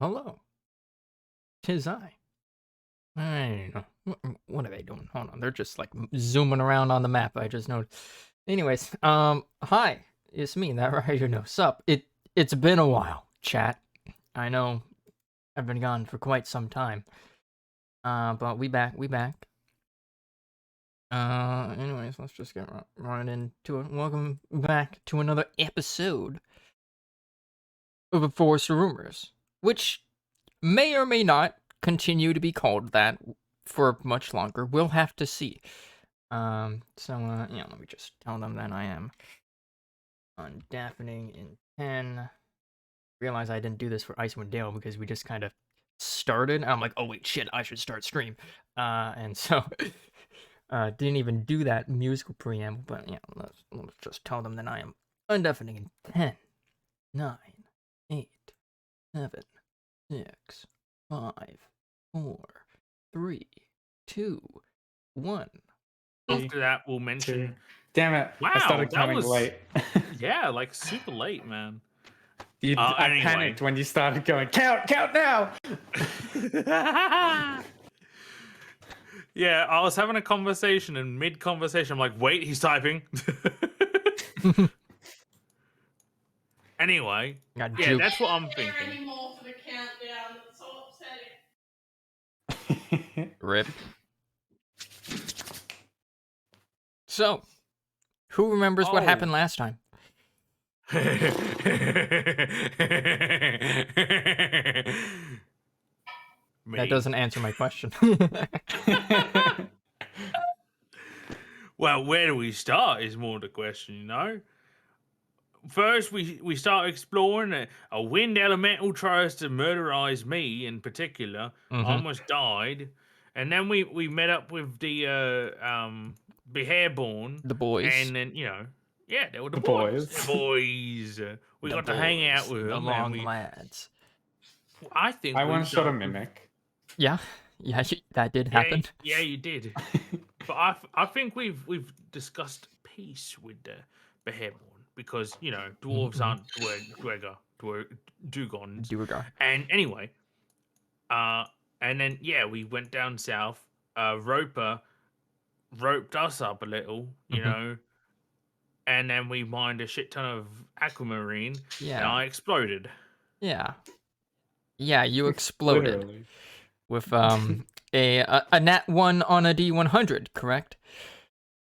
Hello, 'tis I. I don't know. What are they doing? Hold on, they're just like zooming around on the map. I just noticed. Anyways, hi, it's me, that writer know. Sup? It's been a while, chat. I know I've been gone for quite some time. But we back. Anyways, let's just get right into it. Welcome back to another episode of A Forest of Rumors, which may or may not continue to be called that for much longer. We'll have to see. Let me just tell them that I am undeafening in 10. Realize I didn't do this for Icewind Dale because we just kind of started. I'm like, oh wait, shit, I should start stream. And so didn't even do that musical preamble, but yeah, let's just tell them that I am undeafening in 10, 9, 8, 7, 6, 5, 4, 3, 2, 1. After that, we'll mention. Damn it! Wow, I started that coming was late. yeah, like super late, man. I Anyway. panicked when you started going. Count now! Yeah, I was having a conversation, and mid-conversation, I'm like, wait, he's typing. Anyway, Got yeah, juked. that's what I'm thinking. Anymore for the countdown. It's so upsetting. Rip. So, who remembers what happened last time? That doesn't answer my question. Well, where do we start is more the question, you know? First, we start exploring. A wind elemental tries to murderize me in particular. Almost died. And then we met up with the Behairborn. The boys. And then, you know, yeah, they were the boys. boys. The boys. We got to hang out with the them. long lads. I think I once shot a mimic. Yeah, that did happen. Yeah, you did. But I think we've discussed peace with the Behairborn because, you know, dwarves aren't Dugons. Duergar. And anyway, and then yeah, we went down south. Roper roped us up a little, you know, and then we mined a shit ton of aquamarine. Yeah. And I exploded. Yeah, you exploded. Literally. With a nat 1 on a D100, correct?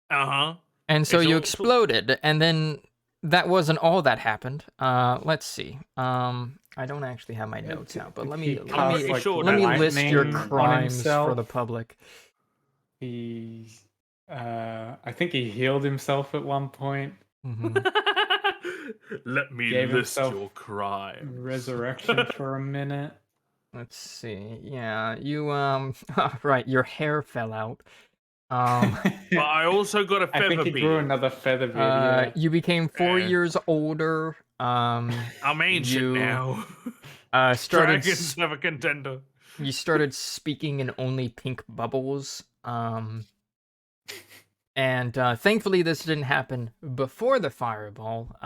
And so you exploded, and then that wasn't all that happened. Let's see. I don't actually have my notes out, but let me list your crimes for the public. I think he healed himself at one point. Let me list your crime. Resurrection for a minute. Let's see. Yeah, you right, your hair fell out. But I also got a feather beard. I think he grew another feather beard. Yeah. You became 4 years older. I'm ancient now. Dragons have a contender. You started speaking in only pink bubbles. And thankfully this didn't happen before the fireball.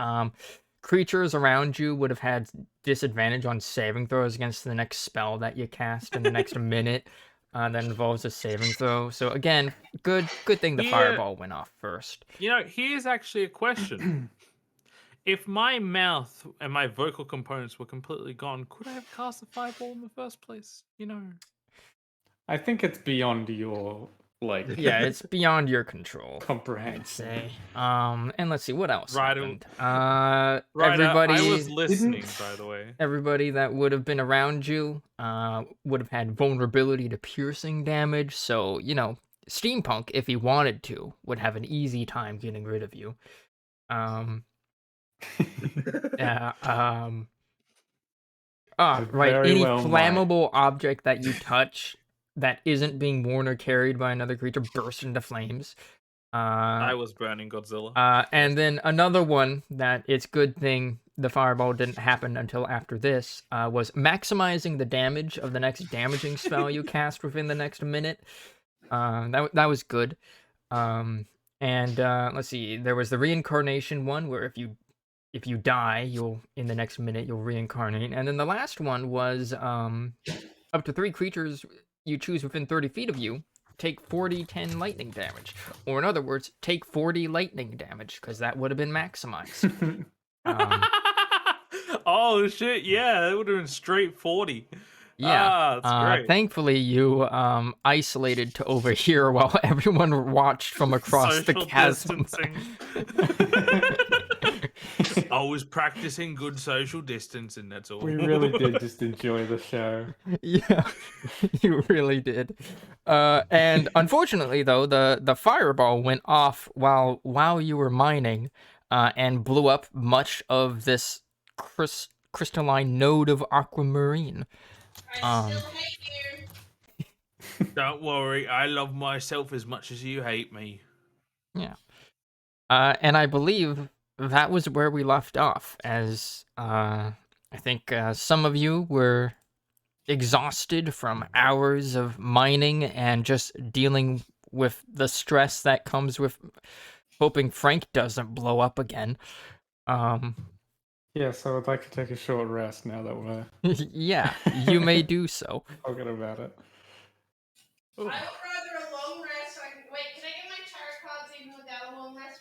Creatures around you would have had disadvantage on saving throws against the next spell that you cast in the next minute that involves a saving throw. So again, good thing the fireball went off first. You know, here's actually a question. If my mouth and my vocal components were completely gone, could I have cast the fireball in the first place? You know, I think it's beyond your yeah, it's beyond your control. Comprehension. And let's see what else happened. Everybody, I was listening, by the way. Everybody that would have been around you would have had vulnerability to piercing damage. So you know, Steampunk, if he wanted to, would have an easy time getting rid of you. Right. Any flammable object that you touch that isn't being worn or carried by another creature burst into flames. I was burning Godzilla. And then another one that it's good thing the fireball didn't happen until after this was maximizing the damage of the next damaging spell you cast within the next minute. That was good. And let's see, there was the reincarnation one where if if you die, in the next minute you'll reincarnate. And then the last one was up to 3 creatures you choose within 30 feet of you take 40/10 lightning damage, or in other words, take 40 lightning damage, because that would have been maximized. Oh shit! Yeah, that would have been straight 40. Yeah. That's great. Thankfully, you isolated to over here while everyone watched from across the Social chasm. distancing. I was practicing good social distancing. That's all. We really did just enjoy the show. Yeah, you really did. And unfortunately, though, the fireball went off while you were mining, and blew up much of this crystalline node of aquamarine. I still hate you. Don't worry, I love myself as much as you hate me. Yeah. And I believe that was where we left off, as I think some of you were exhausted from hours of mining and just dealing with the stress that comes with hoping Frank doesn't blow up again. Yeah, so I'd like to take a short rest now that we're Yeah, you may do so. talking about it. I would rather a long rest. So I can... Wait, can I get my tarot cards even without a long rest,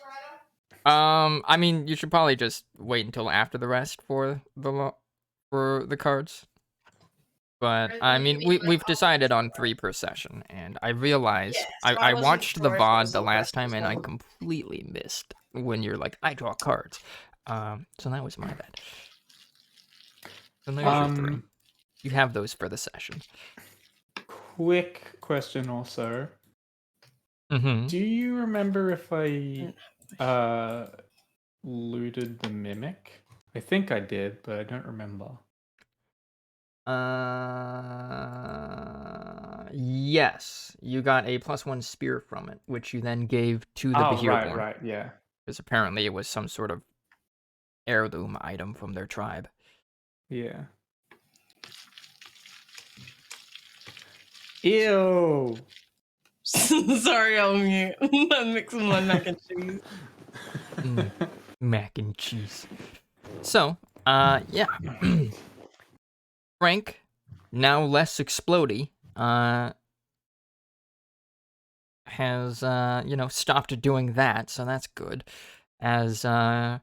Ryder? I mean, you should probably just wait until after the rest for the cards. But I mean, we've decided on 3 per session, and I realized Yes, I wasn't watched the sure if it VOD was the a last rest time, as and I well. completely missed when you're like, I draw cards. So that was my bad. So there's your 3. You have those for the session. Quick question also. Mm-hmm. Do you remember if I looted the mimic? I think I did, but I don't remember. Yes, you got a +1 spear from it, which you then gave to the Oh, Behirborn. right, yeah. Because apparently it was some sort of heirloom item from their tribe. Yeah. Ew. Sorry, I'm mute. I'm mixing my mac and cheese. Mac and cheese. So, yeah. Frank, now less explodey, has, stopped doing that, so that's good. As, do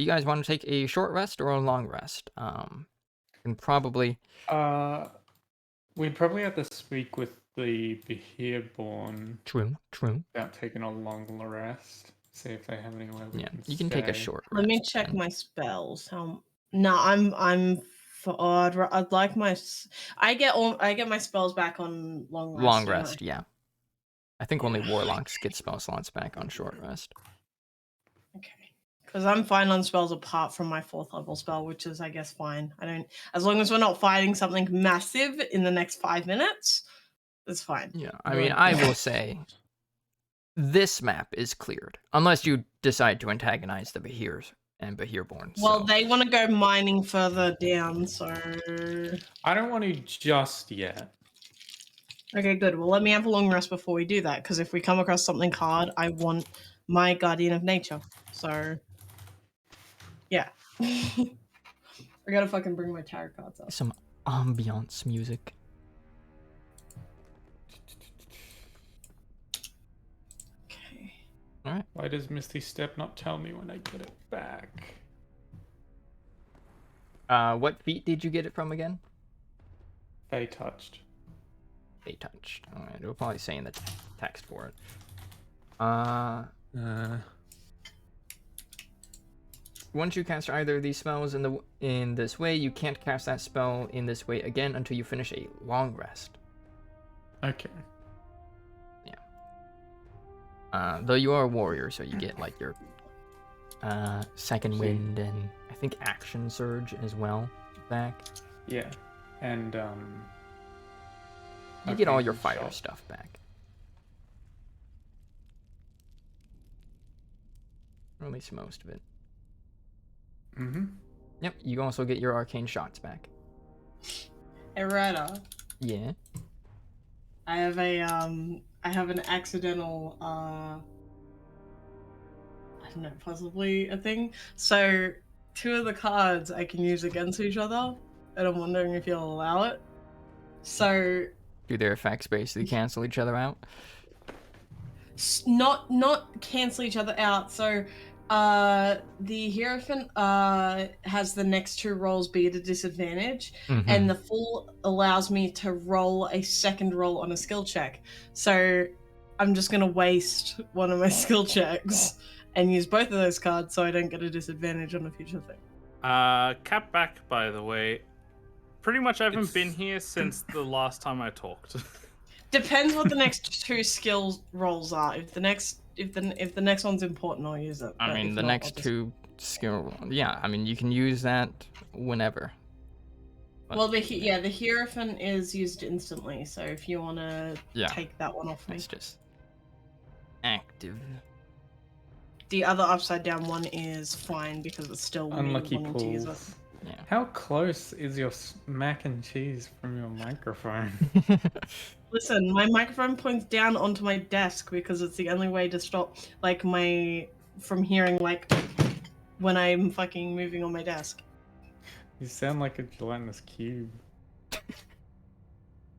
you guys want to take a short rest or a long rest? And probably... We'd probably have to speak with the Behirborn True. about taking a long rest. See if they have anywhere we Yeah, can you can take a stay. short rest. Let me check then. my spells. No, I'm for odd. I'd like my. I get my spells back on long rest. Long don't I? rest, yeah. I think only warlocks get spell slots back on short rest. Okay. Because I'm fine on spells apart from my 4th level spell, which is, I guess, fine. As long as we're not fighting something massive in the next 5 minutes, it's fine. Yeah, I mean, I will say, this map is cleared. Unless you decide to antagonize the Behirs and Behirborn. Well, so. they want to go mining further down, so... I don't want to just yet. Okay, good. Well, let me have a long rest before we do that, because if we come across something hard, I want my Guardian of Nature. So, yeah. I gotta fucking bring my tarot cards up. Some ambiance music. Okay. Alright. Why does Misty Step not tell me when I get it back? What feat did you get it from again? They touched. They touched. Alright, it'll probably say in the text for it. Once you cast either of these spells in this way, you can't cast that spell in this way again until you finish a long rest. Okay. Yeah. Though you are a warrior, so you get like your second wind and I think action surge as well back. Yeah. And You get all okay, your good fire shot. stuff back. Or at least most of it. Mm-hmm. Yep, you also get your arcane shots back. Hey, Ryder, Yeah. I have an accidental, I don't know, possibly a thing. So, two of the cards I can use against each other, and I'm wondering if you'll allow it. So Do their effects basically cancel each other out? not cancel each other out. So the Hierophant has the next two rolls be at a disadvantage, and the Fool allows me to roll a second roll on a skill check. So I'm just gonna waste one of my skill checks and use both of those cards so I don't get a disadvantage on a future thing. Capwap, by the way, pretty much haven't been here since the last time I talked. Depends what the next two skill rolls are. If the next one's important, I'll use it. I but mean, if the not, next I'll just... two skill. Yeah, I mean, you can use that whenever. But, Well, the Hierophant is used instantly, so if you want to take that one off me. it's just active. The other upside down one is fine because it's still me Unlucky wanting to use it. pools. Yeah. How close is your mac and cheese from your microphone? Listen, my microphone points down onto my desk because it's the only way to stop from hearing when I'm fucking moving on my desk. You sound like a gelatinous cube.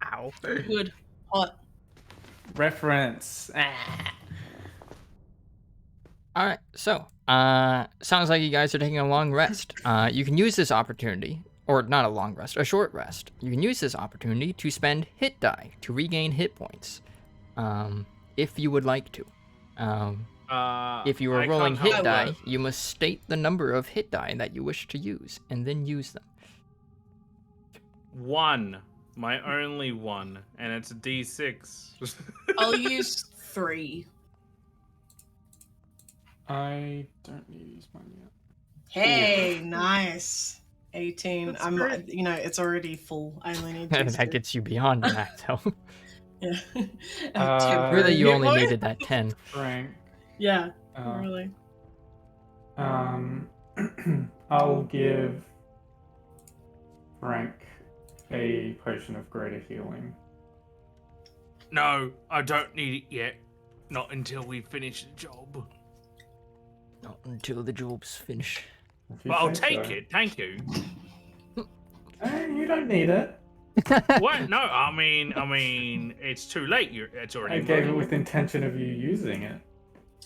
Ow. Good. Hot. Reference. Ah. Alright, so, sounds like you guys are taking a long rest. You can use this opportunity, or not a long rest, a short rest. You can use this opportunity to spend hit die to regain hit points, if you would like to. If you are rolling hit die, you must state the number of hit die that you wish to use, and then use them. 1. My only one, and it's a D6. I'll use 3. I don't need to use mine yet. Hey, nice. 18. That's I'm, great. it's already full. I only need That gets you beyond that, though. Yeah. Really, you only Temporary. needed that 10. Frank. Yeah, Uh, really. I'll give Frank a potion of greater healing. No, I don't need it yet. Not until we finish the job. Not until the job's finish. If you But I'll say take so. it, thank you. You don't need it. What? No, I mean, it's too late. It's already. I gave it money. with intention of you using it.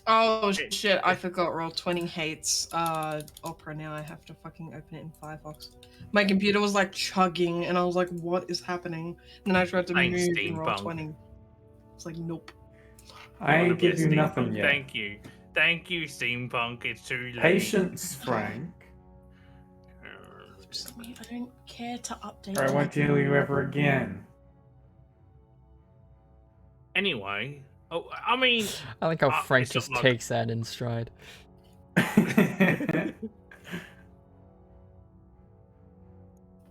Oh shit, I forgot roll 20 hates Opera now. I have to fucking open it in Firefox. My computer was like chugging and I was like, what is happening? And then I tried to Thanks, move and roll Steampunk. 20. It's like, nope. I All the ain't give best, you Steampunk. nothing yet. Thank you, Steampunk. It's too late. Patience, Frank. Just me, I don't care to update. Or I won't deal you ever again. Anyway, I mean, I like how Frank it's not just like- takes that in stride.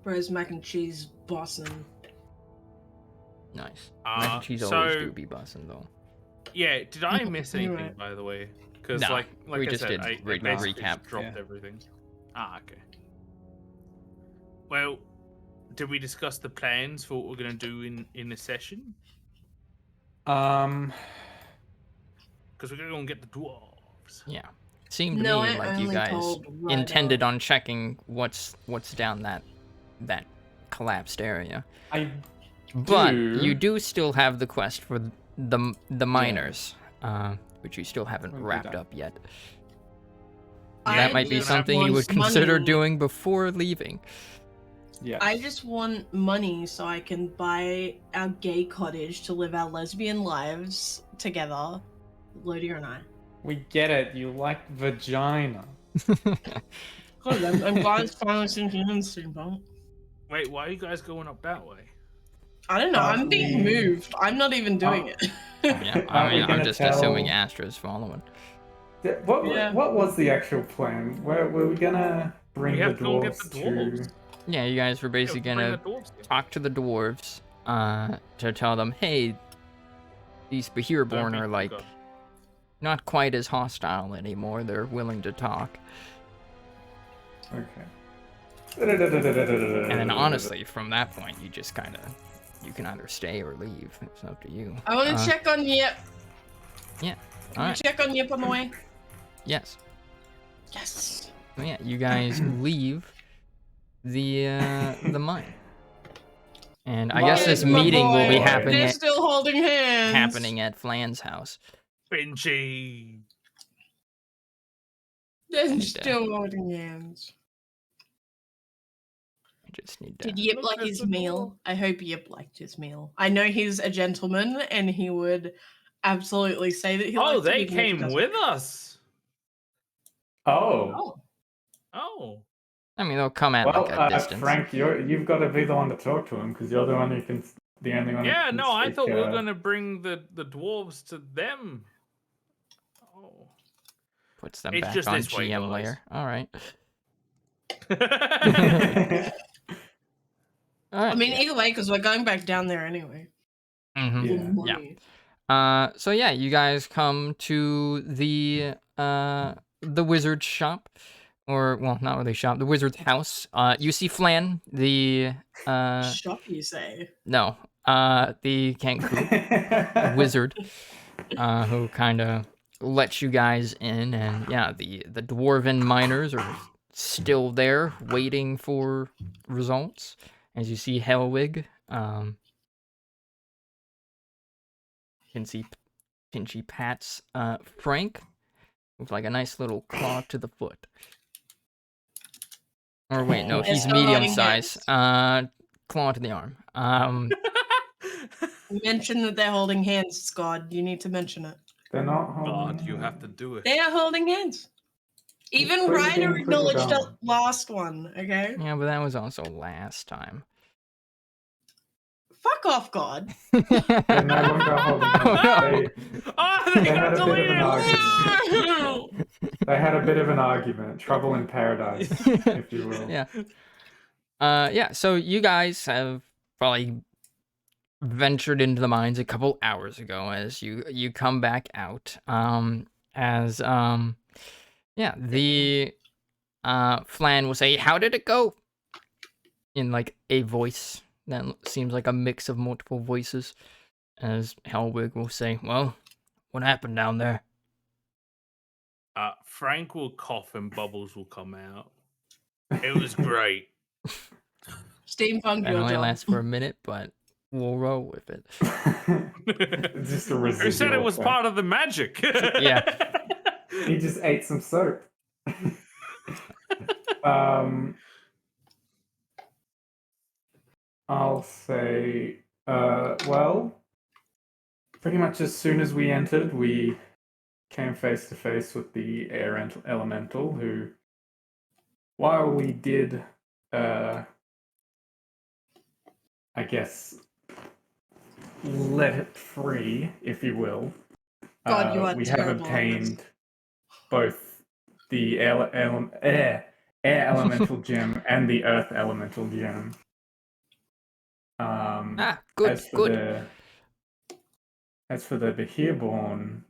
Whereas mac and cheese bossing. Nice. Mac and cheese always do be bussin', though. Yeah, did I miss You're anything, right. by the way? Because, No, like we I just said, did I re- basically recap, just dropped yeah. everything. Okay. Well, did we discuss the plans for what we're going to do in the session? Um, Because we're going to go and get the dwarves. Yeah. Seemed to No, me I like you only guys told Ryder. intended on checking what's down that collapsed area. I But do. you do still have the quest for the miners, which you still haven't Won't be wrapped done. up yet. I That might be just something you want would consider money. doing before leaving. Yeah. I just want money so I can buy our gay cottage to live our lesbian lives together, Lodi and I. We get it. You like vagina. Good, I'm glad it's finally sinking in, Steampunk. Wait, why are you guys going up that way? I don't know, I'm being moved. I'm not even doing it. Yeah, I Aren't we mean, I'm gonna just tell- assuming Astra's following. Yeah. What was the actual plan? Were we gonna bring We the have to go and get dwarves the dwarves. to? Yeah, you guys were basically Yeah, bring gonna the dwarves in. talk to the dwarves, to tell them, hey, these Behirborn are like not quite as hostile anymore. They're willing to talk. Okay. And then honestly, from that point, you just kind of, you can either stay or leave. It's up to you. I want to check on Yip. Yeah. Can Alright. you check on Yip on the way? Yes. Yes. Yeah, you guys leave the mine. And I guess this My meeting will be boy, happening They're still holding hands. at Flan's house. Finchy. They're need to- still holding hands. I just need to. Did Yip Look like at his the meal? door. I hope Yip liked his meal. I know he's a gentleman, and he would absolutely say that he Oh, liked it. they even if he came doesn't. with us. Oh. Oh, Oh. I mean, they'll come at Well, like a distance. Frank, you've got to be the one to talk to him because you're the one who can, the only one. Yeah, who can no, I speak, thought we were gonna bring the dwarves to them. Oh. Puts them It's back just on this way, GM guys. layer. All right. All right. I mean, either way, because we're going back down there anyway. Mhm. Yeah. For money. So yeah, you guys come to the wizard's shop, or well, not really shop, the wizard's house. You see Flan, the Shop, you say? no, the Kenku wizard, who kind of lets you guys in, and yeah, the dwarven miners are still there waiting for results. As you see Helwig, you can see Pinchy pats Frank with like a nice little claw to the foot. Or wait, no, They're he's still medium holding size. Claw to the arm. Mention that they're holding hands, Scott. You need to mention it. They're not holding. God, you have to do it. They are holding hands. Even clearly Ryder being pretty acknowledged dumb. the last one, okay? Yeah, but that was also last time. Fuck off, God. They're no longer holding. Oh, They They had got a bit of deleted. an argument. They had a bit of an argument. Trouble in paradise, if you will. Yeah. Yeah, so you guys have probably ventured into the mines a couple hours ago as you come back out. Yeah, the Flan will say, "How did it go?" in like a voice that seems like a mix of multiple voices. As Helwig will say, "Well, what happened down there?" Frank will cough and bubbles will come out. It was great. Steampunk, That your only job. lasts for a minute, but we'll roll with it. It's just a residual. Who said it was effect. part of the magic? Yeah. He just ate some soap. I'll say, well, pretty much as soon as we entered, we came face to face with the air elemental, who, while we did, I guess, let it free, if you will, God, you are we have terrible at this. obtained both the air elemental gem and the earth elemental gem. Good, as for good. As for the Behirborn,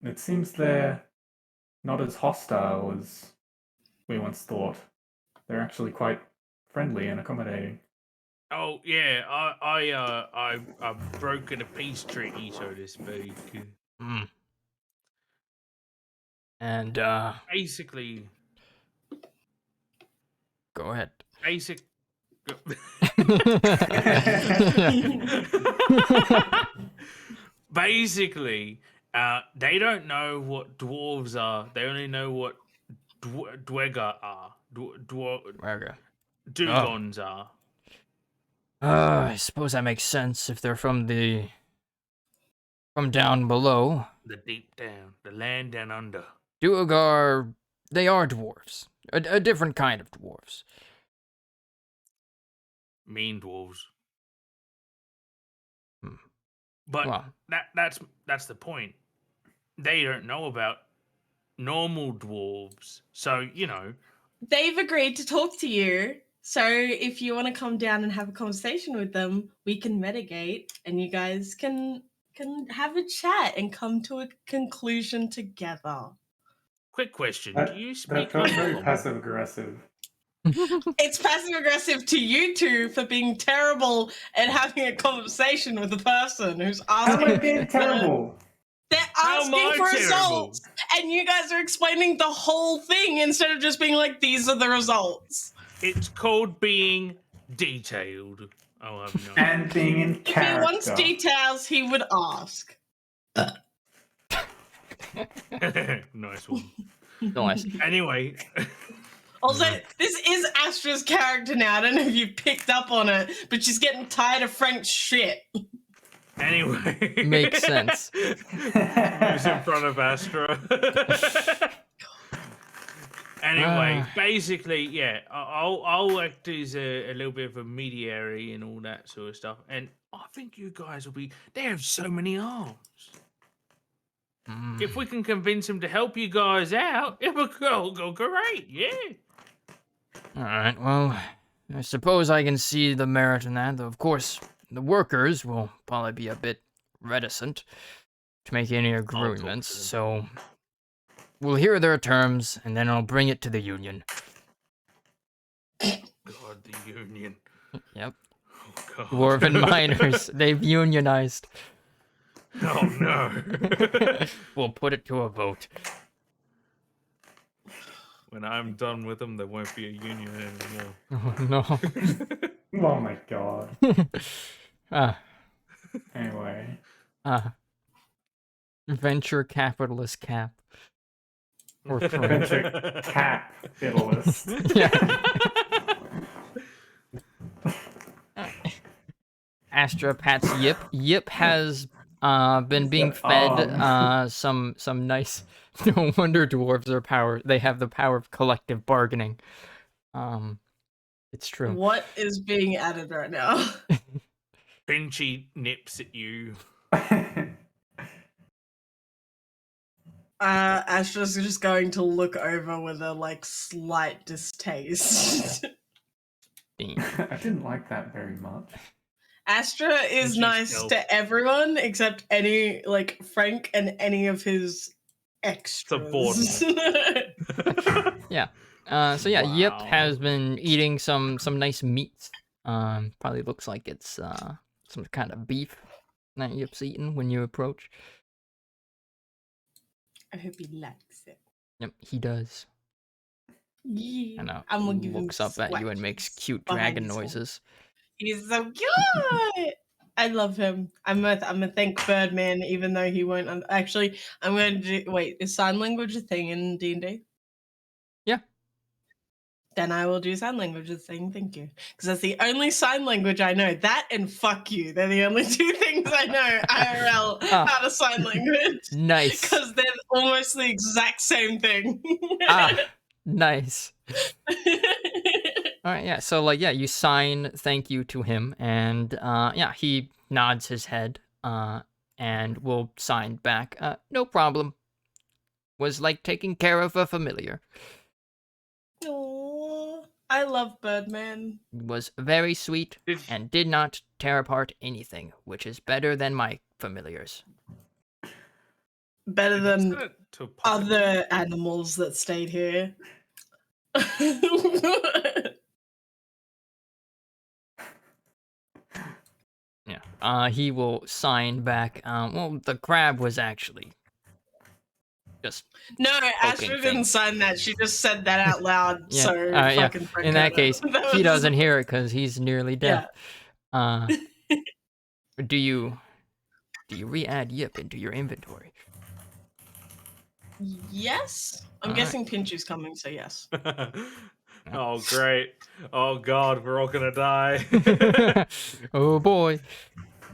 it seems they're not as hostile as we once thought. They're actually quite friendly and accommodating. Oh yeah, I've broken a peace treaty, so to speak. Mm. And Basically, go ahead. basic. Basically, they don't know what dwarves are. They only know what dwega are. Okay. Dugons are. I suppose that makes sense if they're from down below. The deep down, the land down under. Duergar, they are dwarves. A different kind of dwarves. Mean dwarves. Hmm. But Well, that's the point. They don't know about normal dwarves. So, you know. They've agreed to talk to you. So if you want to come down and have a conversation with them, we can mitigate and you guys can have a chat and come to a conclusion together. Quick question. Do you That speak felt very Uncommon? passive aggressive. It's passive aggressive to you two for being terrible at having a conversation with a person who's How am I asking being terrible? They're How am asking I for terrible? results, and you guys are explaining the whole thing instead of just being like, "These are the results." It's called being detailed. I'll have you know. And being in If he wants character. details, he would ask. Nice one. Nice. Anyway. Also, this is Astra's character now. I don't know if you picked up on it, but she's getting tired of Frank's shit. Anyway. Makes sense. Moves in front of Astra. Anyway, basically, yeah, I'll act as a little bit of a mediary and all that sort of stuff. And I think you guys will be. They have so many arms. If we can convince them to help you guys out, it will go great. Yeah. All right, well, I suppose I can see the merit in that, though of course the workers will probably be a bit reticent to make any agreements, so we'll hear their terms, and then I'll bring it to the union. God, the union. Yep. Oh, God. Dwarven miners, they've unionized. Oh, no. We'll put it to a vote. When I'm done with them, there won't be a union anymore. Oh, no. Oh my god. Ah, Anyway. venture capitalist cap. Or Venture capitalist. Yeah. Astra pats Yip. Yip has been being fed some nice. No wonder dwarves are power. They have the power of collective bargaining. It's true. What is being added right now? Pinchy nips at you. Astra's just going to look over with a like slight distaste. I didn't like that very much. Astra is she's nice stealth. to everyone except any like Frank and any of his extras. Yeah. So yeah, Yip Wow. has been eating some nice meat. Probably looks like it's some kind of beef that Yip's eating when you approach. I hope he likes it. Yep, he does. Yeah. And I'm gonna give him looks up at you and makes scratches cute behind dragon his horn. noises. He's so cute. I love him. I'm gonna thank Birdman, even though he won't. Actually, I'm going to do. Wait, is sign language a thing in D&D? Yeah. Then I will do sign language as saying thank you, because that's the only sign language I know. That and fuck you. They're the only two things I know IRL how to sign language. Nice. Because they're almost the exact same thing. Nice. All right, yeah. So like, yeah, you sign thank you to him, and yeah, he nods his head, and will sign back. No problem. Was like taking care of a familiar. Aww, I love Birdman. Was very sweet and did not tear apart anything, which is better than my familiars. Better than Send it to a puppet. other animals that stayed here. Yeah. He will sign back. Well, the crab was actually just No, Astra thing. didn't sign that. She just said that out loud. Yeah. So Yeah. fucking In that case, he doesn't hear it because he's nearly deaf. Yeah. Do you re-add Yip into your inventory? Yes, I'm All guessing Pinchu's coming. So yes. Oh, great. Oh, God, we're all going to die. Oh, boy.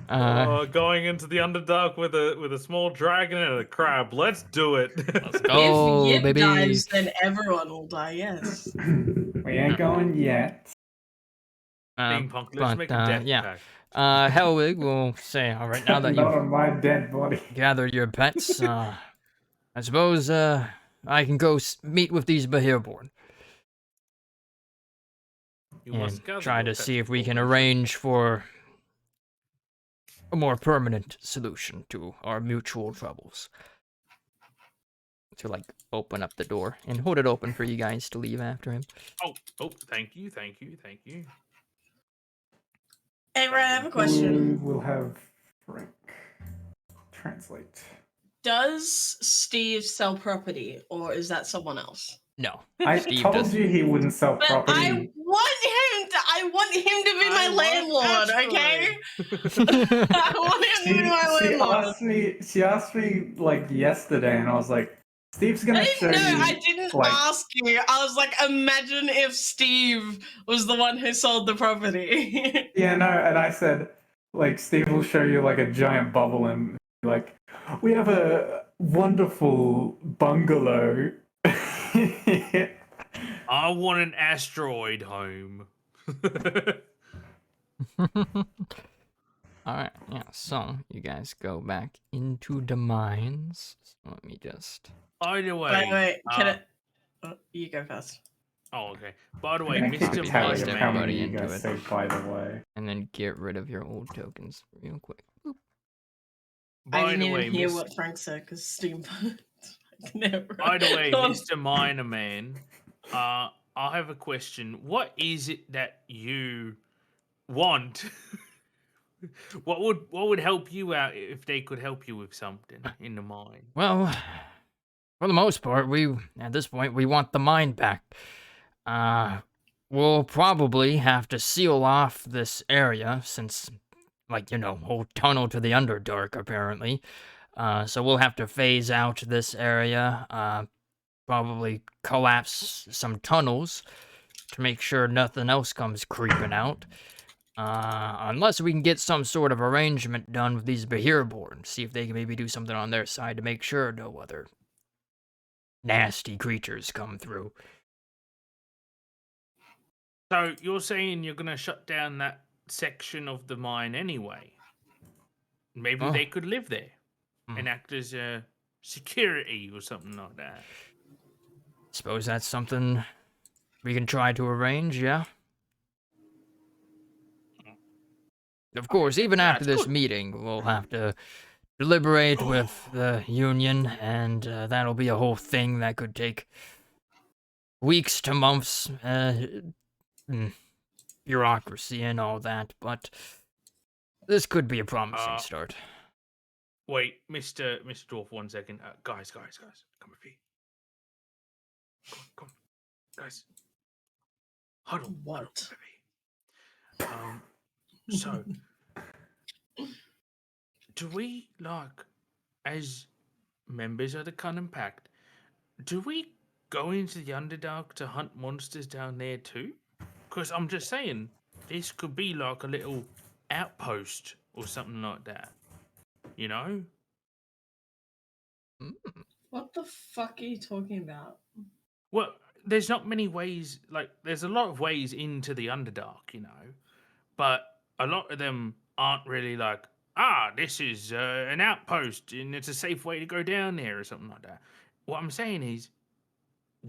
Going into the Underdark with a small dragon and a crab. Let's do it. Let's go, if Yip baby. dies, then everyone will die. Yes. We ain't going yet. Steampunk, let's make a death yeah. pact. Helwig will say, all right, now that Not you've on my dead body. gathered your pets, I suppose I can go meet with these Behirborn You must and gather try your to pets see if we before can mention. arrange for a more permanent solution to our mutual troubles. To like open up the door and hold it open for you guys to leave after him. Oh, thank you. Hey, Ryan, I have a question. We'll have Frank translate. Does Steve sell property, or is that someone else? No, I Steve told doesn't. you he wouldn't sell But I property. want him to be my landlord, okay? I want him to be my landlord. She asked me like yesterday, and I was like, Steve's gonna show I you. didn't Like, ask you. I was like, imagine if Steve was the one who sold the property. yeah, no, and I said, like, Steve will show you like a giant bubble, and like, we have a wonderful bungalow. I want an asteroid home. Alright, yeah, so you guys go back into the mines. So let me just... By the way, wait, can it? Oh, you go first. Oh, okay. By the I'm way, gonna keep a Mr. tally of Miner how Man. many you into guys it. say, by the way. And then get rid of your old tokens real quick. Boop. I By didn't the even way, hear what Frank said because Steam. By the way, Mr. Miner Man, I have a question. What is it that you want? What would help you out if they could help you with something in the mine? Well, for the most part, at this point, we want the mine back. We'll probably have to seal off this area since, like, whole tunnel to the Underdark, apparently. So we'll have to phase out this area, probably collapse some tunnels to make sure nothing else comes creeping out. Unless we can get some sort of arrangement done with these Behirborn, see if they can maybe do something on their side to make sure no other nasty creatures come through. So you're saying you're gonna shut down that section of the mine anyway? Maybe Oh. they could live there and act as a security or something like that. Suppose that's something we can try to arrange, yeah? Of course, even after this meeting, we'll have to deliberate with the Union, and that'll be a whole thing that could take weeks to months, bureaucracy and all that, but this could be a promising start. Wait, Mr. Dwarf, 1 second. Guys, come with me. Come on, guys. Huddle. What? So, do we, like, as members of the Cunning Pact, do we go into the Underdark to hunt monsters down there too? Because I'm just saying, this could be like a little outpost or something like that. You know? What the fuck are you talking about? Well, there's not many ways, like, there's a lot of ways into the Underdark, you know? But a lot of them aren't really like, this is an outpost and it's a safe way to go down there or something like that. What I'm saying is,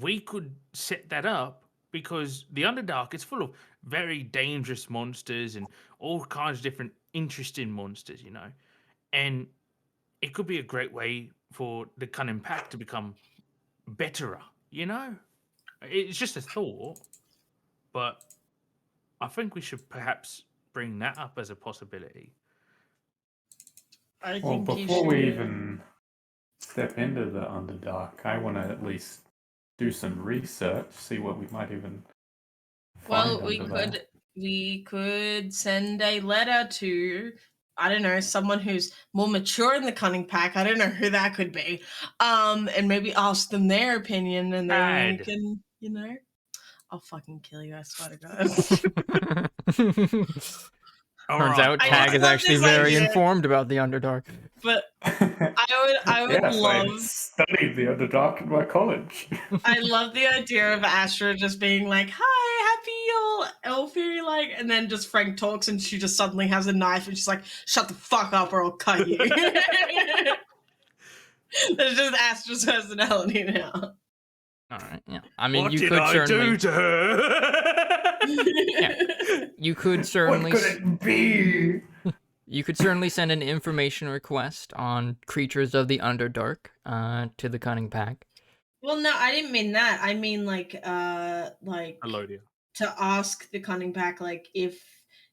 we could set that up because the Underdark is full of very dangerous monsters and all kinds of different interesting monsters, you know? And it could be a great way for the Cunning Pack to become betterer, you know? It's just a thought, but I think we should perhaps bring that up as a possibility. I Well, think you before we should. even step into the Underdark, I want to at least do some research, see what we might even find Well, we under there. could send a letter to, I don't know, someone who's more mature in the Cunning Pack. I don't know who that could be. And maybe ask them their opinion, and then we can, I'll fucking kill you. I swear to God. Turns out Tag is actually very informed about the Underdark. But I would yes, love. I studied the Underdark in my college. I love the idea of Astra just being like, "Hi, happy elf fairy like," and then just Frank talks and she just suddenly has a knife and she's like, "Shut the fuck up or I'll cut you." That's just Astra's personality now. All right, yeah. I mean, what you did could I certainly do to her? yeah, you could certainly. What could it be? You could certainly send an information request on creatures of the Underdark to the Cunning Pack. Well, no, I didn't mean that. I mean like Hello, dear. to ask the Cunning Pack like if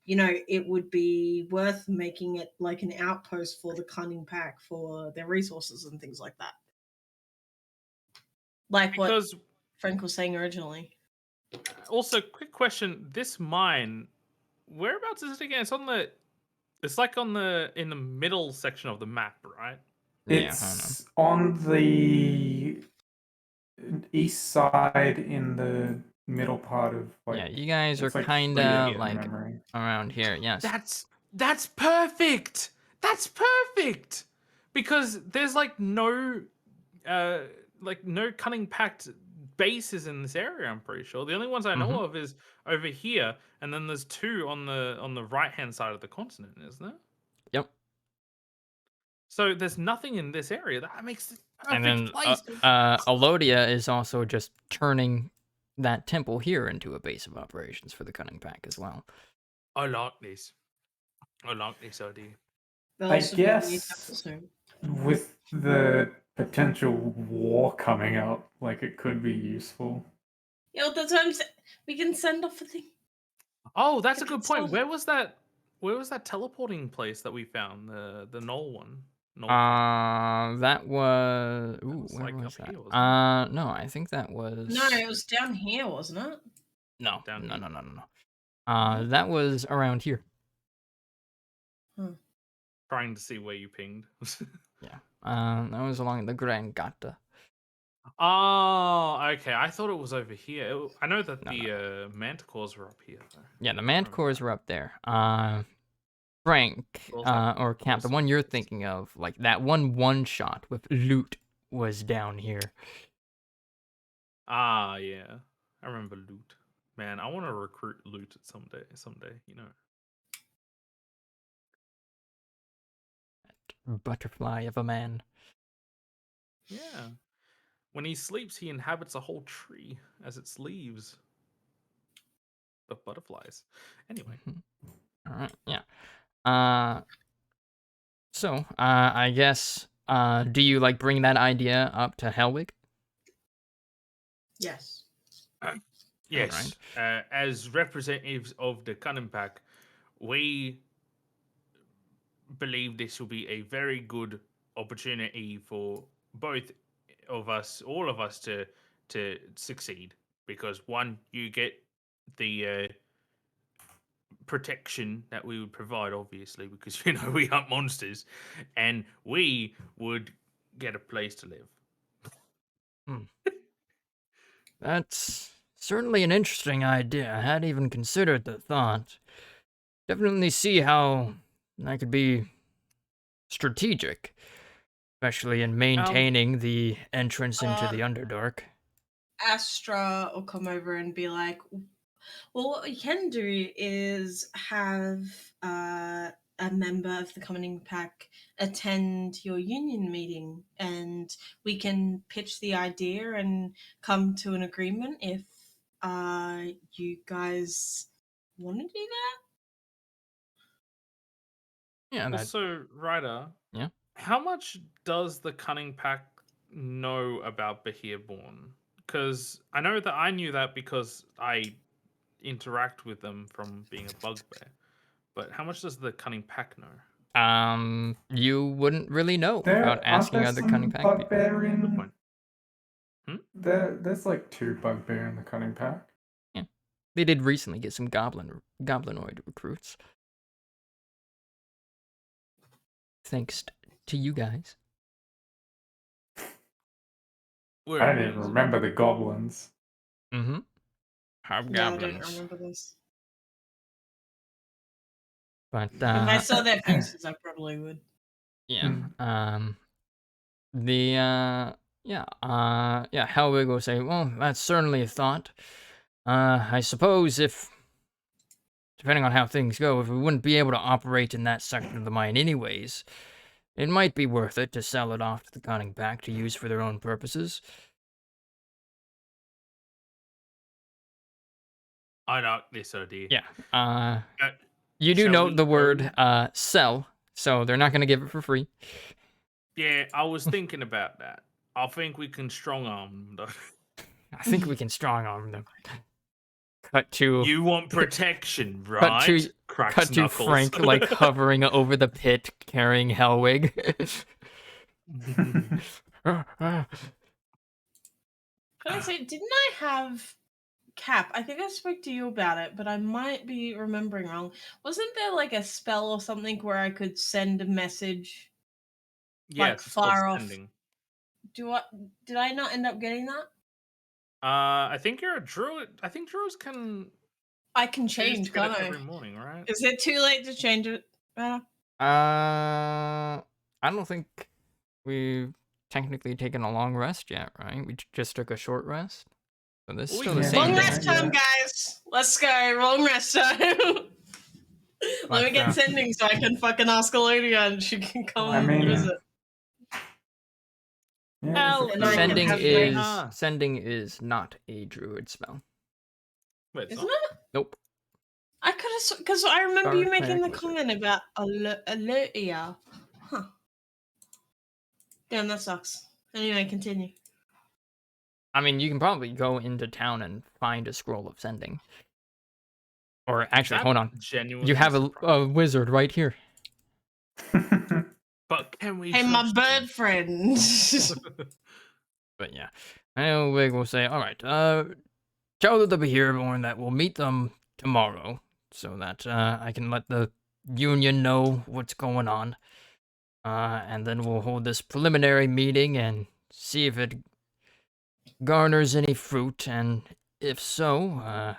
it would be worth making it like an outpost for the cunning pack for their resources and things like that. Like Because what Frank was saying originally. also, quick question: this mine, whereabouts is it again? It's like in the middle section of the map, right? Yeah, I don't know. It's on the east side in the middle part of like. Yeah, you guys are It's like kind 3 of from like memory. around here. Yes. That's perfect. That's perfect. Because there's uh no cunning packed bases in this area, I'm pretty sure. The only ones I know of is over here, and then there's two on the right hand side of the continent, isn't there? Yep. So there's nothing in this area. That makes it And perfect then place. Alodia is also just turning that temple here into a base of operations for the cunning pack as well. I like this. I like this idea. There'll I also be a new guess temple soon. with the potential war coming up, like it could be useful. Yeah, that's what I'm saying. We can send off a thing. Oh, that's a Like good it's point. all- Where was that? Where was that teleporting place that we found? The Knoll one. Knoll. That was. Ooh, was, where like, was up that? here, wasn't No, I think that was. No, it was down here, wasn't it? No, Down no, here? no, no, no, no. That was around here. Trying to see where you pinged. Yeah. That was along the Grand Gata. Oh, okay. I thought it was over here. I know that No, the no. manticores were up here. Though. Yeah, the I remember Manticores were up there. Frank, Those have or Cap, the awesome one you're names. thinking of, like that one shot with loot was down here. Ah, yeah. I remember Loot. Man, I want to recruit Loot someday. Butterfly of a man. Yeah. When he sleeps, he inhabits a whole tree as its leaves. But butterflies. Anyway. All right, yeah. So, I guess, do you like bring that idea up to Helwig? Yes. Yes. As representatives of the Cunning Pack, we believe this will be a very good opportunity for both of us, all of us, to succeed. Because one, you get the protection that we would provide, obviously, because we hunt monsters, and we would get a place to live. That's certainly an interesting idea. I hadn't even considered the thought. Definitely see how that could be strategic, especially in maintaining the entrance into the Underdark. Astra will come over and be like, well, what we can do is have a member of the Cunning Pack attend your union meeting, and we can pitch the idea and come to an agreement if you guys want to do that. Yeah, that. Also, Ryder, Yeah. how much does the Cunning Pack know about Behirborn? Because I know that I knew that because I interact with them from being a bugbear. But how much does the Cunning Pack know? You wouldn't really know without Aren't asking there other some Cunning Pack people. bugbear Good in point. there's like 2 bugbear in the cunning pack. Yeah, they did recently get some goblinoid recruits, thanks to you guys. We're I don't even amazing. remember the goblins. Mm-hmm. Yeah, I don't Hobgoblins. remember this. But If I saw their faces, I probably would. yeah. Helwig will say, well, that's certainly a thought. I suppose if, depending on how things go, if we wouldn't be able to operate in that section of the mine anyways, it might be worth it to sell it off to the Cunning Pack to use for their own purposes. I like this idea. Yeah. You do shall note we the go? word sell, so they're not going to give it for free. Yeah, I was thinking about that. I think we can strong arm them, though. I think we can strong arm them. Cut to You want protection, cut right? to Cracks cut to knuckles. Frank like hovering over the pit carrying Hellwig. Can I say, didn't I have Cap? I think I spoke to you about it, but I might be remembering wrong. Wasn't there like a spell or something where I could send a message like Yes, it's called far off? sending. Did I not end up getting that? I think you're a druid. I think druids can I can choose to change, get it can't every I? morning, right? Is it too late to change it? I don't think we've technically taken a long rest yet, right? We just took a short rest. So this is We still the can same Long day. rest time, guys. Let's go. Long rest time. Let me get sending so I can fucking ask Alodia and she can come I mean, visit. Yeah, Hell, And I can Sending have my- is not a druid spell. Wait, it's Isn't not? it? Nope. I could have, because I remember Star you making the cleric wizard. comment about Alodia. Huh. Damn, that sucks. Anyway, continue. I mean, you can probably go into town and find a scroll of sending. Or actually, That hold on. genuinely You have a surprised. wizard right here. But can we Hey, my trust bird him? friend. But yeah. Elwig will say, alright, tell the Behereborn that we'll meet them tomorrow. So that I can let the Union know what's going on. And then we'll hold this preliminary meeting and see if it garners any fruit. And if so,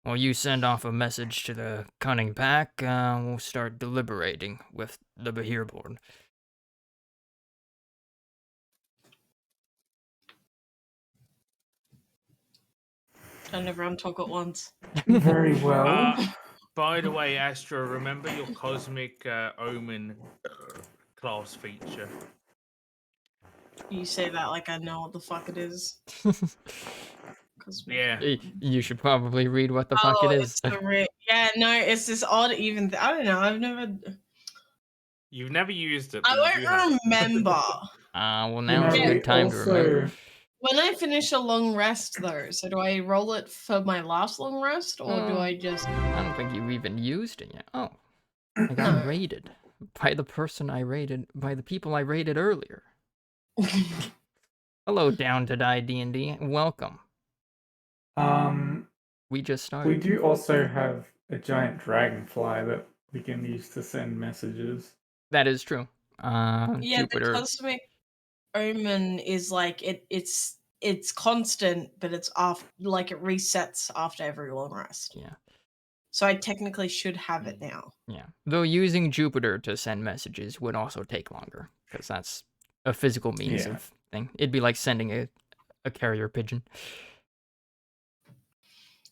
well, you send off a message to the Cunning Pack, we'll start deliberating with the Behereborn. Don't everyone talk at once. Very well. By the way, Astra, remember your cosmic omen class feature. You say that like I know what the fuck it is. Yeah. You should probably read what the fuck it is. Yeah, no, it's this odd even. I don't know. I've never. You've never used it. I But you do have won't it. remember. Well, now's a we good time to remember. When I finish a long rest, though, so do I roll it for my last long rest, or do I just? I don't think you even used it yet. Oh, I got raided by the person I raided, by the people I raided earlier. Hello, Down to Die D&D. Welcome. We just started. We do also have a giant dragonfly that we can use to send messages. That is true. Yeah, Jupiter. the cosmic omen is like it's constant, but it's off like it resets after every long rest. Yeah. So I technically should have it now. Yeah. Though using Jupiter to send messages would also take longer, because that's a physical means of thing. It'd be like sending a carrier pigeon.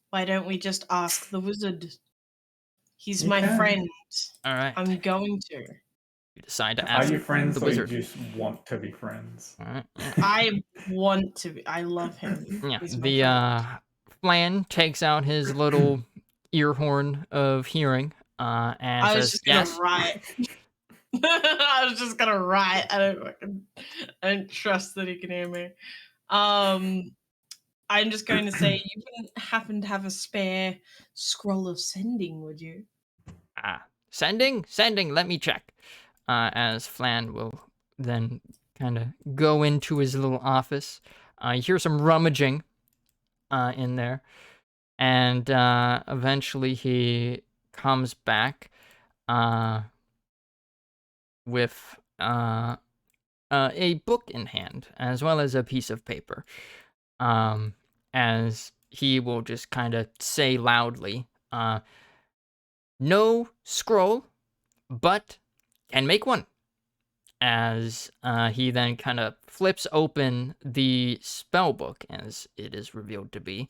Why don't we just ask the wizard? He's You my can. friend. All right. I'm going to. You decide to Are ask you friends the or you wizard. just want to be friends? All right. Yeah. I want to be. I love him. Yeah. He's my The friend. Flan takes out his little ear horn of hearing and I was says, just gonna "Yes." write. I was just gonna write. I don't trust that he can hear me. I'm just going to say you wouldn't happen to have a spare scroll of sending, would you? Sending. Let me check. As Flan will then kind of go into his little office. You hear some rummaging in there, and eventually he comes back with a book in hand, as well as a piece of paper. As he will just kind of say loudly, no scroll, but can make one. As he then kind of flips open the spell book, as it is revealed to be,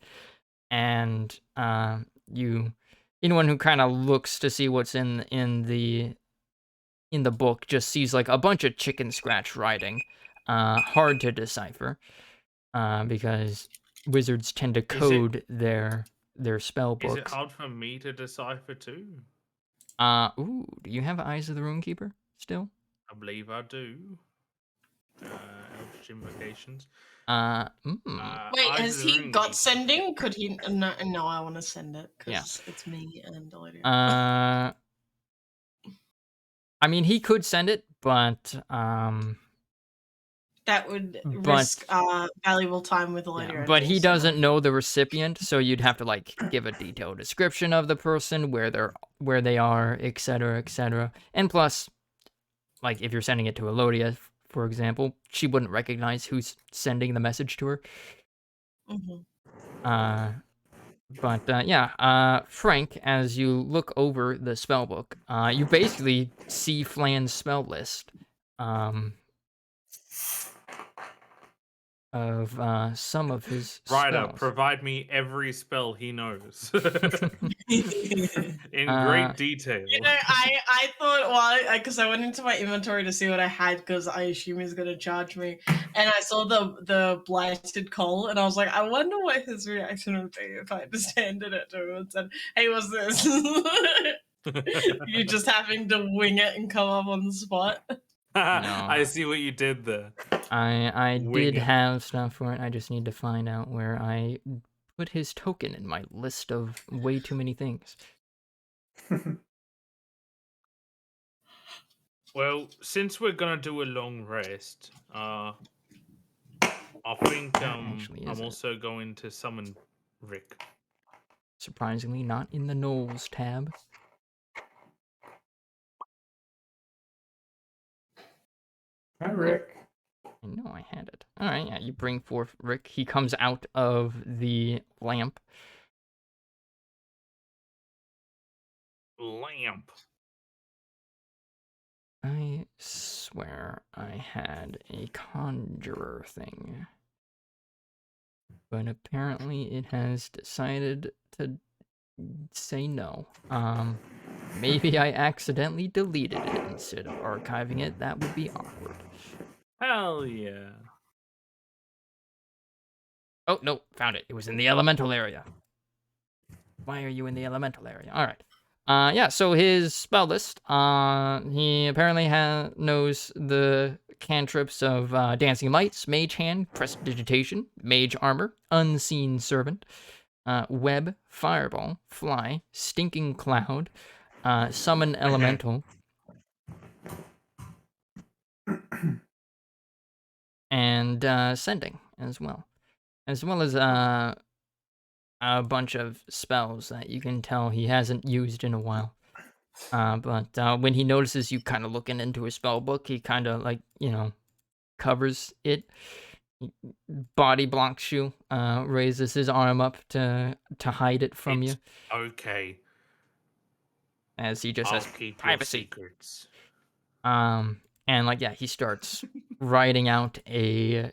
and anyone who kind of looks to see what's in the book just sees like a bunch of chicken scratch writing, hard to decipher, because wizards tend to code their spell books. Is it hard for me to decipher too? Do you have Eyes of the Runekeeper still? I believe I do. Eldritch invocations. Wait, Eyes has of the he Rune got Keeper. sending? Could he? No, no, I want to send it Yeah. because it's me and Olivia. I mean, he could send it, but that would risk valuable time with Olivia. yeah, and but me, he so no. doesn't know the recipient, so you'd have to like give a detailed description of the person, where they are, etc., etc. And plus, like if you're sending it to Elodia, for example, she wouldn't recognize who's sending the message to her. But yeah, Frank, as you look over the spell book, you basically see Flan's spell list of some of his Ryder, spells. provide me every spell he knows. In great detail. You know, I thought, well, because I went into my inventory to see what I had, because I assume he's gonna charge me, and I saw the blighted coal, and I was like, I wonder what his reaction would be if I just handed it to him and said, "Hey, what's this?" You're just having to wing it and come up on the spot. I see what you did there. I Wing did it. have stuff for it. I just need to find out where I put his token in my list of way too many things. Well, since we're gonna do a long rest, I think I'm also going to summon Rick. Surprisingly, not in the Knowles tab. Hi, Rick. I know I had it. All right, yeah, you bring forth Rick. He comes out of the lamp. Lamp. I swear I had a conjurer thing. But apparently it has decided to say no. Maybe I accidentally deleted it instead of archiving it. That would be awkward. Hell yeah. Oh, no, found it. It was in the elemental area. Why are you in the elemental area? All right. Yeah, so his spell list, he apparently knows the cantrips of Dancing Lights, Mage Hand, Prestidigitation, Mage Armor, Unseen Servant, Web, Fireball, Fly, Stinking Cloud, Summon Elemental, and Sending as well. As well as a bunch of spells that you can tell he hasn't used in a while. But when he notices you kind of looking into his spell book, he kind of like, covers it, body blocks you, raises his arm up to hide it from you. Okay. As he just I'll says, keep privacy. your secrets. And like, yeah, he starts writing out he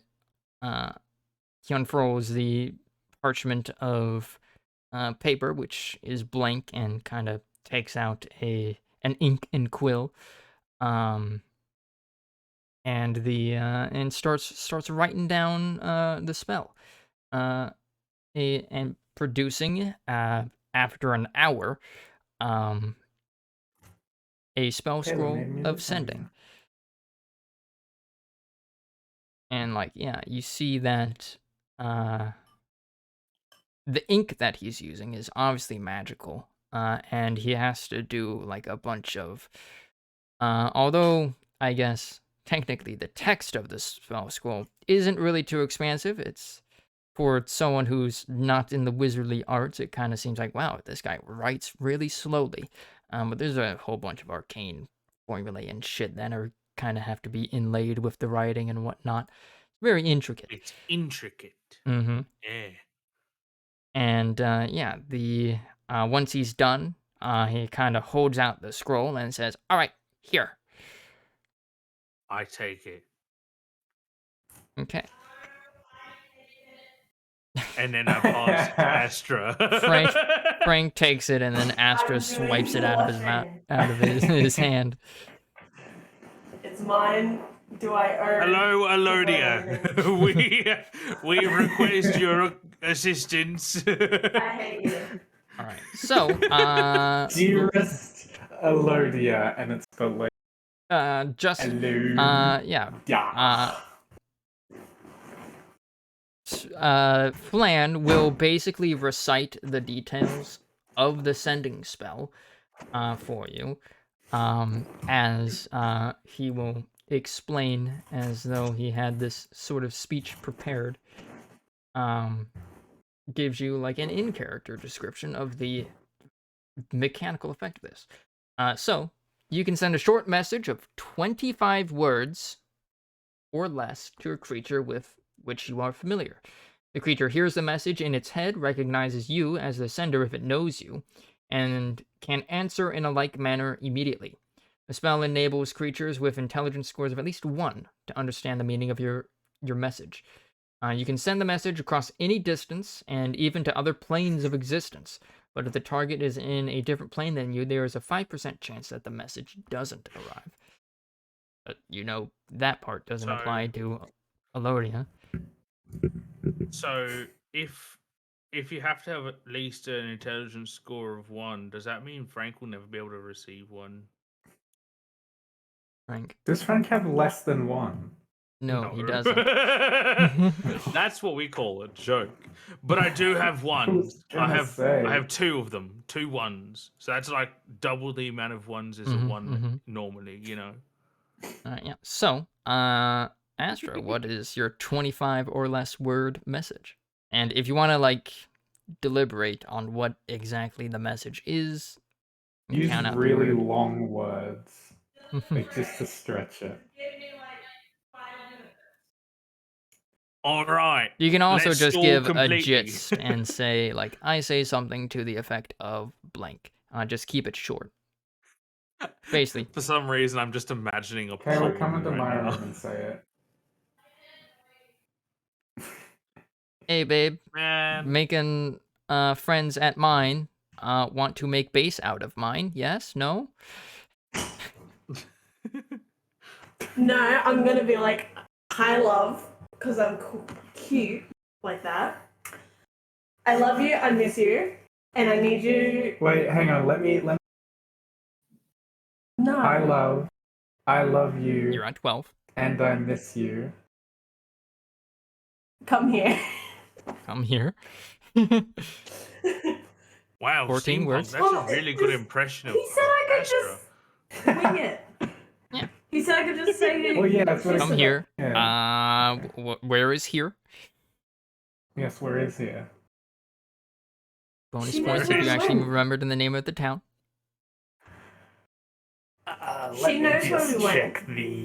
unfurls the parchment of paper, which is blank, and kind of takes out an ink and quill, and starts writing down the spell, and producing after an hour a spell scroll of sending. And like, yeah, you see that the ink that he's using is obviously magical, and he has to do like a bunch of although I guess technically the text of the spell scroll isn't really too expansive. It's for someone who's not in the wizardly arts, it kind of seems like, wow, this guy writes really slowly. But there's a whole bunch of arcane formulae and shit that are kind of have to be inlaid with the writing and whatnot. Very intricate. It's intricate. Mm-hmm. Yeah. And yeah, once he's done, he kind of holds out the scroll and says, "All right, here." I take it. Okay. And then I pass to Astra. Frank takes it, and then Astra swipes it out of his mouth, out of his hand. It's mine. Do I earn? Hello, Elodia. we request your assistance. I hate you. All right. So, Dearest Elodia, and it's spelled like just hello. yeah. Yeah. Flan will basically recite the details of the sending spell for you, as he will explain as though he had this sort of speech prepared. Gives you like an in-character description of the mechanical effect of this. So you can send a short message of 25 words or less to a creature with which you are familiar. The creature hears the message in its head, recognizes you as the sender if it knows you, and can answer in a like manner immediately. The spell enables creatures with intelligence scores of at least 1 to understand the meaning of your message. You can send the message across any distance and even to other planes of existence, but if the target is in a different plane than you, there is a 5% chance that the message doesn't arrive. But you know that part doesn't apply to Alodia. So if you have to have at least an intelligence score of 1, does that mean Frank will never be able to receive one? Frank? Does Frank have less than 1? No, he doesn't. That's what we call a joke. But I do have ones. I have 2 of them, 2 ones. So that's like double the amount of ones as a 1 normally, you know. Yeah. So, Astra, what is your 25 or less word message? And if you want to like deliberate on what exactly the message is, use count out really long words, like just to stretch it. All right. You can also let's just stall give completely. a gist and say like, I say something to the effect of blank. Just keep it short. Basically. For some reason, I'm just imagining a Caleb, poem come into right my now. room and say it. Hey, babe. Man. Making friends at mine. Want to make base out of mine? Yes? No? No, I'm gonna be like, hi, love, because I'm cute like that. I love you, I miss you, and I need you. Wait, hang on. Let me. No. I love you. You're on 12. And I miss you. Come here. Come here. Wow, 14 steampunk. words. That's a really good impression of He said I could Astra. just wing it. Yeah. He said I could just say. Well, yeah, that's what I Come said. here. Yeah. Where is here? Yes, where is here? Bonus She points knows if you where actually we went. remembered in the name of the town. She knows where we went. Check the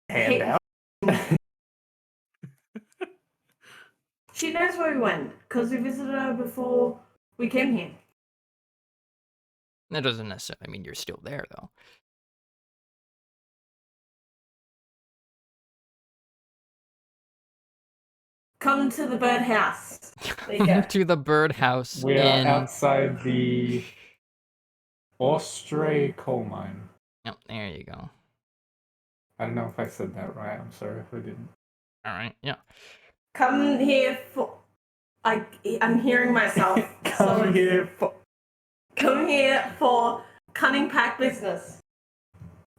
handout. She knows where we went because we visited her before we came here. That doesn't necessarily mean you're still there, though. Come to the birdhouse. There you go. To the birdhouse. We are outside the Austray coal mine. Yep, there you go. I don't know if I said that right. I'm sorry if I didn't. All right, yeah. Come here for. I'm hearing myself. Come here for. Come here for cunning pack business.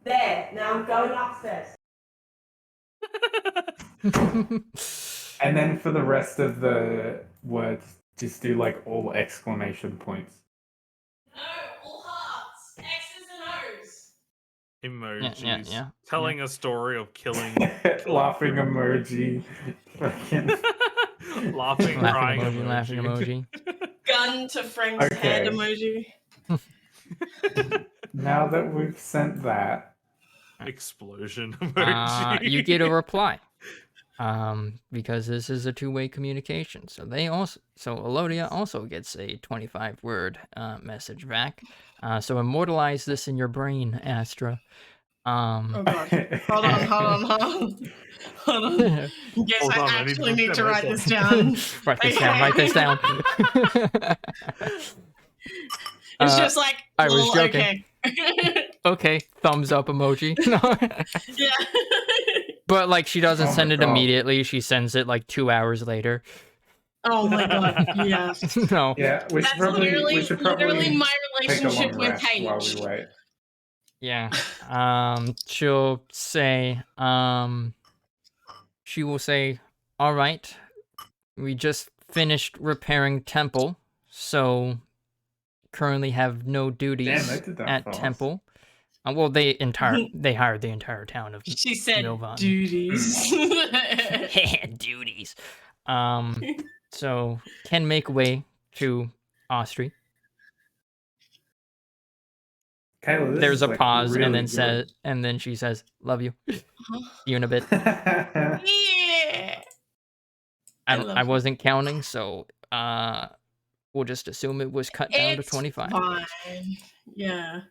There. Now I'm going upstairs. And then for the rest of the words, just do like all exclamation points. No, all hearts, X's and O's. Emojis. Yeah. Telling a story of killing. Laughing emoji. Fucking. Laughing, crying emoji. Laughing emoji. Gun to Frank's head emoji. Now that we've sent that, explosion emoji. You get a reply. Because this is a two-way communication. So Alodia also gets a 25-word message back. So immortalize this in your brain, Astra. Oh god. Hold on. Yes, Hold on, I I need actually to need to write write this this down. Write this down. It's just like, I was joking. Okay. Okay, thumbs up emoji. Yeah. But like she doesn't Oh send my it God. immediately. She sends it like 2 hours later. Oh my god. Yes. No. yeah, we should That's probably literally my take a relationship long with rest while we Paige. wait. Yeah. She'll say, she will say, all right, We just finished repairing temple, so currently have no duties Damn, they did that at fast. temple. Well, they hired the entire town of She said Milvan. duties. Duties. So can make way to Austri. Kayla, this There's is a like pause, really and then good. she says, "Love you." See you in a bit. Yeah. I wasn't counting, so we'll just assume it was cut down to It's 25. fine. Yeah.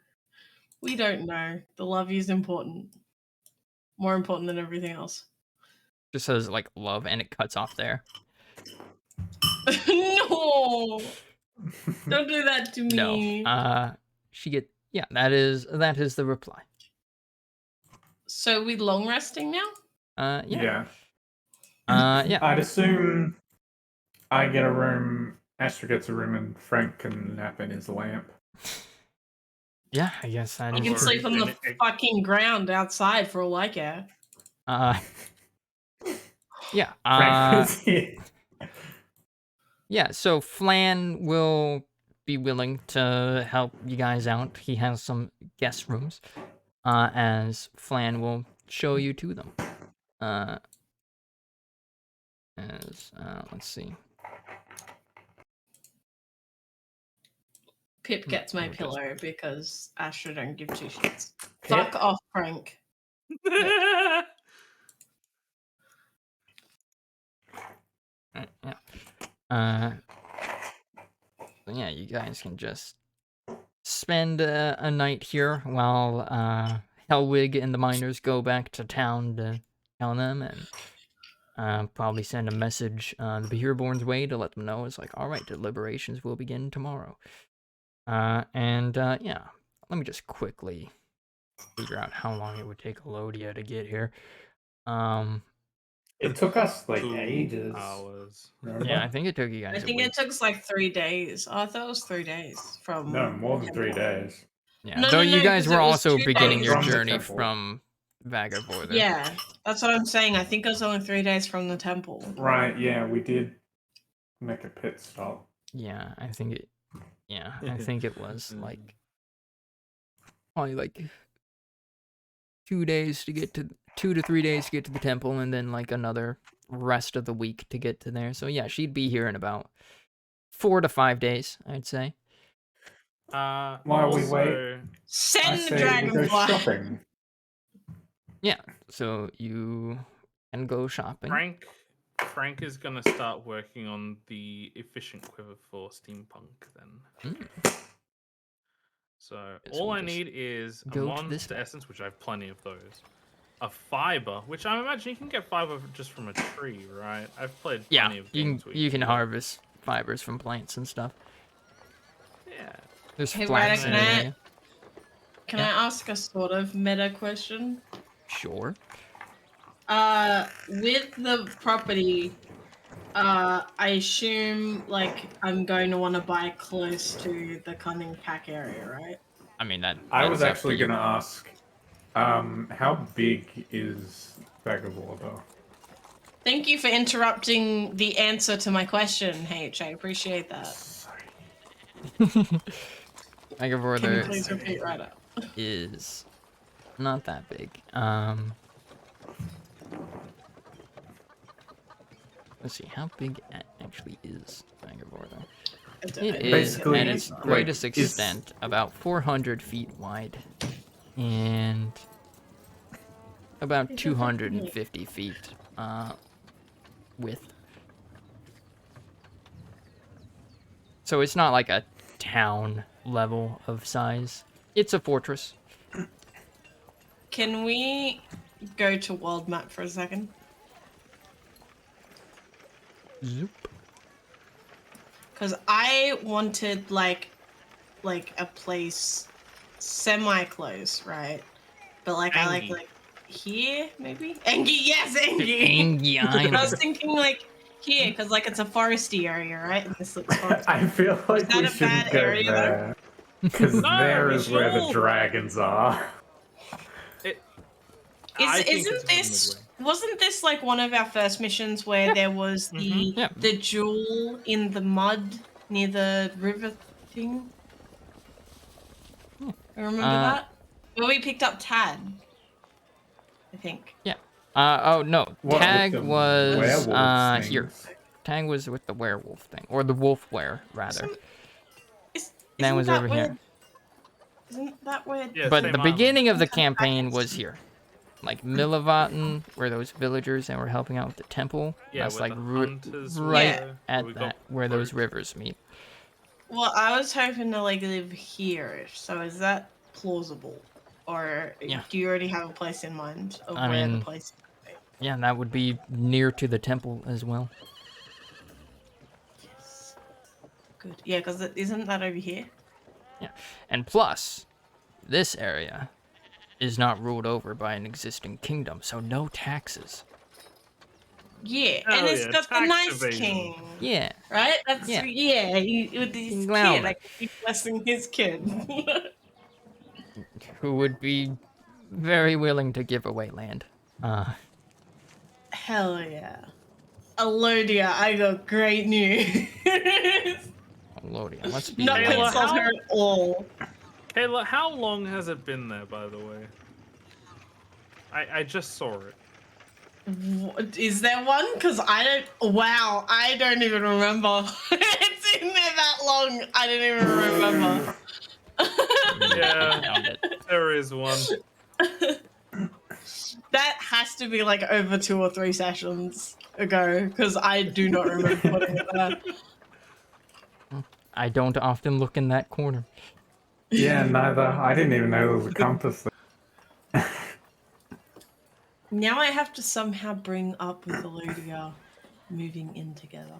We don't know. The love is important. More important than everything else. Just says like love, and it cuts off there. No. Don't do that to me. No. That is the reply. So we long resting now? Yeah. Yeah. Yeah. I'd assume I get a room, Astra gets a room, and Frank can nap in his lamp. Yeah, I guess that You is can true. sleep on the fucking ground outside for all I care. Yeah. Frank is here. Yeah, so Flan will be willing to help you guys out. He has some guest rooms, as Flan will show you to them. Let's see. Pip gets my pillow because Astra don't give two shits. Pip? Fuck off, Frank. Yeah, you guys can just spend a night here while Helwig and the miners go back to town to tell them, and probably send a message the Behereborn's way to let them know it's like, all right, deliberations will begin tomorrow. Yeah, let me just quickly figure out how long it would take Elodia to get here. It took us like 2 ages. hours. Yeah, I think it took you guys. I think it took us like 3 days. Oh, I thought it was 3 days from. No, more than 3 days. Yeah, No, though no, you no, guys 'cause it were was also 2 beginning days. your From the journey temple. from Vagabond. Yeah, that's what I'm saying. I think it was only 3 days from the temple. Right, yeah, we did make a pit stop. Yeah, I think it. Yeah, I think it was like probably like 2 days to get to 2 to 3 days to get to the temple, and then like another rest of the week to get to there. So yeah, she'd be here in about 4 to 5 days, I'd say. While we wait, I Send the say we go dragonfly. shopping. Yeah, so you can go shopping. Frank is gonna start working on the efficient quiver for steampunk then. So Yes, all we'll I just need is a go to this monster map. essence, which I have plenty of those. A fiber, which I imagine you can get fiber just from a tree, right? I've played Yeah, plenty of games where you can do that. harvest fibers from plants and stuff. Yeah. There's Hey, flax Ryder, in the area. Can I ask a sort of meta question? Sure. With the property, I assume like I'm going to want to buy close to the cunning pack area, right? I mean that. I was that's up to actually you. going to ask, how big is Vagabond? Thank you for interrupting the answer to my question, H. I appreciate that. Sorry. Can you Megavorther please repeat right up? is not that big. Let's see, how big it actually is Megavorther? It is, Basically, at its like, greatest is- extent, about 400 feet wide, and about 250 feet width. So it's not like a town level of size. It's a fortress. Can we go to world map for a second? Zoop. Because I wanted like a place semi-close, right? But like I Angie. like here maybe. Angie, yes, Angie. Angie I was Island. thinking like here because like it's a foresty area, right? And this looks foresty. I feel like that we a shouldn't bad go area, though? there. Because No, there we is where the should. dragons are. I think Isn't it's about this midway. wasn't this like one of our first missions where there was the Yeah. the jewel in the mud near the river thing? Yeah. I remember that. Where we picked up Tad, I think. Yeah. Oh no. What, with Tag the was werewolf here. things? Tag was with the werewolf thing, or the wolfware rather. That Isn't was that over where? here. Isn't that where? Yeah, But same the island. beginning of the Some kind of campaign package? was here. Like Millivaten, where those villagers that were helping out with the temple. Yeah, That's where like the hunters right Yeah. were, at we that got where those loot. rivers meet. Well, I was hoping to like live here. So is that plausible, or Yeah. do you already have a place in mind of I where the mean, place is going to yeah, that would be near to the temple as well. be? Yes. Good. Yeah, because isn't that over here? Yeah. And plus, this area is not ruled over by an existing kingdom, so no taxes. Yeah, Hell and it's yeah, got the tax nice evasion. king. Yeah. Right? That's Yeah. with his King kid. Glauber. I could keep blessing his kid. Who would be very willing to give away land. Hell yeah. Alodia, I got great news. Lodia, let's be Not Kayla, real. consult her at all. Kayla, how long has it been there, by the way? I just saw it. Is there one? Because I don't. Wow, I don't even remember. It's in there that long. I don't even remember. Yeah, Found it. there is one. That has to be like over 2 or 3 sessions ago because I do not remember putting it there. I don't often look in that corner. Yeah, neither. I didn't even know there was a compass there. Now I have to somehow bring up with Alodia moving in together.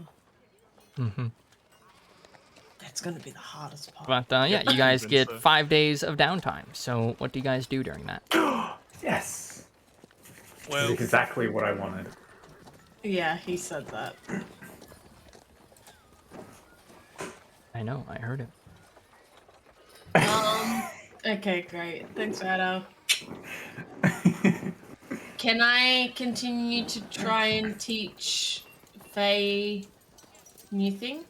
Mm-hmm. That's going to be the hardest part. But yeah, you guys Even get so. 5 days of downtime. So what do you guys do during that? Yes. Well, Exactly what I wanted. Yeah, he said that. I know, I heard it. Okay, great. Thanks, Rado. Can I continue to try and teach Faye new thing?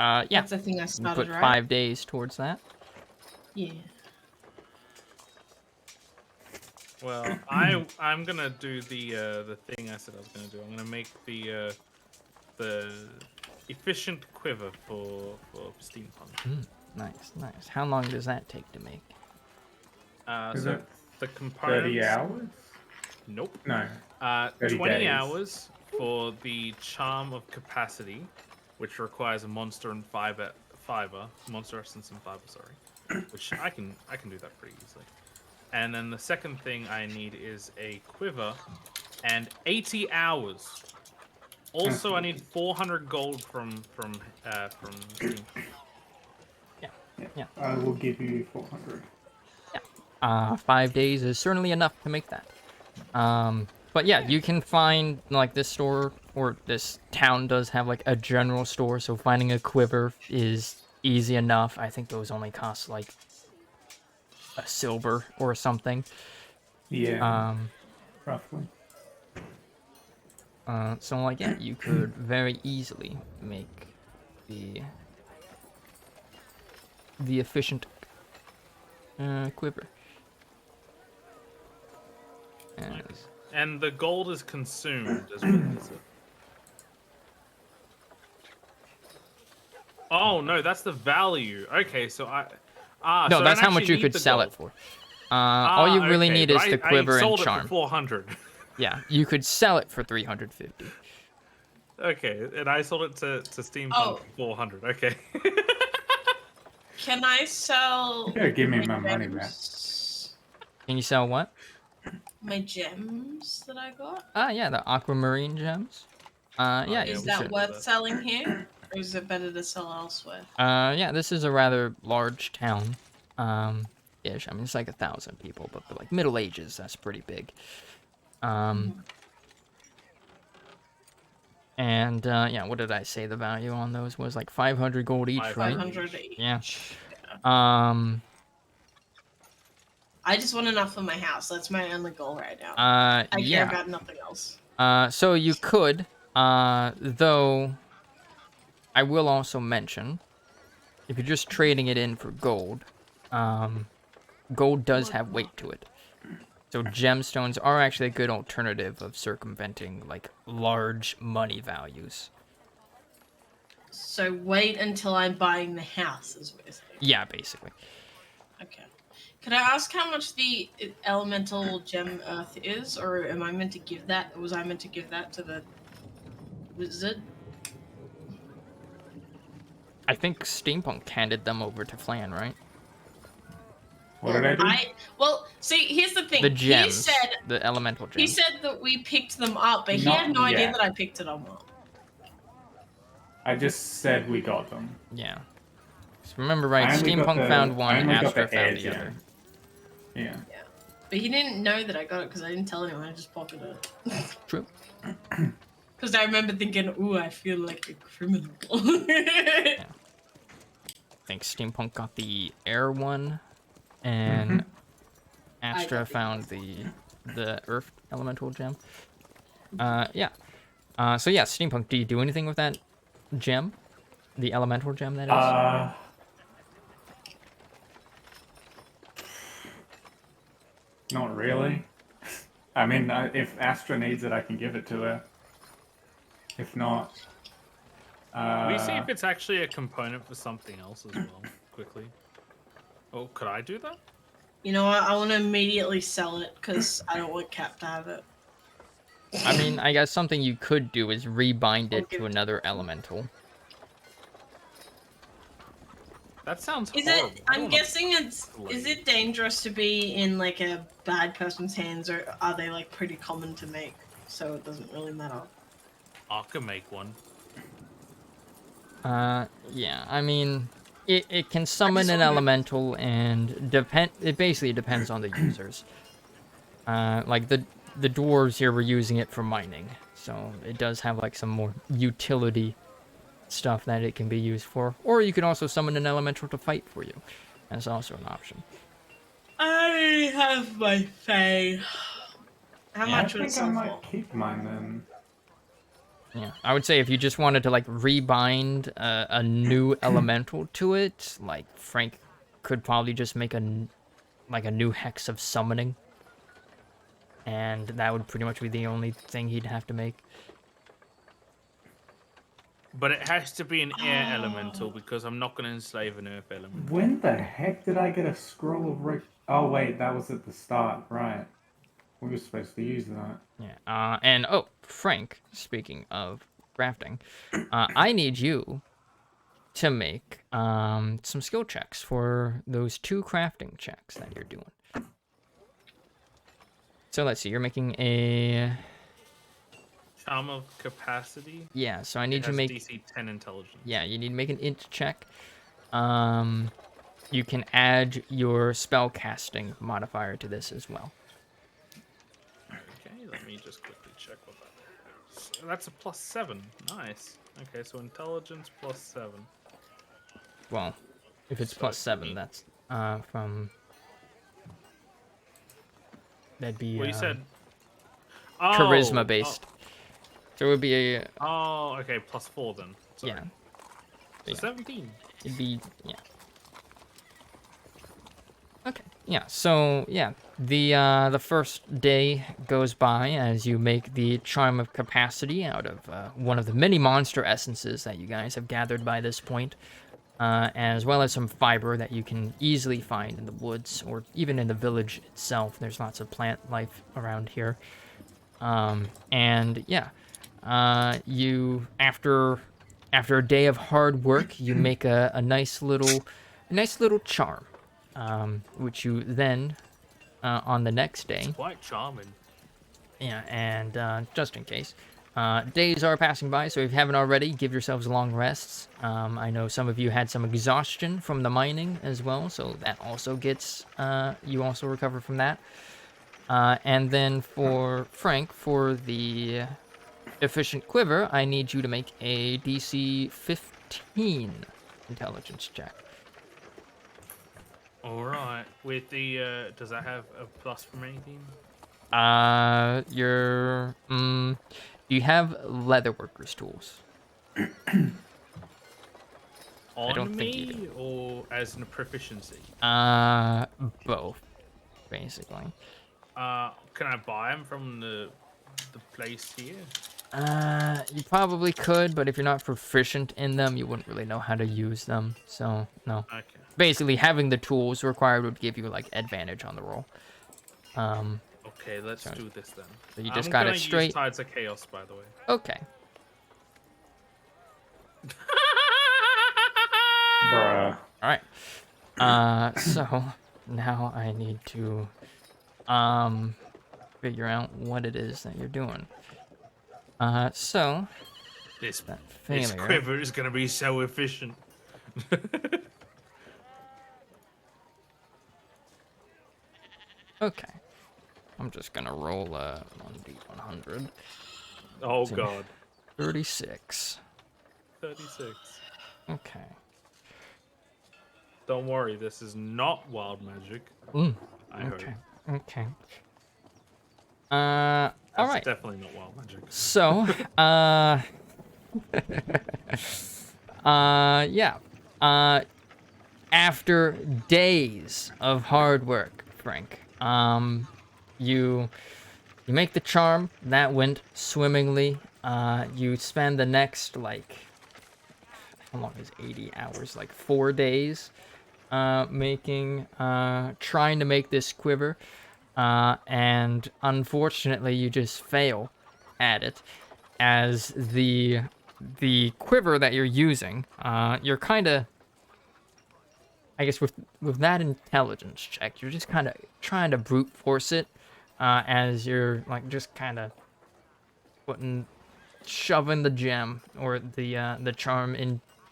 Yeah, That's the thing I you started, put right? 5 days towards that. Yeah. well, I'm gonna do the thing I said I was gonna do. I'm gonna make the efficient quiver for steampunk. Nice, nice. How long does that take to make? Is So it the components. 30 hours? Nope. No. 20 days. hours for the charm of capacity, which requires a monster and fiber, monster essence and fiber. Sorry, which I can do that pretty easily. And then the second thing I need is a quiver, and 80 hours. Also, I need 400 gold from Steam. Yeah. I will give you 400. 5 days is certainly enough to make that. But yeah, you can find like this store or this town does have like a general store, so finding a quiver is easy enough. I think those only cost like a silver or something. Yeah, roughly. So like yeah, you could very easily make the efficient quiver. And the gold is consumed as well, is it? Oh no, that's the value. Okay, so No, so I that's don't how much actually you need could the sell gold. it for. All you really Okay, need but is the quiver I sold and it charm. for 400. Yeah, you could sell it for 350. Okay, and I sold it to Steampunk Oh. for 400. Okay. Can I sell You gotta give me my my money back. gems? Can you sell what? My gems that I got? Yeah, the aquamarine gems. Yeah, yeah, you Is can that certainly- worth selling here? Or is it better to sell elsewhere? Yeah, this is a rather large town. Ish. I mean, it's like 1,000 people, but for like Middle Ages, that's pretty big. And yeah, what did I say? The value on those was like 500 gold each, right? 500 each. Yeah. I just want enough for my house. That's my only goal right now. I care Yeah. about nothing else. So you could, though I will also mention, if you're just trading it in for gold, gold does have weight to it. So gemstones are actually a good alternative of circumventing, like, large money values. So wait until I'm buying the house, is what you're saying. Yeah, basically. Okay. Could I ask how much the elemental gem earth is, or am I meant to give that? Was I meant to give that to the wizard? I think Steampunk handed them over to Flan, right? What did I do? Well, see, here's the thing. The gems. The elemental gems. He said that we picked them up, but he Not had no idea yet. that I picked it up. I just said we got them. Yeah. So remember, right? I only got Steampunk the- found one, I only got Astra the found air the gem. other. Yeah. But he didn't know that I got it because I didn't tell anyone. I just pocketed it. True. Because I remember thinking, ooh, I feel like a criminal. I think Steampunk got the air one, and Astra found the earth elemental gem. Yeah. So yeah, Steampunk, do you do anything with that gem? The elemental gem, that is? Not really. I mean, if Astra needs it, I can give it to her. If not, Will you see if it's actually a component for something else as well, quickly? Oh, could I do that? You know what? I want to immediately sell it because I don't want Cap to have it. I mean, I guess something you could do is rebind I'll it give to it to another elemental. That sounds Is horrible. it? I I'm don't wanna guessing it's. Is it dangerous to be in like a bad person's hands, or are they like pretty common to make, so it doesn't really matter? I can make one. Yeah, I mean, it can summon an elemental, and it basically depends on the users. Like the dwarves here were using it for mining, so it does have like some more utility stuff that it can be used for. Or you can also summon an elemental to fight for you. That's also an option. I have my fay. How I much would it think I sell might for? keep mine then. Yeah, I would say if you just wanted to like rebind a new elemental to it, like Frank could probably just make a new hex of summoning, and that would pretty much be the only thing he'd have to make. But it has to be an air elemental because I'm not going to enslave an earth element. When the heck did I get a scroll of Oh wait, that was at the start, right? We were supposed to use that. Yeah. And oh, Frank, speaking of crafting, I need you to make some skill checks for those 2 crafting checks that you're doing. So let's see, you're making a... Charm of capacity? Yeah, so I need you to make... DC 10 intelligence. Yeah, you need to make an int check. You can add your spell casting modifier to this as well. Okay, let me just quickly check what that is. That's a +7. Nice. Okay, so intelligence +7. Well, if it's +7, that's from... That'd be Well, you said... charisma based. So it would be a... Oh, okay, +4 then. Sorry. Yeah. So Yeah. 17. It'd be... Yeah. Okay. Yeah, so, yeah. The first day goes by as you make the Charm of Capacity out of one of the many monster essences that you guys have gathered by this point, as well as some fiber that you can easily find in the woods or even in the village itself. There's lots of plant life around here. And, yeah. You, after a day of hard work, you make a nice little charm. Which you then, on the next day... It's quite charming. Yeah, and just in case. Days are passing by, so if you haven't already, give yourselves long rests. I know some of you had some exhaustion from the mining as well, so that also gets... you also recover from that. And then for Frank, for the efficient quiver, I need you to make a DC 15 intelligence check. All right. With the does that have a plus from anything? Do you have leatherworkers tools? I don't On think you do. me or as a proficiency? Both, basically. Can I buy them from the place here? You probably could, but if you're not proficient in them, you wouldn't really know how to use them. So, no. Okay. Basically, having the tools required would give you, like, advantage on the roll. Okay, let's So- do this then. so you just I'm got gonna it straight. use Tides of Chaos, by the way. Okay. Bruh. All right. So now I need to, figure out what it is that you're doing. So This that this failure. quiver is gonna be so efficient. Okay. I'm just gonna roll 1d100. Oh See. god. 36. 36. Okay. Don't worry, this is not wild magic. I hope. Okay. Okay. That's all right. definitely not wild magic. So, yeah. After days of hard work, Frank, you make the charm. That went swimmingly. You spend the next, like, how long is 80 hours? Like 4 days, trying to make this quiver. And unfortunately, you just fail at it, as the quiver that you're using, you're kind of, I guess, with that intelligence check, you're just kind of trying to brute force it, as you're like just kind of shoving the gem or the charm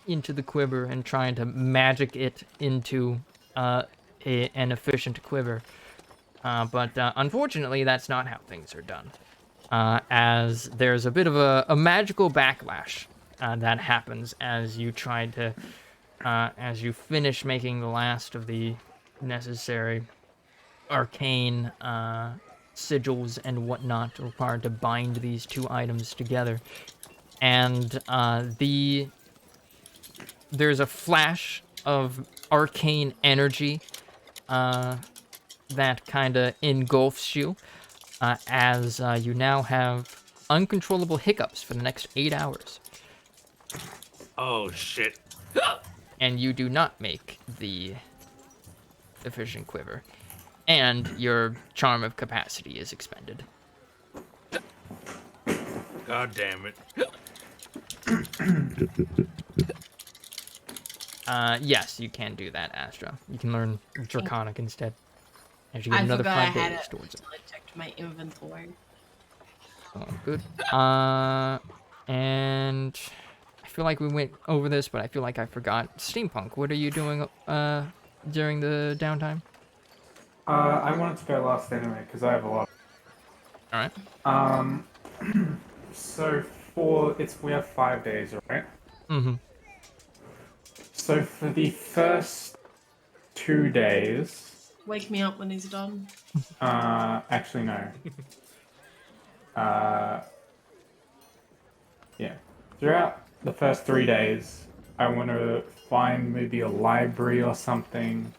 into the quiver and trying to magic it into an efficient quiver. But unfortunately, that's not how things are done. As there's a bit of a magical backlash that happens as you try to, as you finish making the last of the necessary arcane sigils and whatnot required to bind these two items together. And there's a flash of arcane energy that kind of engulfs you, as you now have uncontrollable hiccups for the next 8 hours. Oh shit. And you do not make the efficient quiver. And your charm of capacity is expended. God damn it. Yes, you can do that, Astra. You can learn Draconic instead. As you get I another forgot I 5 had days it towards it. until I checked my inventory. Oh, good. And I feel like we went over this, but I feel like I forgot. Steampunk, what are you doing during the downtime? I wanted to go last anyway because I have a lot. All right. So we have 5 days, right? Mm-hmm. So for the first 2 days, Wake me up when he's done. actually no. Yeah. Throughout the first 3 days, I want to find maybe a library or something,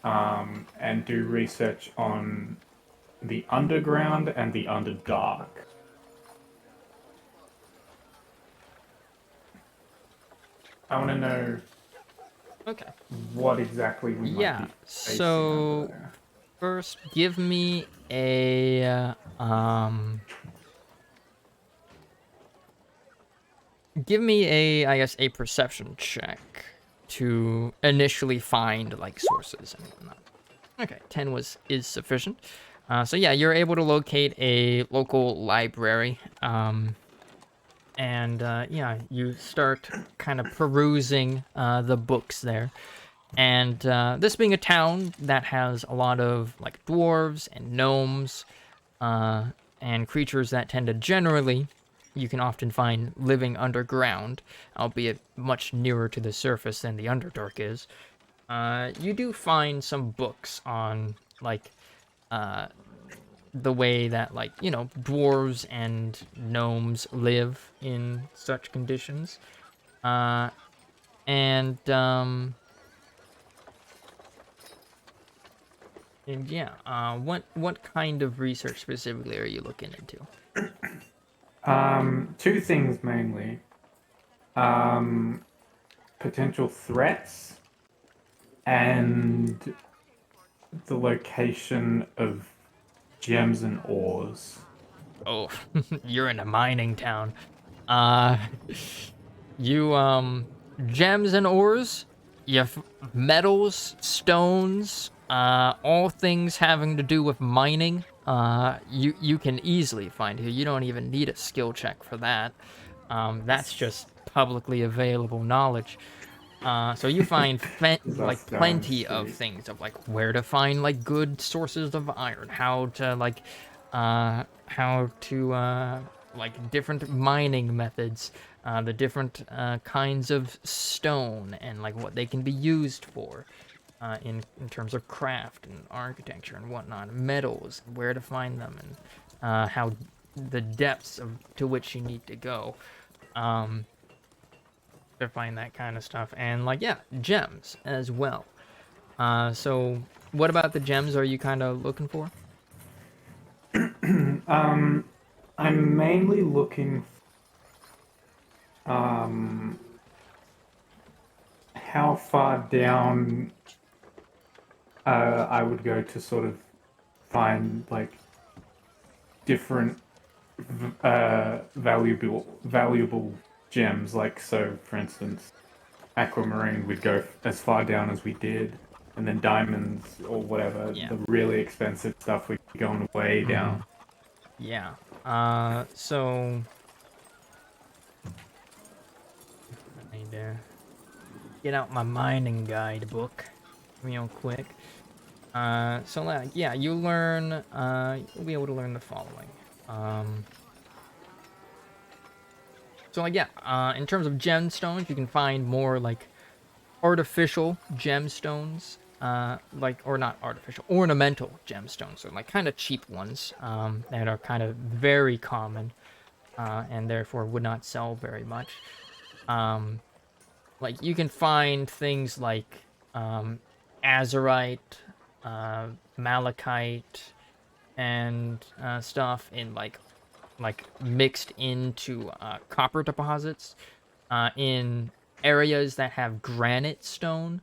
and do research on the underground and the underdark. I want to know Okay. what exactly we might Yeah. be facing So under there. first, give me a I guess, a perception check to initially find like sources and whatnot. Okay, 10 is sufficient. So yeah, you're able to locate a local library. And yeah, you start kind of perusing the books there. And this being a town that has a lot of like dwarves and gnomes, and creatures that tend to generally, you can often find living underground, albeit much nearer to the surface than the Underdark is. You do find some books on like the way that like dwarves and gnomes live in such conditions, and yeah, what kind of research specifically are you looking into? Two things mainly. Um, Potential threats and the location of gems and ores. Oh, you're in a mining town. Uh, you gems and ores, you have metals, stones, all things having to do with mining. You can easily find here. You don't even need a skill check for that. That's just publicly available knowledge. So you find Thus like down the plenty of street. things of like where to find like good sources of iron, how to like different mining methods, the different kinds of stone and like what they can be used for, in terms of craft and architecture and whatnot, metals, where to find them, and how the depths to which you need to go. Um, to find that kind of stuff. And like, yeah, gems as well. So what about the gems are you kind of looking for? I'm mainly looking um how far down I would go to sort of find like different valuable gems. Like, so for instance, aquamarine, we'd go as far down as we did, and then diamonds or whatever, Yeah. the really expensive stuff, we'd be going way down. Yeah. So I need to get out my mining guidebook real quick. So like, yeah, you'll be able to learn the following. So like, yeah, in terms of gemstones, you can find more like artificial gemstones, like, or not artificial, ornamental gemstones, so like kind of cheap ones, that are kind of very common, and therefore would not sell very much. Um, like you can find things like azurite, malachite, and stuff in like mixed into copper deposits in areas that have granite stone,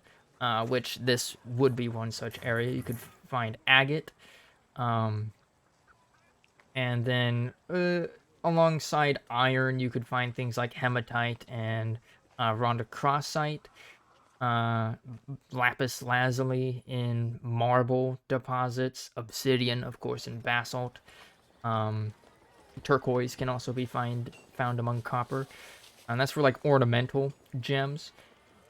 which this would be one such area. You could find agate, um, and then alongside iron, you could find things like hematite and rhodochrosite, uh, lapis lazuli in marble deposits, obsidian, of course, in basalt. Um, Turquoise can also be found among copper, and that's for like ornamental gems.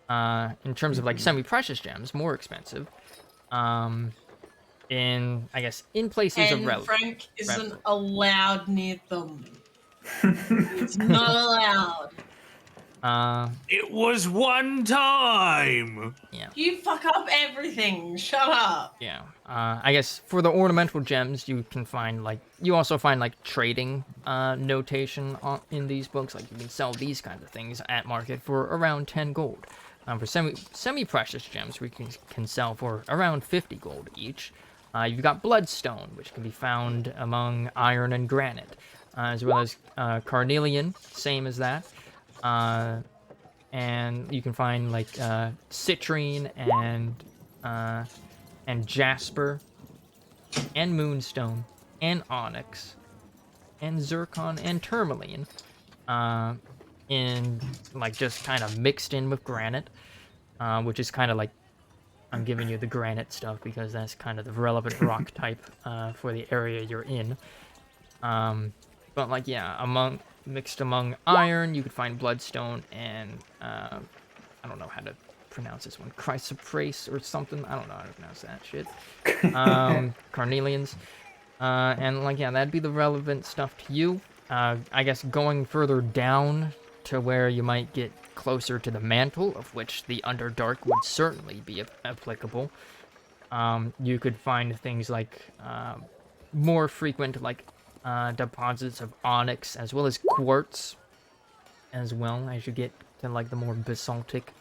In terms of like semi-precious gems, more expensive. Um, in I guess in places of And Frank isn't relevance. allowed near them. He's not allowed. It was one time. Yeah. You fuck up everything. Shut up. Yeah. I guess for the ornamental gems, you can find like you also find like trading notation in these books. Like you can sell these kinds of things at market for around 10 gold. For semi-precious gems, we can sell for around 50 gold each. You've got bloodstone, which can be found among iron and granite, as well as carnelian, same as that. And you can find like citrine and jasper and moonstone and onyx and zircon and tourmaline, in like just kind of mixed in with granite, which is kind of like I'm giving you the granite stuff because that's kind of the relevant rock type for the area you're in. But like, yeah, mixed among iron, you could find bloodstone and I don't know how to pronounce this one, chrysoprase or something. I don't know how to pronounce that shit. Carnelians, and like, yeah, that'd be the relevant stuff to you. I guess going further down to where you might get closer to the mantle, of which the Underdark would certainly be applicable. You could find things like more frequent deposits of onyx as well as quartz, as well as you get to like the more basaltic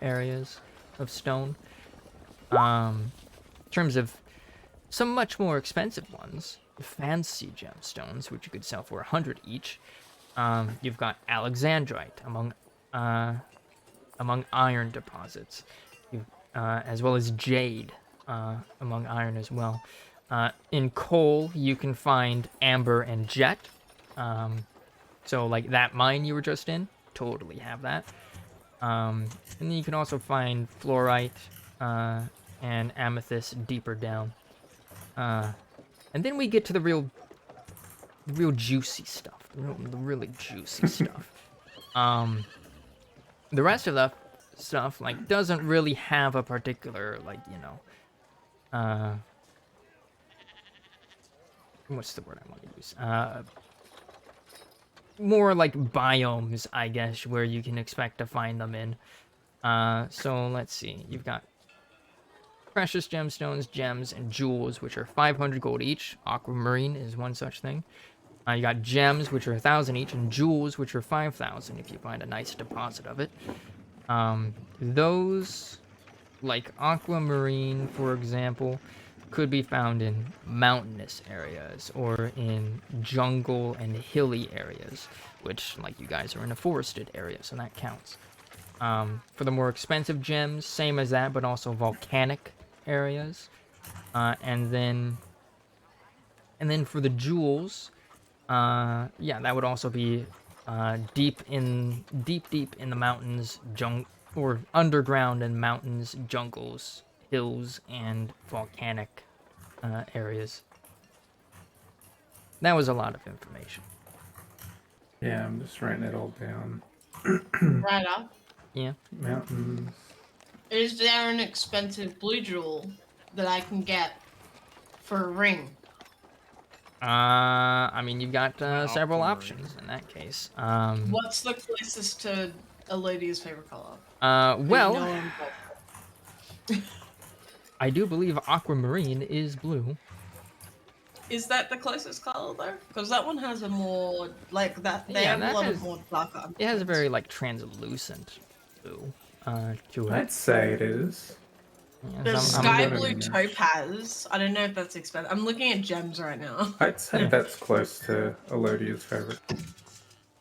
areas of stone. In terms of some much more expensive ones, fancy gemstones, which you could sell for 100 each. You've got alexandrite among iron deposits, as well as jade among iron as well. In coal, you can find amber and jet. So like that mine you were just in, totally have that. And then you can also find fluorite and amethyst deeper down. And then we get to the real juicy stuff, the really juicy stuff. The rest of the stuff like doesn't really have a particular what's the word I want to use? More like biomes, I guess, where you can expect to find them in. So let's see. You've got precious gemstones, gems, and jewels, which are 500 gold each. Aquamarine is one such thing. You got gems, which are 1,000 each, and jewels, which are 5,000 if you find a nice deposit of it. Those, like aquamarine, for example, could be found in mountainous areas or in jungle and hilly areas, which, like you guys are in a forested area, so that counts. For the more expensive gems, same as that, but also volcanic areas. And then for the jewels, yeah, that would also be deep in the mountains, or underground in mountains, jungles, hills, and volcanic areas. That was a lot of information. Yeah, I'm just writing it all down. Right up. Yeah. Mountains. Is there an expensive blue jewel that I can get for a ring? I mean, you've got several options in that case. What's the closest to Elodia's favorite color? Well, I do believe aquamarine is blue. Is that the closest color though? Because that one has a more like that. They have a lot of more darker. It has a very like translucent blue to it. I'd say it is. Yeah, The I'm sky good blue at it. topaz. I don't know if that's expensive. I'm looking at gems right now. I'd say that's close to Elodia's favorite.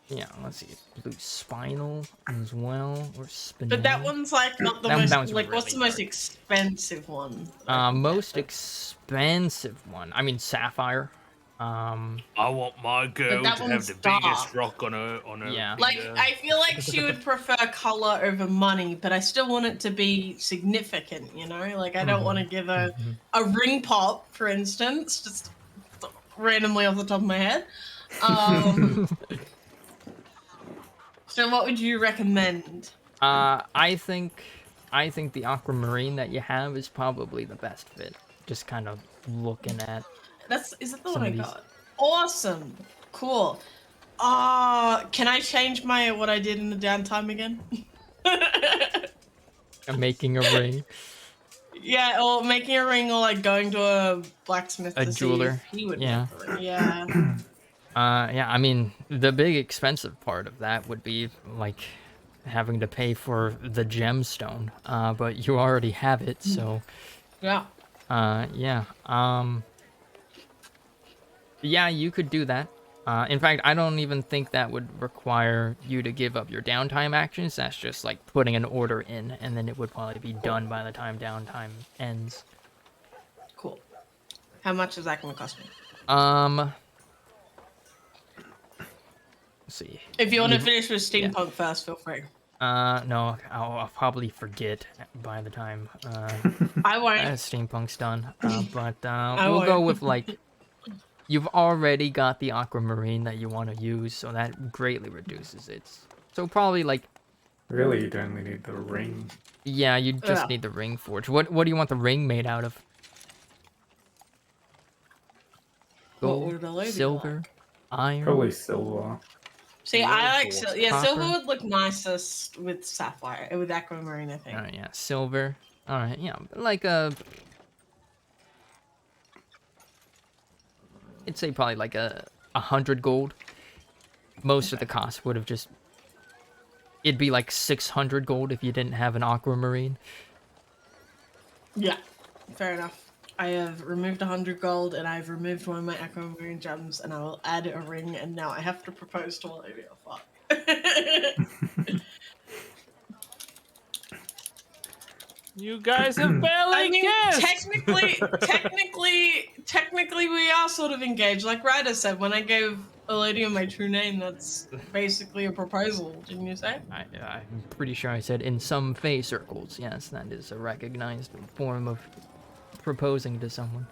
Yeah, let's see. Blue spinal as well, or spinel. But that one's like not the That most. one's Like, what's the really most dark. expensive one? Most expensive one. I mean, sapphire. I want my girl that to have one's the dark. biggest rock on her. Yeah. Like, finger. I feel like she would prefer color over money, but I still want it to be significant, you know? Like, I don't want to give her a ring pop, for instance, just randomly off the top of my head. So what would you recommend? I think the aquamarine that you have is probably the best fit. Just kind of looking at. Is that the Some one I of these. got? Awesome. Cool. Can I change what I did in the downtime again? Making a ring. Yeah, or making a ring, or like going to a blacksmith A to jeweler. see if he would Yeah. make a ring. Yeah. Yeah, I mean, the big expensive part of that would be, like, having to pay for the gemstone, but you already have it, so, Yeah. yeah. Yeah, you could do that. In fact, I don't even think that would require you to give up your downtime actions. That's just, like, putting an order in, and then it would probably be done by the time downtime ends. Cool. How much is that going to cost me? Let's see. If you want to finish with steampunk first, feel free. No, I'll probably forget by the time I won't. steampunk's done. But I we'll go won't. with like you've already got the aquamarine that you want to use, so that greatly reduces it. So probably like Really, you'd only need the ring. yeah, you just Yeah. need the ring forge. What do you want the ring made out of? What Gold, would the lady silver, iron. Probably silver. See, The I old like force. yeah, silver Copper. would look nicest with sapphire, with aquamarine, I think. Yeah, silver. All right, yeah, like a. I'd say probably like a 100 gold. Most of the cost would have just. It'd be like 600 gold if you didn't have an aquamarine. Yeah, fair enough. I have removed 100 gold, and I've removed one of my aquamarine gems, and I will add a ring, and now I have to propose to Olivia. Fuck. You guys have barely I mean, kissed. technically, we are sort of engaged. Like Ryder said, when I gave Eladia my true name, that's basically a proposal, didn't you say? I'm pretty sure I said in some Fey circles. Yes, that is a recognized form of proposing to someone.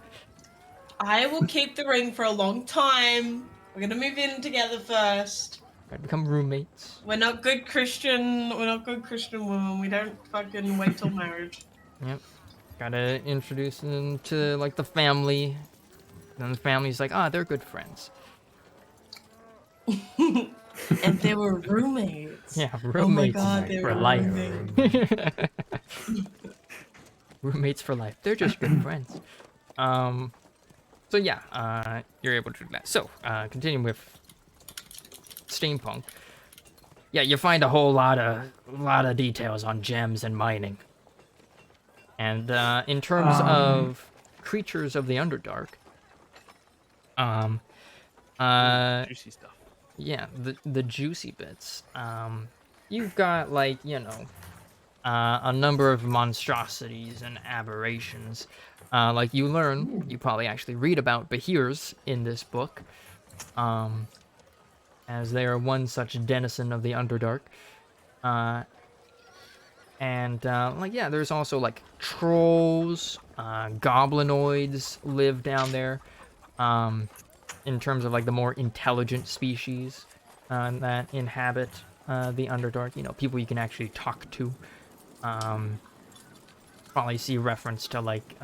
I will keep the ring for a long time. We're gonna move in together first. Gotta become roommates. We're not good Christian women. We don't fucking wait till marriage. Yep. Gotta introduce them to like the family. And the family's like, ah, they're good friends. And they were roommates. Yeah, Oh my roommates god, they for were life. roommates. Roommates for life. They're just good friends. So yeah, you're able to do that. So, continuing with steampunk. Yeah, you find a whole lot of details on gems and mining. And in terms of creatures of the Underdark, Juicy stuff. yeah, the juicy bits. You've got like a number of monstrosities and aberrations. Like you learn, you probably actually read about Behirs in this book, as they are one such denizen of the Underdark. And like yeah, there's also like trolls, goblinoids live down there. In terms of like the more intelligent species that inhabit the Underdark, people you can actually talk to. Probably see reference to like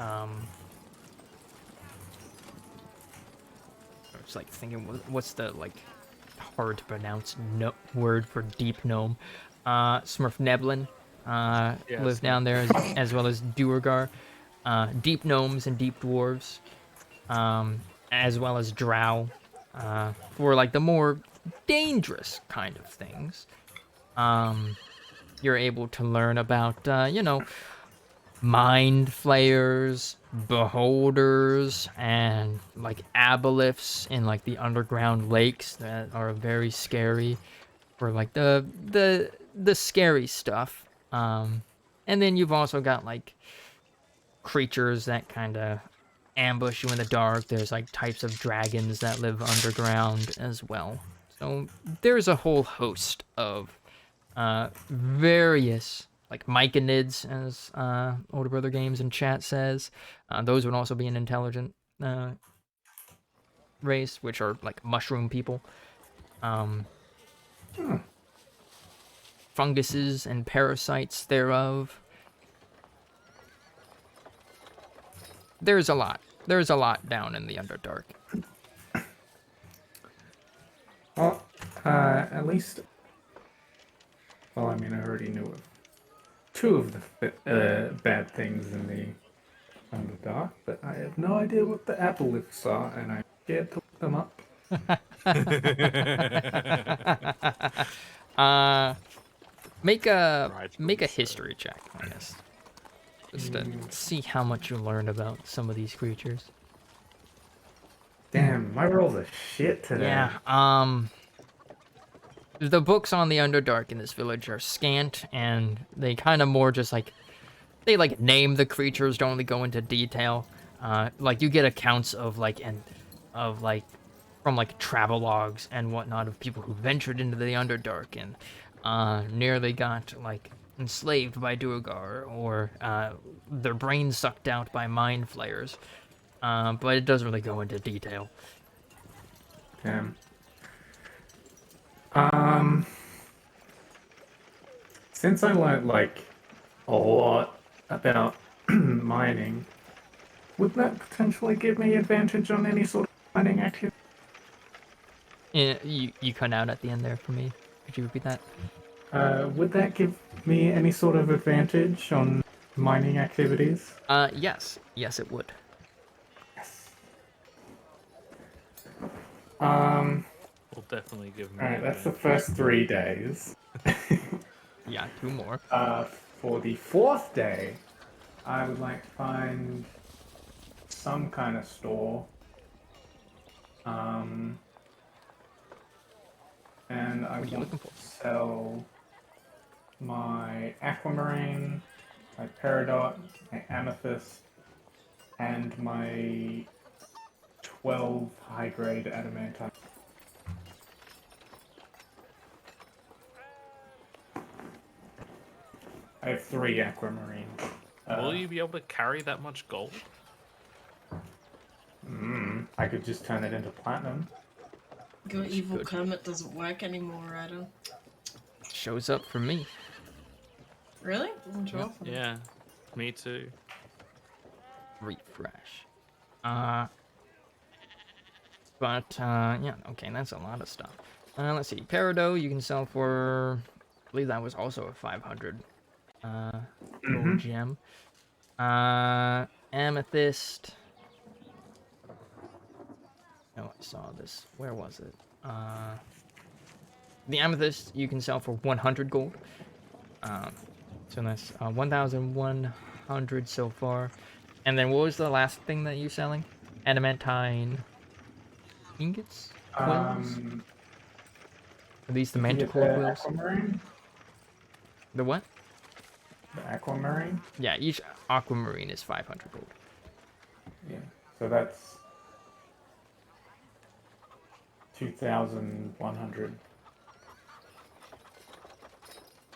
it's like thinking what's the like hard to pronounce word for deep gnome. Smurfneblin live down there as well as Duergar. Deep gnomes and deep dwarves, as well as drow, for like the more dangerous kind of things. You're able to learn about mind flayers, beholders, and like aboleths in like the underground lakes that are very scary for like the scary stuff. And then you've also got like creatures that kind of ambush you in the dark. There's like types of dragons that live underground as well. So there's a whole host of various like myconids, as older brother games in chat says. Those would also be an intelligent race, which are like mushroom people. Funguses and parasites thereof. There's a lot. There's a lot down in the Underdark. Well, at least. Well, I mean, I already knew of two of the bad things in the Underdark, but I have no idea what the aboleths are, and I'm scared to look them up. Make a Rightfully so. history check, I guess. Just to see how much you learn about some of these creatures. Damn, my rolls are shit today. Yeah, the books on the Underdark in this village are scant, and they kind of more just like they like name the creatures, don't really go into detail. Like you get accounts of like from like travelogues and whatnot of people who ventured into the Underdark and nearly got like enslaved by Duergar or their brains sucked out by mind flayers. But it doesn't really go into detail. Damn. Since I learned like a lot about mining, would that potentially give me advantage on any sort of mining activity? You cut out at the end there for me. Could you repeat that? Would that give me any sort of advantage on mining activities? Yes. Yes, it would. Yes. Will definitely give me Alright, that's the advantage. first 3 days. Yeah, 2 more. For the 4th day, I would like to find some kind of store. And I What are you want looking for? to sell my aquamarine, my peridot, my amethyst, and my 12 high-grade adamantine. I have 3 aquamarine. Will you be able to carry that much gold? I could just turn it into platinum. Your evil good. Kermit doesn't work anymore, Adam. Shows up for me. Really? Doesn't show up for me. Yeah, me too. Refresh. Yeah, okay, that's a lot of stuff. Let's see. Peridot you can sell for, I believe that was also a 500 gold gem. Amethyst. No, I saw this. Where was it? The amethyst you can sell for 100 gold. So that's 1,100 so far. And then what was the last thing that you're selling? Adamantine ingots? Quills? Are these the Did you get manticore the quills? aquamarine? The what? The aquamarine? Yeah, each aquamarine is 500 gold. Yeah. So that's 2,100.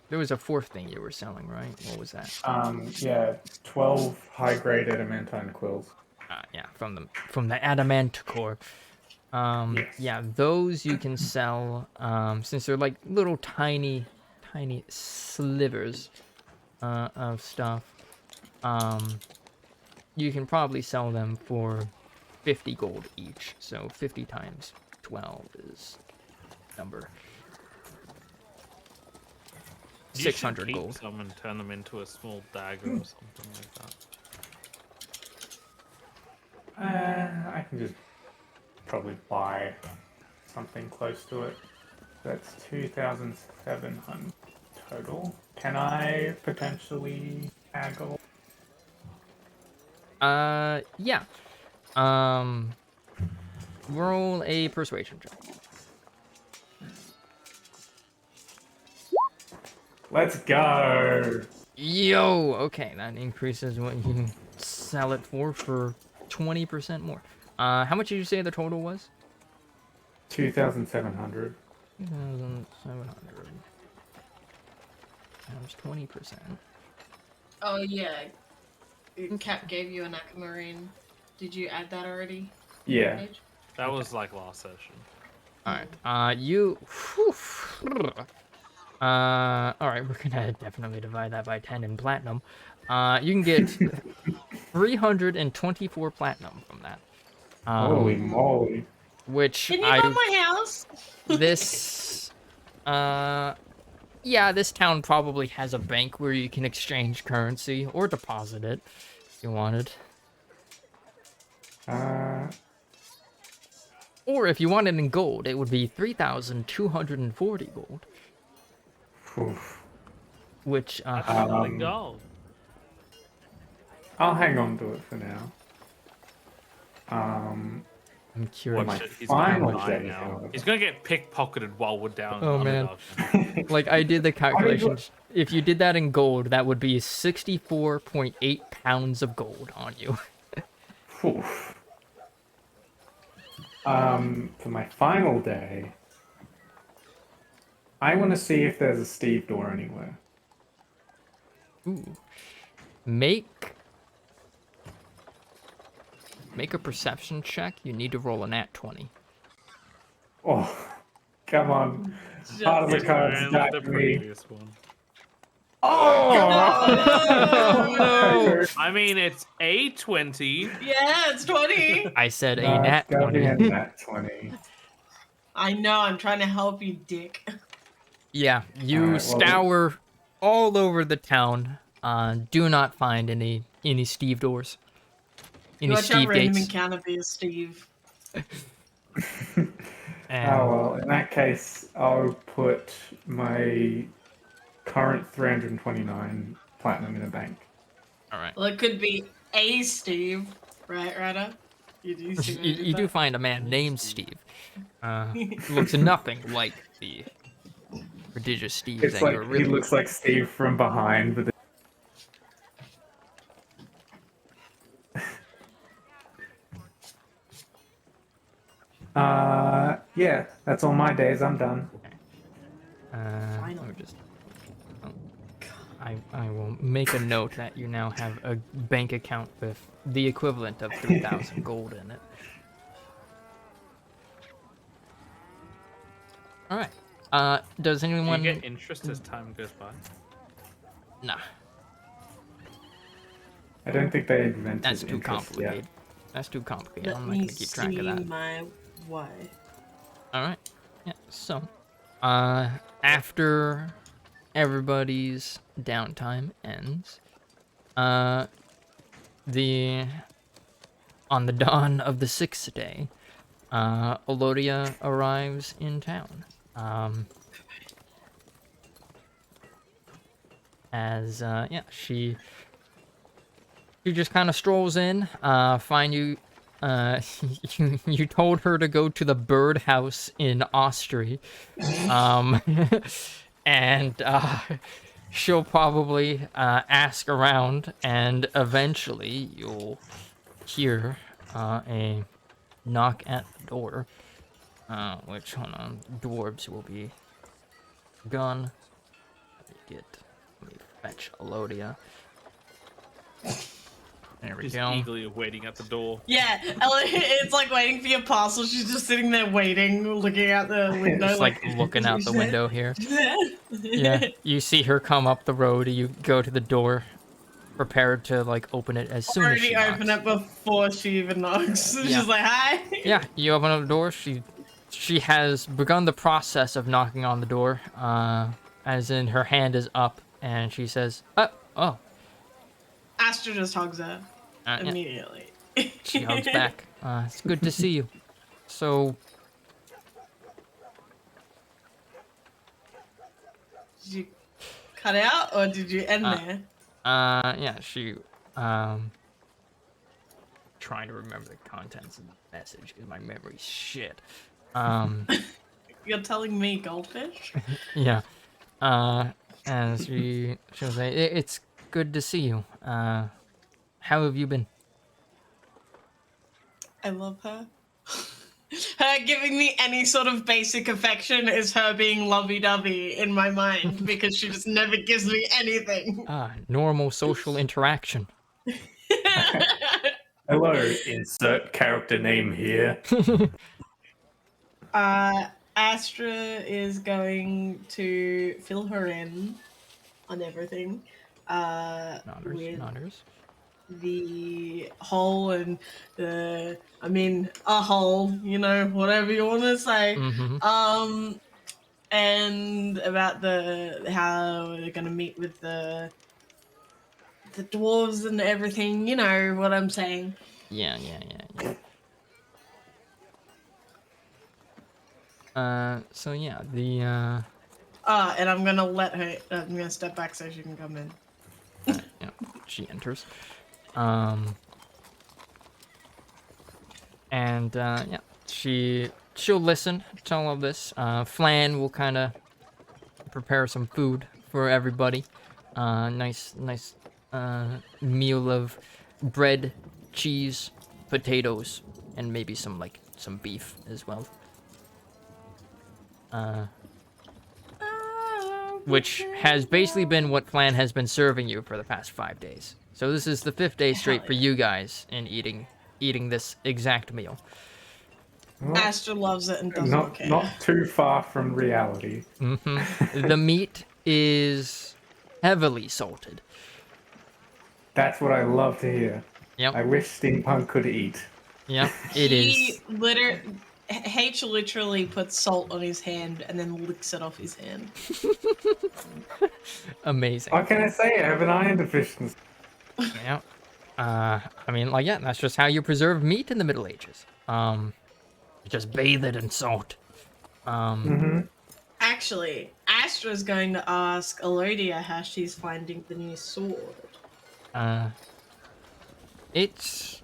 There was a 4th thing you were selling, right? What was that? Yeah, 12 high-grade adamantine quills. Yeah, from the Adamanticore. Yes. Yeah, those you can sell. Since they're like little tiny slivers of stuff. You can probably sell them for 50 gold each. So 50 times 12 is number. You 600 should keep gold. some and turn them into a small dagger or something like that. I can just probably buy something close to it. That's 2,700 total. Can I potentially add gold? Yeah. Roll a persuasion check. Let's go! Yo, okay, that increases what you can sell it for 20% more. How much did you say the total was? 2,700. 2,700 times 20%. Oh yeah. Cap gave you an aquamarine. Did you add that already? Yeah. Paige? That was like last session. All right. You. All right. We're gonna definitely divide that by 10 in platinum. You can get 324 platinum from that. Holy moly. Which Can you buy my house? Yeah, this town probably has a bank where you can exchange currency or deposit it if you wanted. Or if you want it in gold, it would be 3,240 gold. Oof. Which, That's a lot of gold. I'll hang on to it for now. I'm curious. my Shit, he's final gonna die day, now. however. He's gonna get pickpocketed while we're down. Oh, in man. Underdark. Like, I did the calculations. If you did that in gold, that would be 64.8 pounds of gold on you. Oof. For my final day, I want to see if there's a Steve door anywhere. Ooh. Make a perception check. You need to roll a nat 20. Oh, come on. Just Part of the He's cards wearing died the to me. previous one. Oh! No! I mean, it's a 20. Yeah, it's 20. I said a No, nat it's gotta be 20. a nat 20. I know, I'm trying to help you, dick. Yeah, you Alright, well- scour all over the town. Do not find any Steve doors. Any Watch out, Steve random gates. encounter be a Steve. And Oh well, in that case, I'll put my current 329 platinum in a bank. all right. Well, it could be a Steve, right, Ryder? You do see what I did You do there? find a man named Steve. Looks nothing like the prodigious Steve It's that like you're he really. looks like Steve from behind with yeah, that's all my days. I'm done. Let me Finally. just. oh, I will make a note that you now have a bank account with the equivalent of 3,000 gold in it. All right. Does Do you anyone? get interest as time goes by? Nah, I don't think they invented that's too interest complicated. That's too complicated. Let I'm not me gonna keep track see of that. my way. All right. Yeah. So, after everybody's downtime ends, the on the dawn of the sixth day, Elodia arrives in town. Yeah, she just kind of strolls in, find you. You told her to go to the birdhouse in Austria, and she'll probably ask around, and eventually you'll hear a knock at the door. Which, hold on, dwarves will be gone. Let me fetch Elodia. There we Just go. eagerly waiting at the door. Yeah, it's like waiting for your parcel. She's just sitting there waiting, looking out the window. Just like looking out the window here. Yeah, Yeah. you see her come up the road. You go to the door, prepared to like open it as soon as she Already open knocks. it before she even knocks. Yeah. She's like, "Hi." Yeah, you open up the door. She has begun the process of knocking on the door. As in her hand is up, and she says, "Oh." Astra just hugs her Yeah. immediately. She hugs back. It's good to see you. So, Did you cut out or did you end there? yeah, she, trying to remember the contents of the message because my memory's shit. You're telling me goldfish? Yeah. And she'll say, It's good to see you. How have you been?" I love her. Her giving me any sort of basic affection is her being lovey-dovey in my mind because she just never gives me anything. Normal social interaction. Hello, insert character name here. Astra is going to fill her in on everything. With Nonners. the hole and a hole, whatever you want to say. Mm-hmm. And about how they're gonna meet with the dwarves and everything. You know what I'm saying. Yeah. So yeah, And I'm gonna let her. I'm gonna step back so she can come in. yeah, she enters. And yeah, she'll listen to all of this. Flan will kind of prepare some food for everybody. Nice meal of bread, cheese, potatoes, and maybe some beef as well. Which has basically been what Flan has been serving you for the past 5 days. So this is the 5th day straight for you guys in eating this exact meal. Well, Astra loves it and doesn't care. not too far from reality. The meat is heavily salted. That's what I love to hear. Yep. I wish steampunk could eat. Yep, it is. H literally puts salt on his hand and then licks it off his hand. Amazing. What can I say? I have an iron deficiency. Yeah. I mean, like, yeah, that's just how you preserve meat in the Middle Ages. Just bathe it in salt. Actually, Astra's going to ask Elodia how she's finding the new sword. It's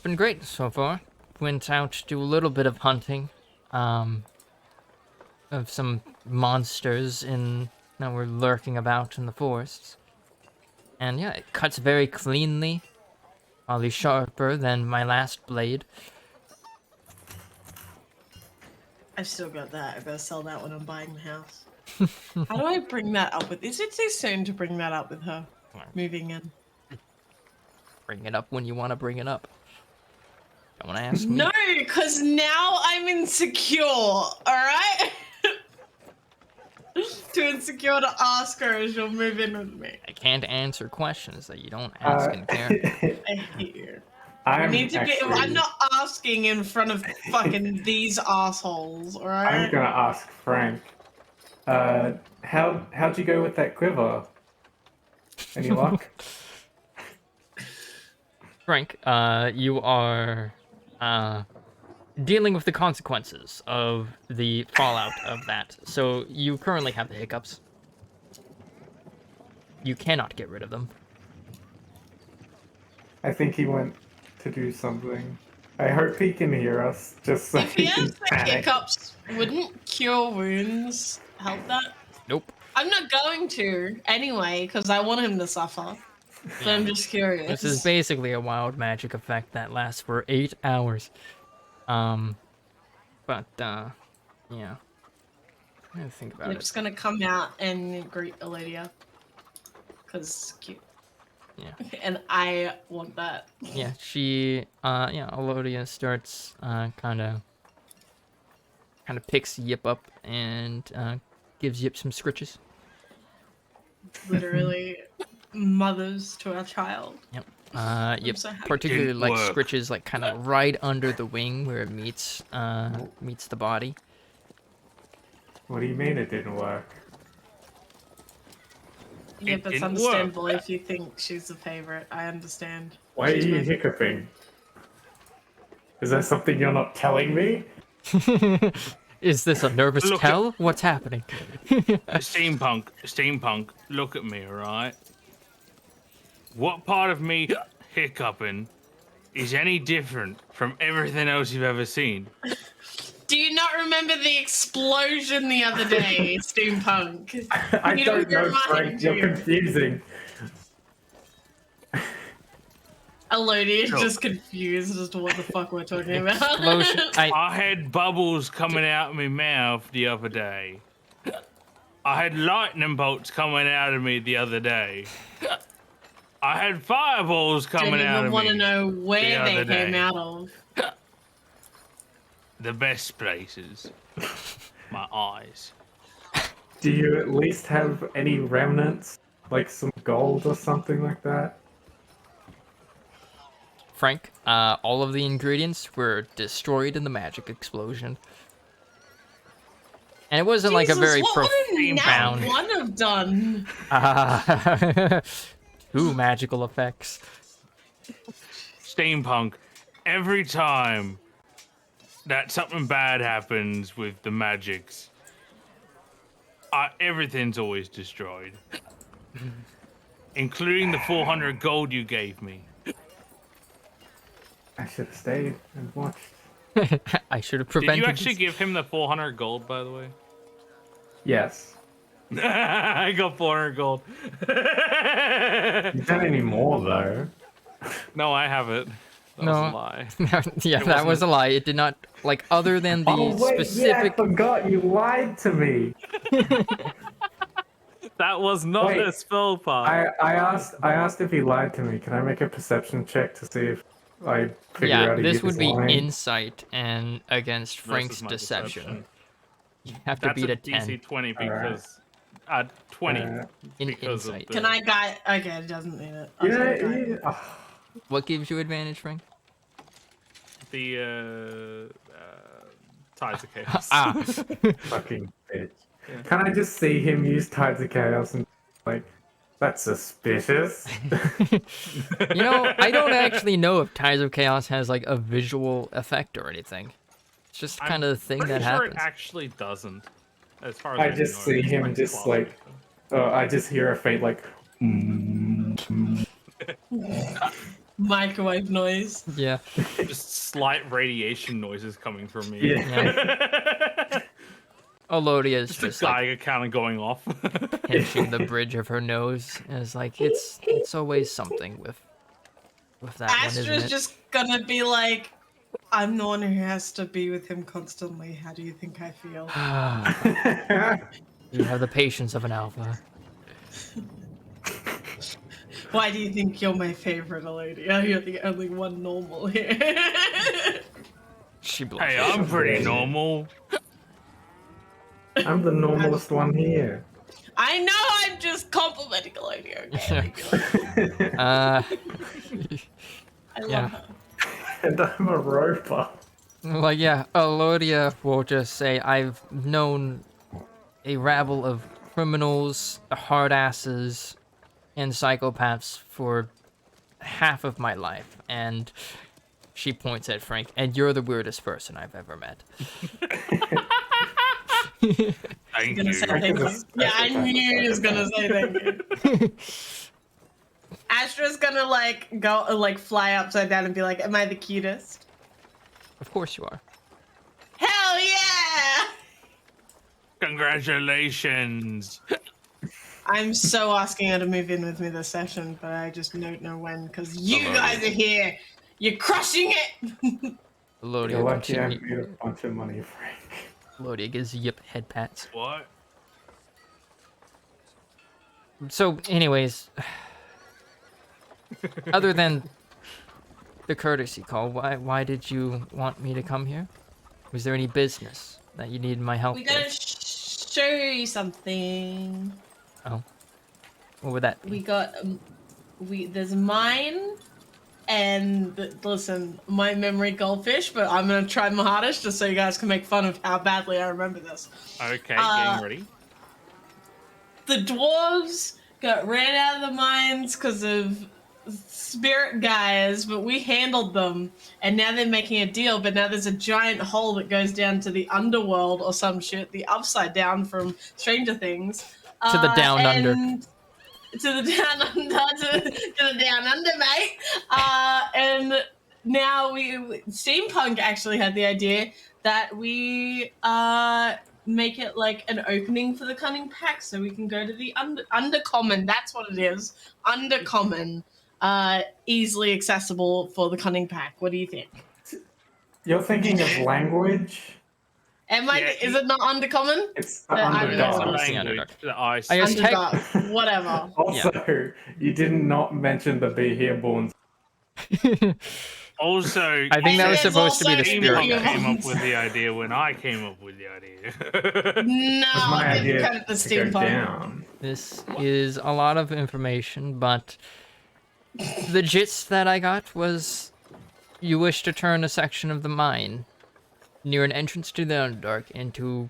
been great so far. Went out to do a little bit of hunting, of some monsters that were lurking about in the forests. And yeah, it cuts very cleanly, probably sharper than my last blade. I've still got that. I better sell that when I'm buying the house. How do I bring that up with? Is it too soon to bring that up with her moving in? Bring it up when you want to bring it up. Don't want to ask me. No, because now I'm insecure. All right. Too insecure to ask her if she'll move in with me. I can't answer questions that you don't ask in character. I hate you. I'm I'm not asking in front of fucking these assholes, alright? I'm gonna ask Frank. How'd you go with that quiver? Any luck? Frank, you are dealing with the consequences of the fallout of that. So you currently have the hiccups. You cannot get rid of them. I think he went to do something. I hope he can hear us, just so If he can has the panic. hiccups, wouldn't cure wounds help that? Nope. I'm not going to, anyway, because I want him to suffer. But I'm just curious. This is basically a wild magic effect that lasts for 8 hours. But yeah. I think about Lip's gonna come out and greet Eladia. Because cute. Yeah. And I want that. Yeah, she, Elodia starts, kind of picks Yip up and, gives Yip some scritches. Literally mothers to our child. Yep. Yip so happy. particularly Didn't like work. scritches, like, kind of right under the wing where it meets the body. What do you mean it didn't work? Yeah, It but it's didn't understandable work. if you think she's the favorite. I understand. Why are She's you my- hiccuping? Is there something you're not telling me? Is this a nervous Look tell? What's happening? Steampunk, look at me, alright? What part of me hiccuping is any different from everything else you've ever seen? Do you not remember the explosion the other day, Steampunk? I You don't don't know, remind Frank. You're you. confusing. Elodie is No. just confused as to what the fuck we're talking about. Explosion. I had bubbles coming out of my mouth the other day. I had lightning bolts coming out of me the other day. I had fireballs coming Don't out even of want to me. know where they other came day. out of. The best places. My eyes. Do you at least have any remnants? Like some gold or something like that? Frank, all of the ingredients were destroyed in the magic explosion. And it wasn't like a Jesus, very what would a profound... nat one have done? 2 magical effects. Steampunk. Every time that something bad happens with the magics, everything's always destroyed. Including the 400 gold you gave me. I should have stayed and watched. I should have Did prevented you actually this. give him the 400 gold, by the way? Yes. I got 400 gold. You don't anymore though. No, I have it. That was a lie. Yeah, that was a lie. It did not, like, other than the Oh wait, specific... yeah, I forgot you lied to me. That was not Wait, a spell part. I asked if he lied to me. Can I make a perception check to see if I figure Yeah, out this he's would be lying? insight and against Frank's Versus my deception. deception. You have to That's beat a a 10 DC 20 Alright. because 20 in because of insight. the, Can I guide? Okay, it doesn't need it. I was Yeah, gonna guide. yeah. Oh, What gives you advantage, Frank? the Tides of Chaos. Fucking bitch. Yeah. Can I just see him use Tides of Chaos and like, that's suspicious. You know, I don't actually know if Tides of Chaos has like a visual effect or anything. It's just kind of the thing pretty that sure happens. it actually doesn't. As far as I I just know, see it's him just closet. like, I just hear a faint like, Microwave noise. Yeah. Just slight radiation noises coming from me. yeah. Olodia is Just a just like Geiger kind of going off. pinching the bridge of her nose. And it's like it's always something with that one, isn't Astra's it? just gonna be like, I'm the one who has to be with him constantly. How do you think I feel? You have the patience of an alpha. Why do you think you're my favorite, Elodia? You're the only one normal here. She blushes. Hey, I'm pretty Yeah. normal. I'm the normalest one here. I know I'm just complimenting Elodia, okay? Leave me alone. Uh, I love yeah. her. And I'm a robot. Well, yeah, Elodia will just say, I've known a rabble of criminals, hard asses, and psychopaths for half of my life, and she points at Frank, and you're the weirdest person I've ever met. Thank Gonna you. say thank you. Yeah, I knew he was gonna say thank you. Astra's gonna like go like fly upside down and be like, "Am I the cutest?" Of course you are. Hell yeah! Congratulations. I'm so asking her to move in with me this session, but I just don't know when because you Elodia. guys are here. You're crushing it. Elodia You're lucky I continue. made a bunch of money, Frank. Elodia gives yip head pats. What? So, anyways, other than the courtesy call, why did you want me to come here? Was there any business that you needed my help We gotta with? show you something. Oh, what would that be? We got there's mine and listen, my memory goldfish, but I'm gonna try my hardest just so you guys can make fun of how badly I remember this. Okay, getting ready. The dwarves ran out of the mines because of spirit guys, but we handled them, and now they're making a deal. But now there's a giant hole that goes down to the underworld or some shit, the upside down from Stranger Things. To the down under. To the down under, to the down under, mate. And now steampunk actually had the idea that we make it like an opening for the cunning pack, so we can go to the undercommon. That's what it is, undercommon. Easily accessible for the cunning pack. What do you think? You're thinking of language? Am I? Yeah, Is it not undercommon? It's the I don't know. underdog. It's the Language, Underdark. the ice. I guess Underdog. Whatever. Also, you did not mention the Be Here Born. Also, I think that was there's supposed to be the also spirit Steampunk Spirit guy. came guys. up with the idea when I came up with the idea. No, My I didn't idea credit the to go steampunk. down. This is a lot of information, but the gist that I got was you wish to turn a section of the mine near an entrance to the Underdark into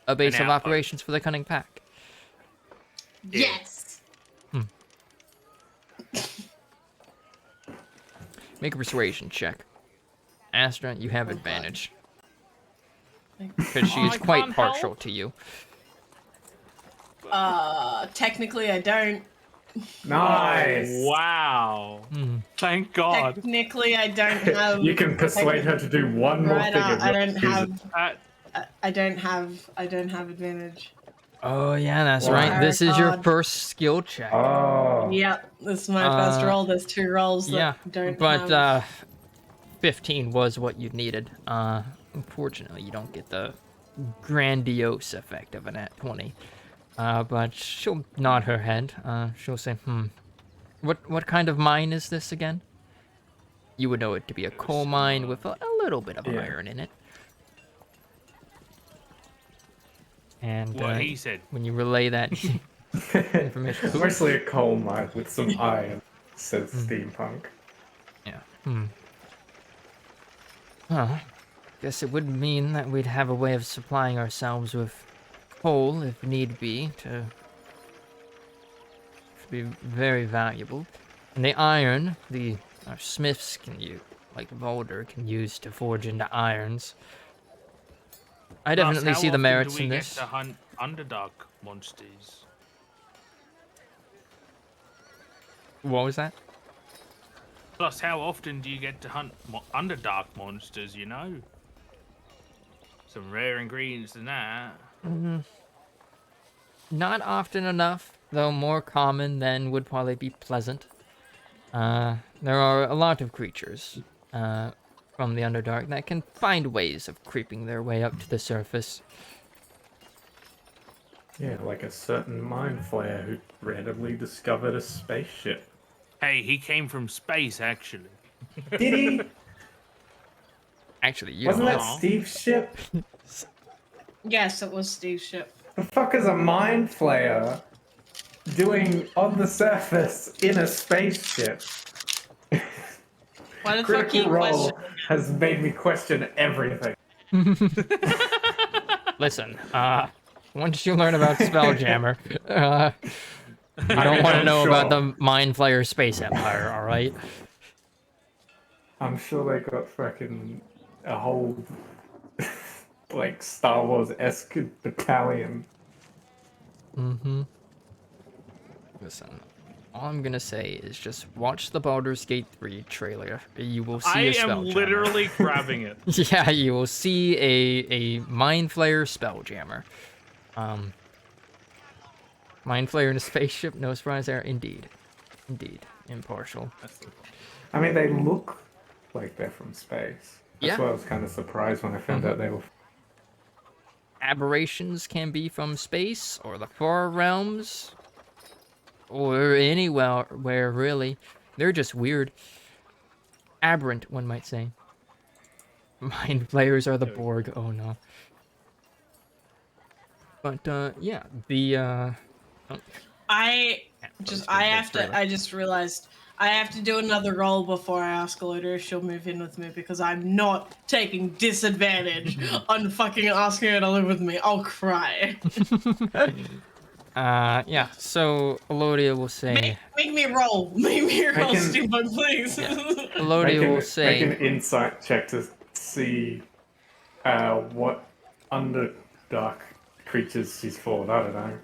a base of outpost. operations for the Cunning Pack. Yeah. Yes. Make a persuasion check. Astra, you have Oh, God. advantage. Because she is I quite can't partial help. to you. Technically I don't. Nice. Oh, wow. Thank God. Technically I don't have. You can persuade her to do one more Right, thing. and I not don't choose have. it. I don't have advantage. Oh, yeah, that's Wow. right. This is your God. first skill check. Oh. Yep, this is my first roll. There's 2 rolls that Yeah, don't but have. 15 was what you needed. Unfortunately, you don't get the grandiose effect of an at 20. But she'll nod her head. She'll say, What kind of mine is this again? You would know it to be a coal mine with a little bit of Yeah. iron in it. And What he said. when you relay that information, Mostly a coal mine with some iron, says steampunk. yeah. Huh. guess it would mean that we'd have a way of supplying ourselves with coal if need be to be very valuable. And the iron, the our smiths can use, like Volder, can use to forge into irons. I Plus, definitely how see the often do merits we in get this. to hunt Underdark monsters? What was that? Plus, how often do you get to hunt Underdark monsters, you know? Some rare ingredients in that. Not often enough, though more common than would probably be pleasant. There are a lot of creatures from the Underdark that can find ways of creeping their way up to the surface. Yeah, like a certain mind flayer who randomly discovered a spaceship. Hey, he came from space, actually. Did he? Actually, you Wasn't don't that know. Aw. Steve's ship? Yes, it was Steve's ship. The fuck is a mind flayer doing on the surface in a spaceship? Why the fuck Critical you Role question? has made me question everything. Listen, once you learn about Spelljammer, you don't want to I'm know about sure. the Mind Flayer Space Empire, alright? I'm sure they got fucking a whole like Star Wars-esque battalion. Mm-hmm. Listen, all I'm gonna say is just watch the Baldur's Gate 3 trailer. You will I see a am Spelljammer. literally grabbing it. Yeah, you will see a Mind Flayer Spelljammer. Mind Flayer in a spaceship, no surprise there. Indeed. Indeed. Impartial. I mean, they look like they're from space. That's Yeah. why I was kind of surprised when I found out they were. Aberrations can be from space, or the far realms, or anywhere where really. They're just weird. Aberrant, one might say. Mind Flayers are the Borg, oh no. But, yeah, the, oh, I post I the have trailer. to I just realized I have to do another roll before I ask Eloda if she'll move in with me because I'm not taking disadvantage on fucking asking her to live with me. I'll cry. Yeah, so Elodia will say, Make me roll. Make me roll, can- Steamboat, please. yeah. Make Elodia will an, make an say, insight check to see what underdark creatures she's fought. I don't know.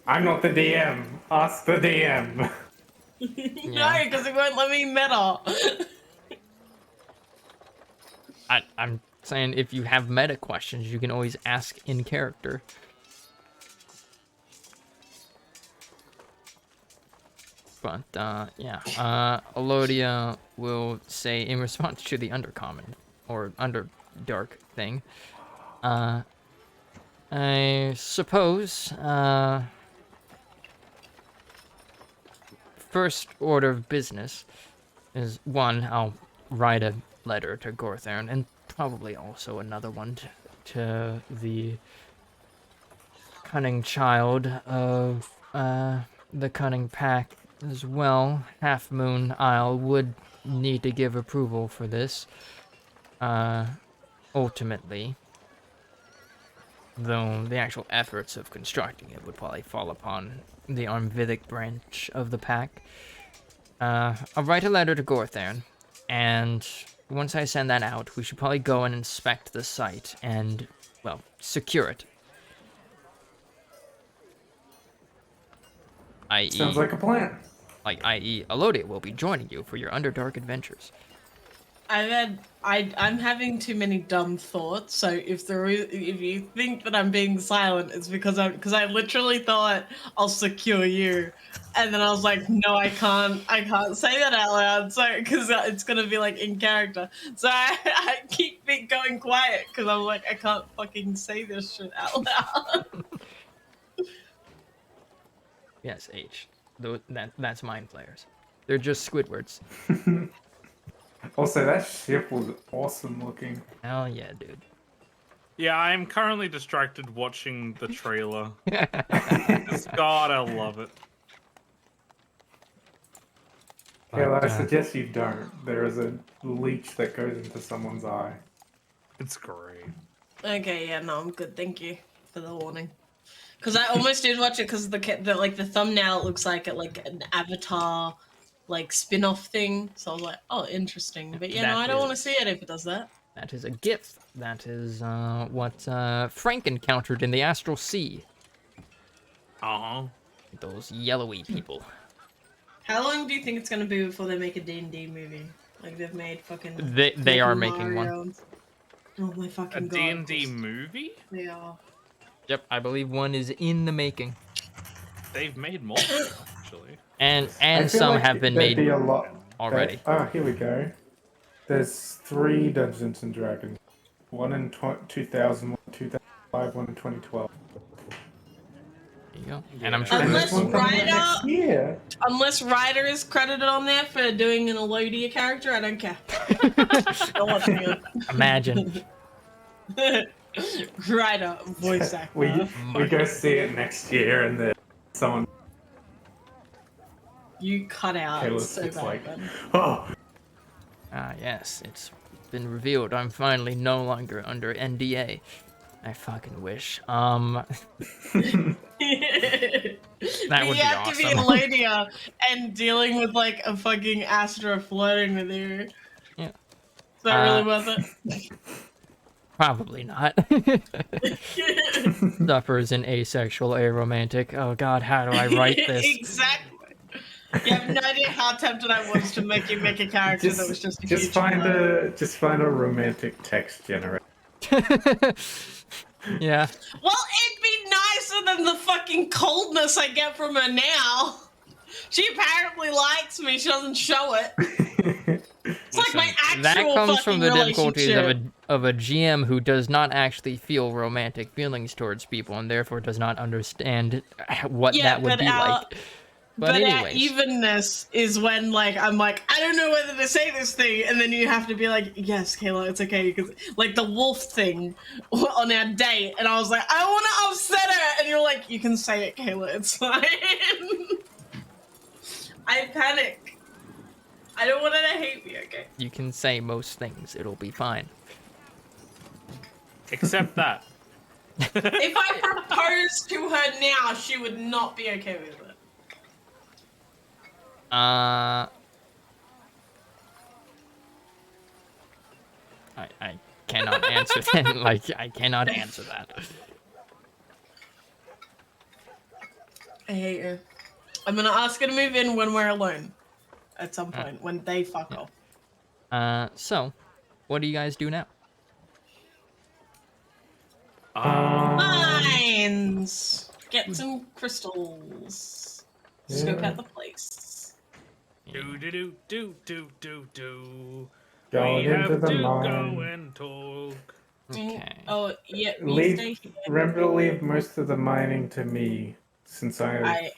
I'm not the DM. Ask the DM. No, because it won't let me meta. I'm saying if you have meta questions, you can always ask in character. But, yeah, Elodia will say in response to the undercommon, or underdark thing, I suppose, first order of business is, one, I'll write a letter to Gorthern, and probably also another one to the cunning child of, the cunning pack as well. Half Moon Isle would need to give approval for this, ultimately. Though the actual efforts of constructing it would probably fall upon the Armvidic branch of the pack. I'll write a letter to Gorthern, and once I send that out, we should probably go and inspect the site and, well, secure it. Sounds I.e., like a plan. i.e., Elodia will be joining you for your Underdark adventures. I'm having too many dumb thoughts. So if you think that I'm being silent, it's because I literally thought I'll secure you, and then I was like, no, I can't say that out loud. So because it's gonna be like in character. So I keep going quiet because I'm like I can't fucking say this shit out loud. Yes, H. That's Mind Flayers. They're just Squidwards. Also, that ship was awesome looking. Hell yeah, dude. Yeah, I am currently distracted watching the trailer. God, I love it. Yeah, But, I suggest you don't. There is a leech that goes into someone's eye. It's great. Okay, yeah, no, I'm good. Thank you for the warning. Because I almost did watch it because the thumbnail looks like an Avatar like spin-off thing. So I was like, oh, interesting. But yeah, no, That I don't want to is- see it if it does that. That is a gift. That is what Frank encountered in the Astral Sea. Uh-huh. Those yellowy people. How long do you think it's gonna be before they make a D&D movie? Like they've made fucking They are making one. Mario. Oh my A fucking god! D&D movie? They are. Yep, I believe one is in the making. They've made multiple, actually. And I feel some like have been there'd made be a lot already. Oh, here we go. There's 3 Dungeons and Dragons. One in 2000, one in 2005, one in 2012. There you go. Yeah. And I'm sure And Unless this one coming out Ryder- next year. Unless Ryder is credited on there for doing an Elodia character, I don't care. I want to Imagine. Ryder voice actor. we go see it next year, and then someone You cut out Kayla's so just bad. like, Ben. oh, Ah, yes, it's been revealed. I'm finally no longer under NDA. I fucking wish. That But would you be have to be awesome. Elodia and dealing with like a fucking Astra flirting with you. Yeah. Is that really worth it? Probably not. Suffers an asexual aromantic. Oh god, how do I write this? Exactly. You have no idea how tempted I was to make you make a character that was just a huge flirt. just find a romantic text generator. Yeah. Well, it'd be nicer than the fucking coldness I get from her now. She apparently likes me. She doesn't show it. It's like my actual That comes from fucking the difficulties relationship. of a GM who does not actually feel romantic feelings towards people and therefore does not understand what Yeah, that would but be like. But our anyways, evenness is when, like, I'm like, I don't know whether to say this thing, and then you have to be like, yes, Kayla, it's okay, because, like, the wolf thing on our date, and I was like, I want to upset her, and you're like, you can say it, Kayla, it's fine. I panic. I don't want her to hate me, okay? you can say most things. It'll be fine. Except that. If I proposed to her now, she would not be okay with it. I cannot answer that. Like, I cannot answer that. I hate her. I'm gonna ask her to move in when we're alone. At some point, when they fuck off. So, what do you guys do now? Mines! Get some crystals. Scope Yeah. out the place. Do do do do do do do. Going We into have the to mine. go and talk. Okay. Oh, yeah, you stay here. Remember to leave most of the mining to me, since I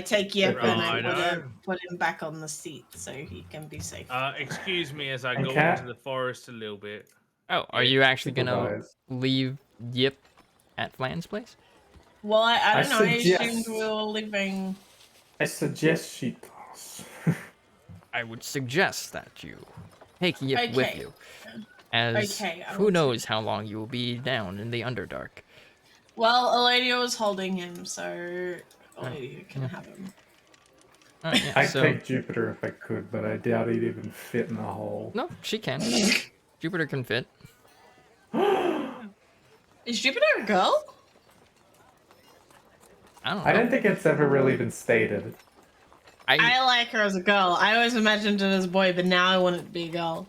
take Yep and I Righto. put him back on the seat so he can be safe. Excuse me as I And go Cat? into the forest a little bit. Oh, are you actually gonna supervise. leave Yip at Flan's place? Well, I don't know. I suggest- assumed we were leaving. I suggest she pass. I would suggest that you take Yip with Okay. you, as Okay, I who will knows how long you will be down in the Underdark. Well, Eladia was holding him, so Eladia can have him. Yeah, I'd so take Jupiter if I could, but I doubt he'd even fit in the hole. no, she can. Jupiter can fit. Is Jupiter a girl? I don't know. I don't think it's ever really been stated. I like her as a girl. I always imagined it as a boy, but now I want it to be a girl.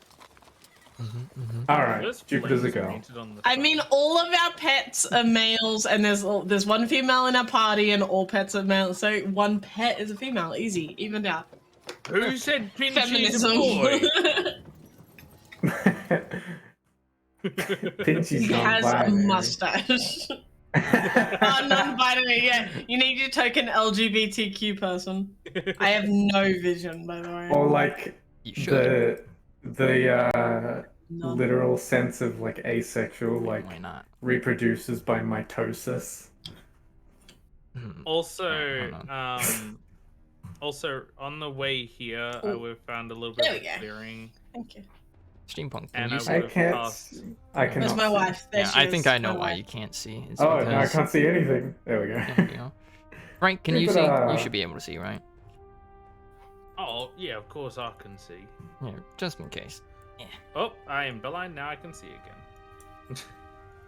Alright, Those Jupiter's a flames girl. painted on the I front. mean, all of our pets are males, and there's one female in our party, and all pets are male. So one pet is a female. Easy, evened out. Who said Pinchy's a Feminism. boy? Pinchy's He has a non-binary. mustache. Non-binary. Yeah, you need your token LGBTQ person. I have no vision, by the way. Or like You should. the None. literal sense of like asexual, like Why not? reproduces by mitosis. Also, Hold on. also on the way here, Ooh. we found a little There bit we of go. clearing. Thank you. Steampunk, can And you I see? I would have can't. cast. I Where's cannot my see. wife? There Yeah, she I is. think I know My why wife. you can't see. It's Oh, no, I because can't see anything. There we there go. you go. Frank, can you Keep it see? You up. should be able to see, right? Oh, yeah, of course I can see. Yeah, just in case. Oh, I am blind, now I can see again.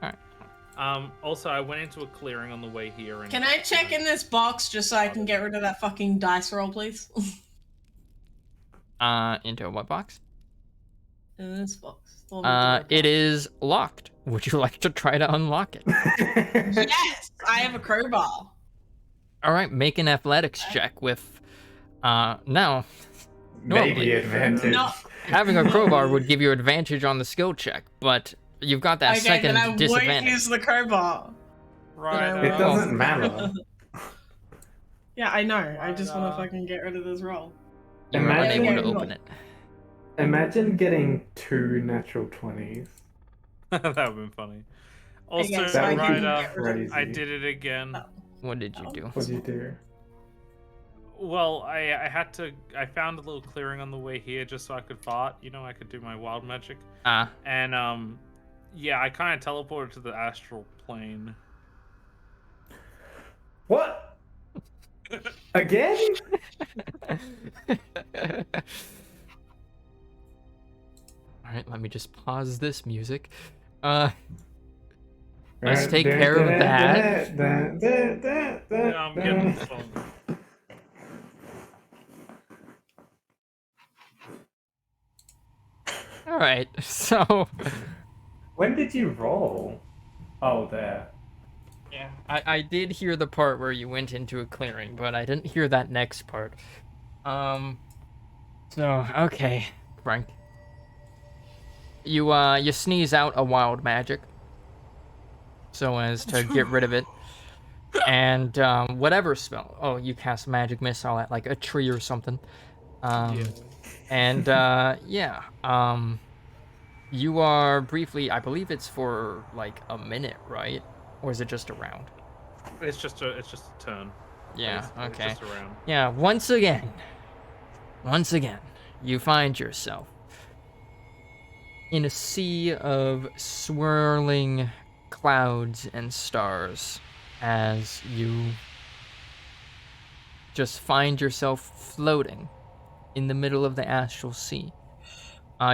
Alright. Also, I went into a clearing on the way here. And Can I check in this box just so I can get rid of that fucking dice roll, please? Into what box? In this box. The one with the red It box. is locked. Would you like to try to unlock it? Yes! I have a crowbar. Alright, make an athletics check with, now, Maybe normally, advantage. No. having a crowbar would give you advantage on the skill check, but you've got that Okay, then I second won't disadvantage. use the crowbar. Right. It doesn't matter. Yeah, I know. I Right, just want to fucking get rid of this roll. You are Imagine- unable to Okay, open it. Imagine getting 2 natural 20s. that would have been funny. Also, Okay, so I That would can be get rid of crazy. I did it again. Oh. What did you do? What'd you do? Well, I had to. I found a little clearing on the way here just so I could fart. You know, I could do my wild magic. Ah, And yeah, I kind of teleported to the astral plane. What? Again? Alright, let me just pause this music. Let's take care of that. Yeah, I'm getting the song. Alright, so... When did you roll? Oh, there. Yeah, I did hear the part where you went into a clearing, but I didn't hear that next part. So, okay, Frank. You sneeze out a wild magic so as to get rid of it. And, whatever spell... Oh, you cast Magic Missile at, like, a tree or something. Yeah. And, yeah, you are briefly... I believe it's for, like, a minute, right? Or is it just a round? It's just a turn. Yeah, basically. okay. It's just a round. Yeah, once again, you find yourself in a sea of swirling clouds and stars as you just find yourself floating in the middle of the astral sea.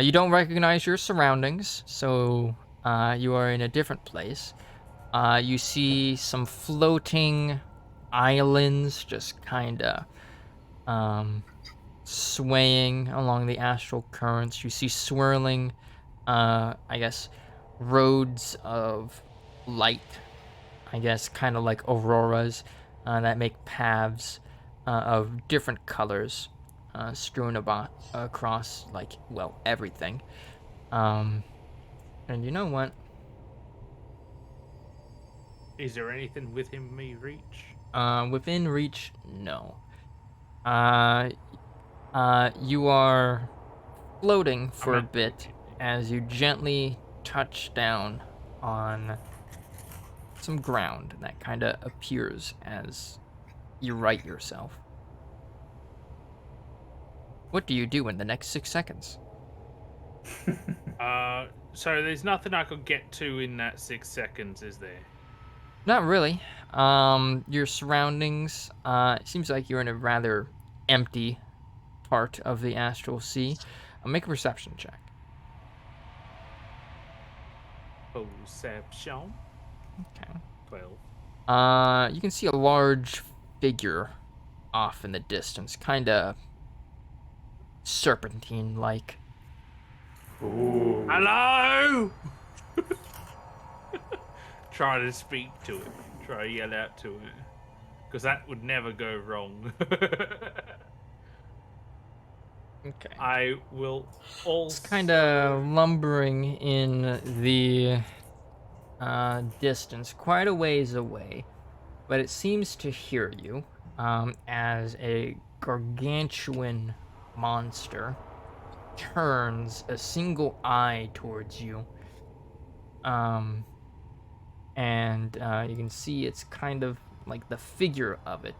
You don't recognize your surroundings, so you are in a different place. You see some floating islands just kind of swaying along the astral currents. You see swirling, I guess, roads of light, I guess, kind of like auroras that make paths of different colors strewn across, like, well, everything. And you know what? Is there anything within me reach? Within reach, no. You are floating for a bit as you gently touch down on some ground that kind of appears as you right yourself. What do you do in the next 6 seconds? So there's nothing I could get to in that 6 seconds, is there? Not really. Your surroundings, it seems like you're in a rather empty part of the astral sea. Make a perception check. Perception. Okay. 12. You can see a large figure off in the distance, kind of serpentine-like. Ooh. Hello! Try to speak to it. Try to yell out to it. Because that would never go wrong. Okay. I will also... It's kind of lumbering in the distance, quite a ways away, but it seems to hear you as a gargantuan monster turns a single eye towards you. And you can see it's kind of like the figure of it.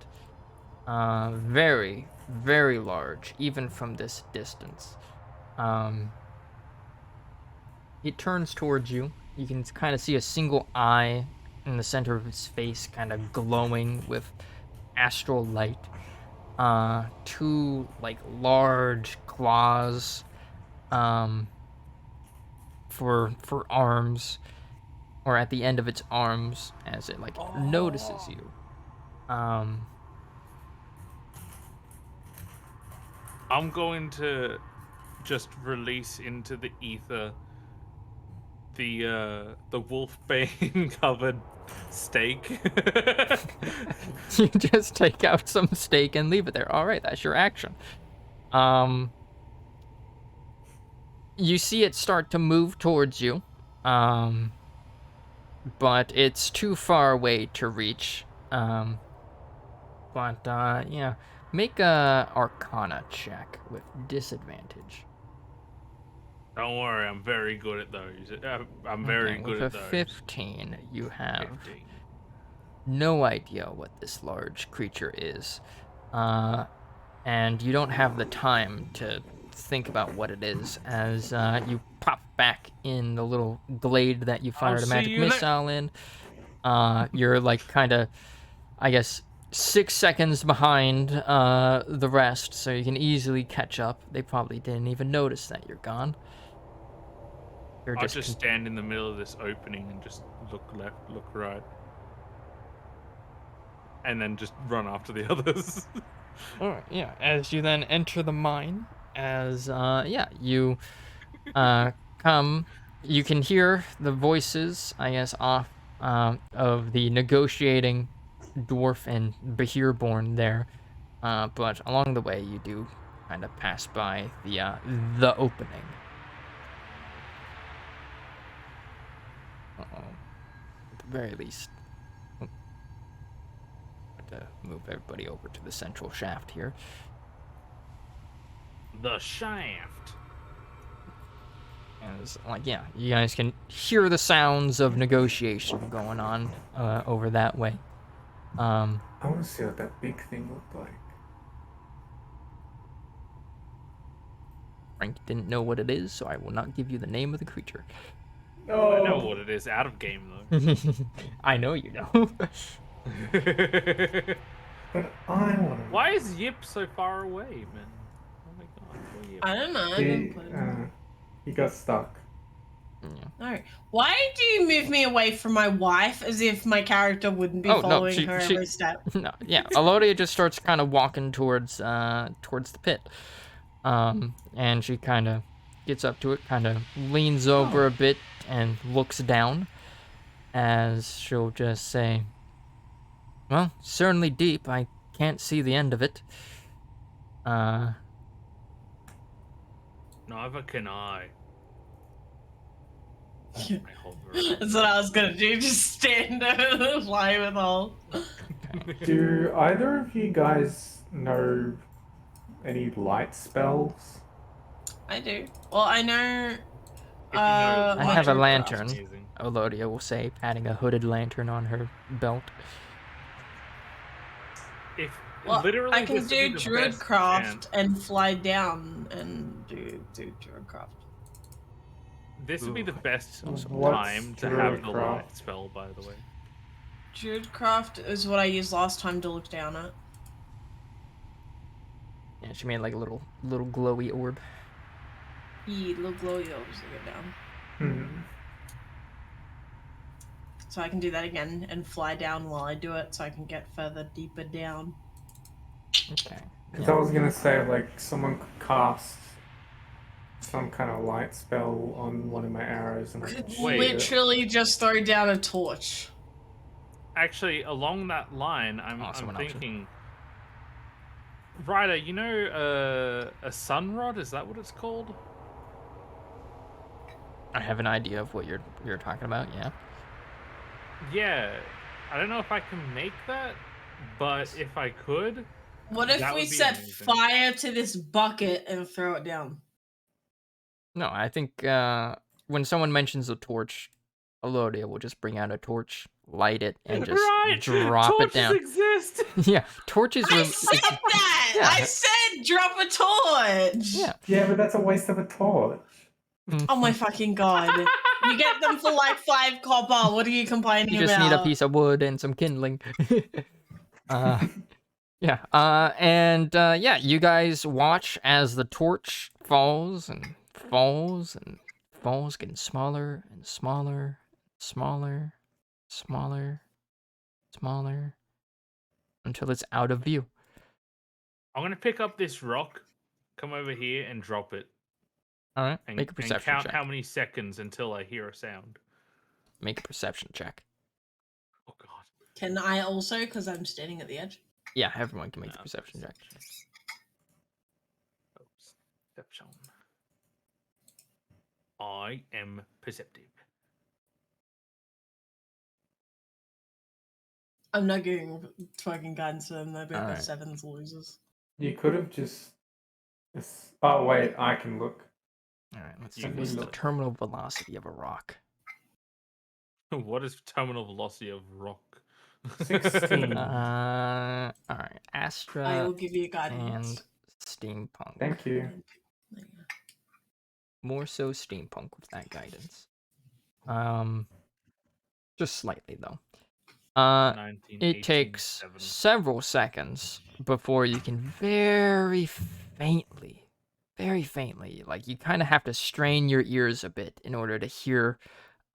Very, very large, even from this distance. it turns towards you. You can kind of see a single eye in the center of its face, kind of glowing with astral light. Two like large claws, for arms, or at the end of its arms, as it like notices you. I'm going to just release into the ether the wolfbane covered steak. You just take out some steak and leave it there. All right, that's your action. You see it start to move towards you, but it's too far away to reach. Yeah, make a Arcana check with disadvantage. Don't worry, I'm very good at those. I'm very Okay, good with at a those. 15, you have 15. no idea what this large creature is. And you don't have the time to think about what it is, as you pop back in the little glade that you fired a see magic you missile in. You're like kind of, I guess, 6 seconds behind the rest, so you can easily catch up. They probably didn't even notice that you're gone. You're I'll just stand in the middle of this opening and just look left, look right. And then just run after the others. Alright, yeah. As you then enter the mine, you come, you can hear the voices, I guess, off of the negotiating dwarf and Behirborn there. But along the way, you do kind of pass by the opening. At the very least, to move everybody over to the central shaft here. The shaft. As you guys can hear the sounds of negotiation going on over that way. I want to see what that big thing looked like. Frank didn't know what it is, so I will not give you the name of the creature. Oh, I know what it is out of game though. I know you know. But I want to. Why is Yip so far away, man? Oh my god. Poor Yip. I don't know. I didn't put it. He got stuck. Yeah. No. Why do you move me away from my wife as if my character wouldn't be following her every step? No, yeah. Alodia just starts kind of walking towards the pit. And she kind of gets up to it, kind of leans over a bit and looks down, as she'll just say, "Well, certainly deep. I can't see the end of it." Neither can I. That's what I was gonna do, just stand there and fly with all. Do either of you guys know any light spells? I do. Well, I know. I have a lantern, Amazing. Alodia will say, patting a hooded lantern on her belt. Literally, I can this would be do the druid best craft chance. and fly down and do druid craft. This would be the best What's time to have the Druidcraft? light spell, by the way. Druid craft is what I used last time to look down at. Yeah, she made like a little glowy orb. Yeah, little glowy orbs to get down. Hmm. So I can do that again and fly down while I do it, so I can get further deeper down. Okay. Because I was gonna say, like, someone could cast some kind of light spell on one of my arrows and I could shoot it. Literally just throw down a torch. Actually, along that line, I'm thinking. Ryder, you know a sun rod? Is that what it's called? I have an idea of what you're talking about. Yeah. Yeah, I don't know if I can make that, but if I could. What if we set fire to this bucket and throw it down? No, I think when someone mentions a torch, Alodia will just bring out a torch, light it, and just drop it down. Torches exist. Yeah, torches. I said that. Yeah. I said drop a torch. Yeah. Yeah, but that's a waste of a torch. Oh my fucking god. You get them for like 5 copper. What are you complaining You just about? need a piece of wood and some kindling. Yeah. Yeah, you guys watch as the torch falls and falls and falls, getting smaller and smaller, smaller, smaller, smaller, until it's out of view. I'm gonna pick up this rock, come over here, and drop it, All right. and, Make a and perception count check. how many seconds until I hear a sound. Make a perception check. Oh god. Can I also, because I'm standing at the edge? Yeah, everyone can make the perception check. Oops. Perception. I am perceptive. I'm not giving fucking guidance to them. They're both Alright. 7s losers. You could have just. Oh wait, I can look. All right, let's You see. can What's the look. terminal velocity of a rock? What is terminal velocity of rock? 16. All right, I Astra will give you and guidance. steampunk. Thank you. There you go. More so steampunk with that guidance. Just slightly though. It takes 1987. several seconds before you can very faintly, like you kind of have to strain your ears a bit in order to hear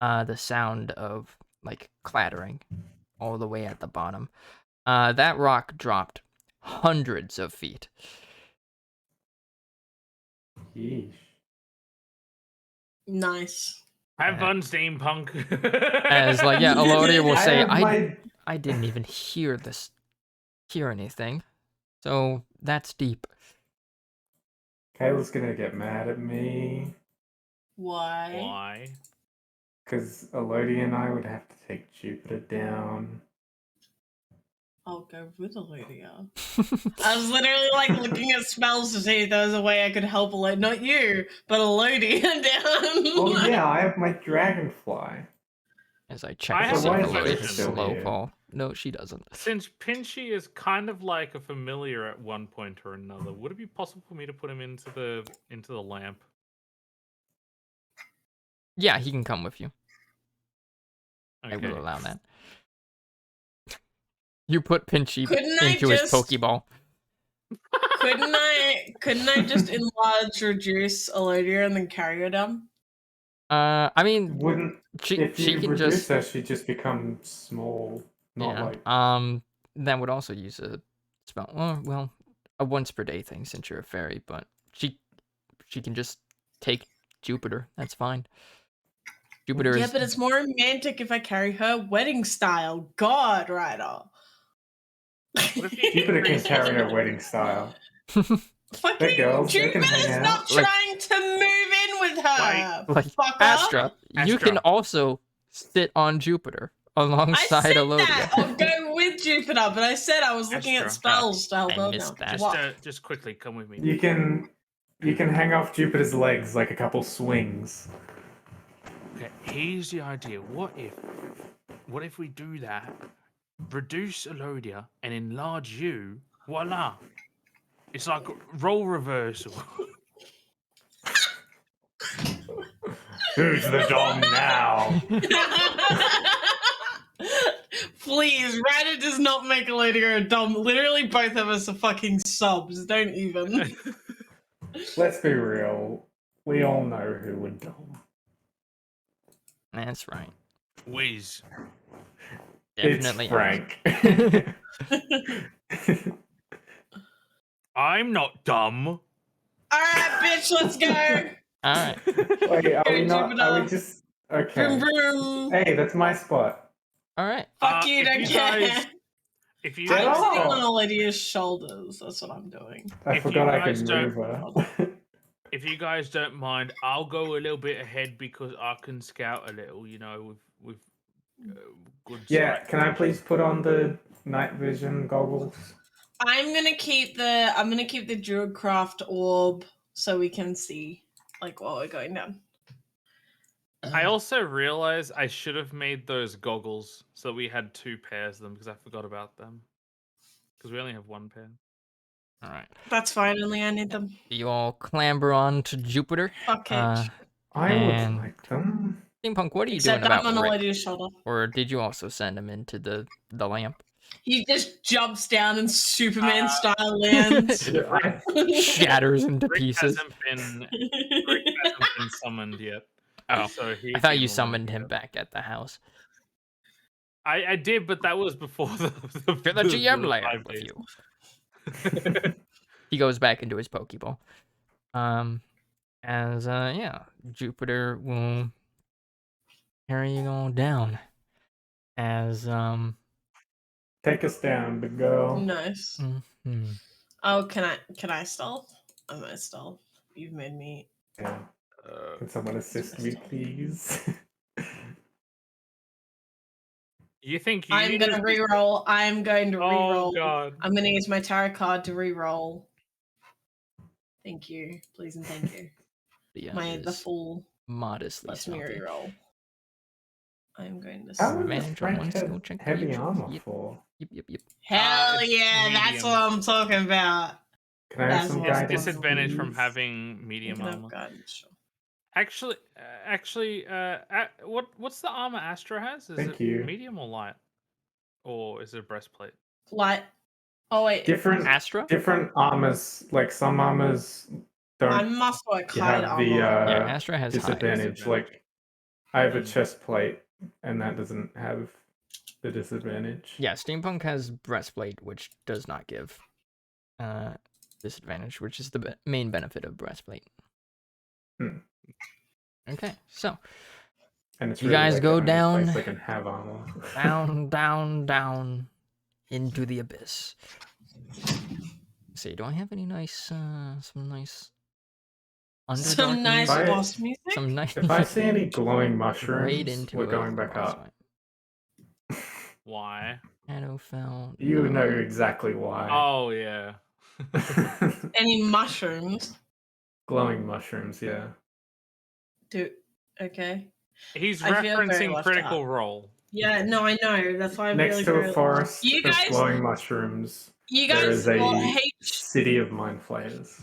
the sound of like clattering all the way at the bottom. That rock dropped hundreds of feet. Yeesh. Nice. Have fun, steampunk. As like, yeah, Elodia will say, have my- I didn't even hear anything. So that's deep. Kayla's gonna get mad at me Why? Why? because Elodie and I would have to take Jupiter down. I'll go with Elodia. I was literally like looking at spells to see if there was a way I could help Elodia. Not you, but Elodia down. Oh yeah, I have my dragonfly. As I check I to have see a if question. Elodia has Still slow here. fall. No, she doesn't. Since Pinchy is kind of like a familiar at one point or another, would it be possible for me to put him into the lamp? Yeah, he can come with you. Okay. I will allow that. You put Pinchy Couldn't I into his just- Pokeball. Couldn't I just enlarge, reduce Elodia and then carry her down? I mean, Wouldn't she if you can reduce just her, she'd just become small. Not like that would also use a spell. Well, a once per day thing since you're a fairy, but she can just take Jupiter. That's fine. Jupiter Yeah, is but it's more romantic if I carry her wedding style. God, Ryder. What if you Jupiter can increase carry his her wedding style. Fucking girls, they can hang Jupiter's not out. Like- trying to move in with her. like Fucker. Astra. You can Astra. also sit on Jupiter I alongside said Elodia. that. I'll go with Jupiter, but I said I was looking at Astra. spells to help I her missed now. that. What? just quickly come with me. You can hang off Jupiter's legs like a couple swings. Okay, here's the idea. What if we do that? Reduce Elodia and enlarge you. Voila! It's like role reversal. Who's the dom now? Please, Ryder does not make Elodia a dom. Literally, both of us are fucking subs. Don't even. Let's be real. We all know who would dom. That's right. Whiz. Definitely. It's Frank. I'm not dumb. All right, bitch, let's go. All right. Wait, are we Go, not? Are Jupiter. we just okay? Vroom vroom. Hey, that's my spot. All right. Fuck you, if don't you care. guys- If you Get I'm off. sitting on Olivia shoulders. That's what I'm doing. I If forgot you I guys could don't- move her. If you guys don't mind, I'll go a little bit ahead because I can scout a little. With good. Yeah, sight. can I please put on the night vision goggles? I'm gonna keep the Druidcraft orb so we can see like while we're going down. I also realized I should have made those goggles so we had 2 pairs of them because I forgot about them. Because we only have 1 pair. All right. That's fine. Only I need them. You all clamber on to Jupiter. Fuck it. I would And like them. Steampunk, what are you Except doing I'm about gonna Rick? let his shoulder. Or did you also send him into the lamp? He just jumps down and Superman style lands. Shatters into Rick pieces. hasn't been summoned yet. Oh, So I thought he you will not summoned be him up. back at the house. I did, but that was before the To the GM the layer 5 with days. you. He goes back into his Pokeball. As yeah, Jupiter will carry you all down. As Take us down, big girl. Nice. mhm. Oh, can I stealth? I'm gonna stealth. You've made me. Yeah. Can someone assist me, please? You think you I'm need gonna to- reroll. I'm going to Oh reroll. god. I'm gonna use my tarot card to reroll. Thank you, please and thank you. Yeah, The full modestly lets me stealthy. reroll. I'm going to. How Stealth. would this Advantage on Frank one have skill check. heavy Yep, armor yep. for? Yep. Hell It's yeah, that's medium. what I'm talking about. Can I have That's some what I'm guidance, talking Disadvantage from please? having You medium can have armor. guidance, sure. Actually, what's the armor Astra has? Is Thank it you. medium or light, or is it a breastplate? Light. Oh wait, Different Astra? different armors, like some armors don't I must work you hide have the armor. Yeah, Astra has high. disadvantage. Disadvantage. Like I have a Mm. chest plate and that doesn't have the disadvantage. Yeah, Steampunk has breastplate, which does not give disadvantage, which is the main benefit of breastplate. Hmm. Okay, so And it's you really guys like go the only down, place I can have armor. down into the abyss. Let's see, do I have any nice some nice Underdark Some nice music? boss music. Some nice If I see any glowing right mushrooms, into we're a going back boss up. fight. Why? Shadowfell. You no. know exactly why. Oh yeah. Any mushrooms? Glowing mushrooms, yeah. Okay. He's I feel very referencing left Critical out. Role. Yeah, no, I know. That's why I'm Next feeling to very a forest You of guys, glowing mushrooms, you there guys, is a well, city of mind flayers.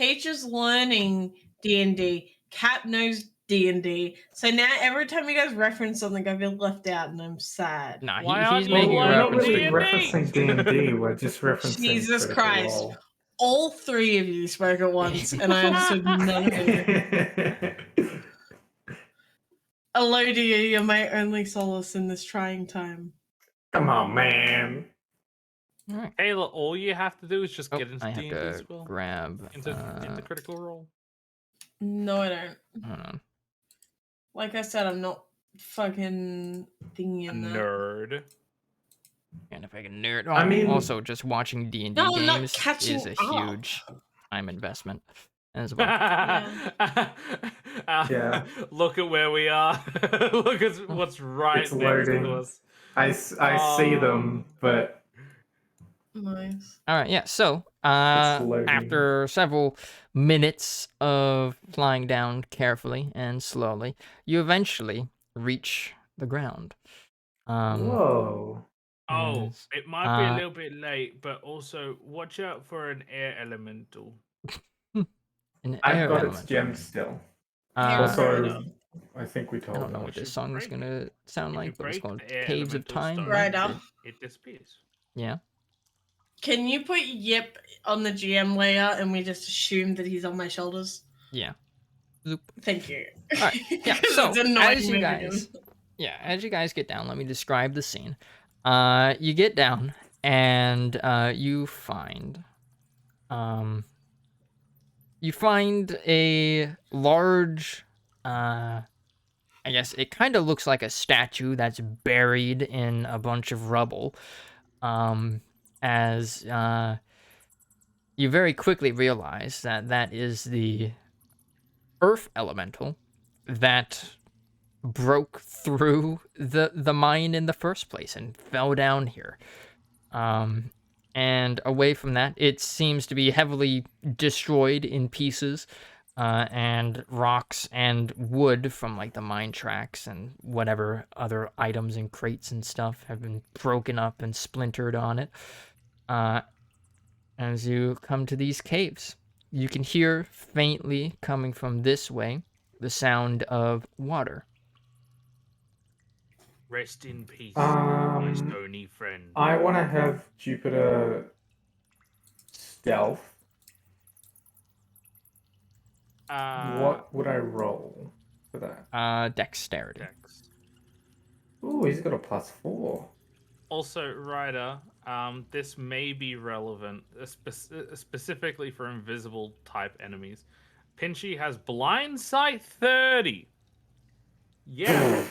H is learning D&D. Cap knows D&D. So now every time you guys reference something, I feel left out and I'm sad. Nah, Why he's aren't you making a We're not reference really to referencing D&D, we're just referencing Jesus Critical Christ. Role. All three of you spoke at once, and I understood none of it. Elodia, you're my only solace in this trying time. Come on, man. All right. Taylor, all you have to do is just Oh, get into I have D&D as to well. grab Into Critical Role. No, I don't. hold on. Like I said, I'm not fucking thinking A in that. nerd. And if I can nerd, I mean- also just watching D&D No, I'm not games catching is a up. huge time investment as well. Yeah. Look at where we are. Look at what's right It's next loading. to us. I see them, but Nice. All right, yeah. So, loading. after several minutes of flying down carefully and slowly, you eventually reach the ground. whoa. Oh, Yes. it might be a little bit late, but also watch out for an air elemental. An I've air got element. its gem still. Air Also, Rider. I think we I told don't know them. what this you song is break gonna sound If you like, but it's break called the air Caves of elemental Time. stone, Right right? up. it disappears. Yeah. Can you put Yip on the GM layer and we just assume that he's on my shoulders? Yeah. Zoop. Thank you. All right. Yeah. 'Cause So it's annoying as you moving guys, him. as you guys get down, let me describe the scene. You get down and you find a large, I guess it kind of looks like a statue that's buried in a bunch of rubble. As you very quickly realize that is the earth elemental that broke through the mine in the first place and fell down here. And away from that, it seems to be heavily destroyed in pieces, and rocks and wood from like the mine tracks and whatever other items and crates and stuff have been broken up and splintered on it. As you come to these caves, you can hear faintly coming from this way the sound of water. Rest in peace, my stony friend. I want to have Jupiter stealth. What would I roll for that? Dexterity. Dex. Ooh, he's got a +4. Also, Ryder, this may be relevant, specifically for invisible type enemies. Pinchy has blind sight 30. Yeah.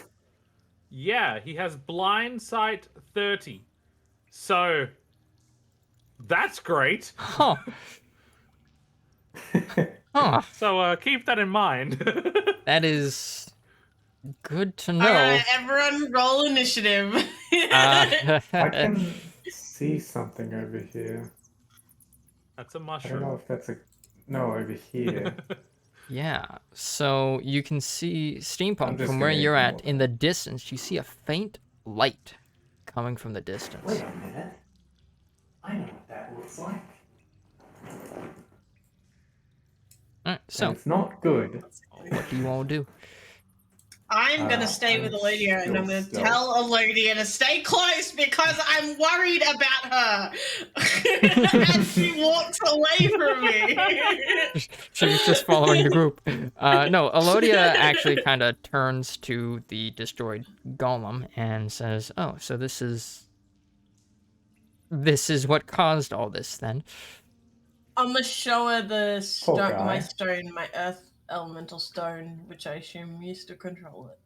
Yeah, he has blind sight 30. So, that's great. Huh. Huh. So, keep that in mind. That is good to know. Alright, everyone roll initiative. I can see something over here. That's a I don't mushroom. know if that's a... No, over here. Yeah, so you can see I'm Steampunk just from where gonna you're ignore at. In the distance, you see a faint light coming from the distance. Wait a minute. I know what that looks like. Alright, And so it's not good. what do you all do? I'm gonna stay with I'm Alodia and I'm gonna still tell Alodia to stay close because I'm worried about her. And she walks away from me. She's just following the group. No, Alodia actually kind of turns to the destroyed golem and says, "Oh, so this is what caused all this, then." I'm gonna show her the Poor stone, my guy. stone, my earth elemental stone, which I assume used to control it.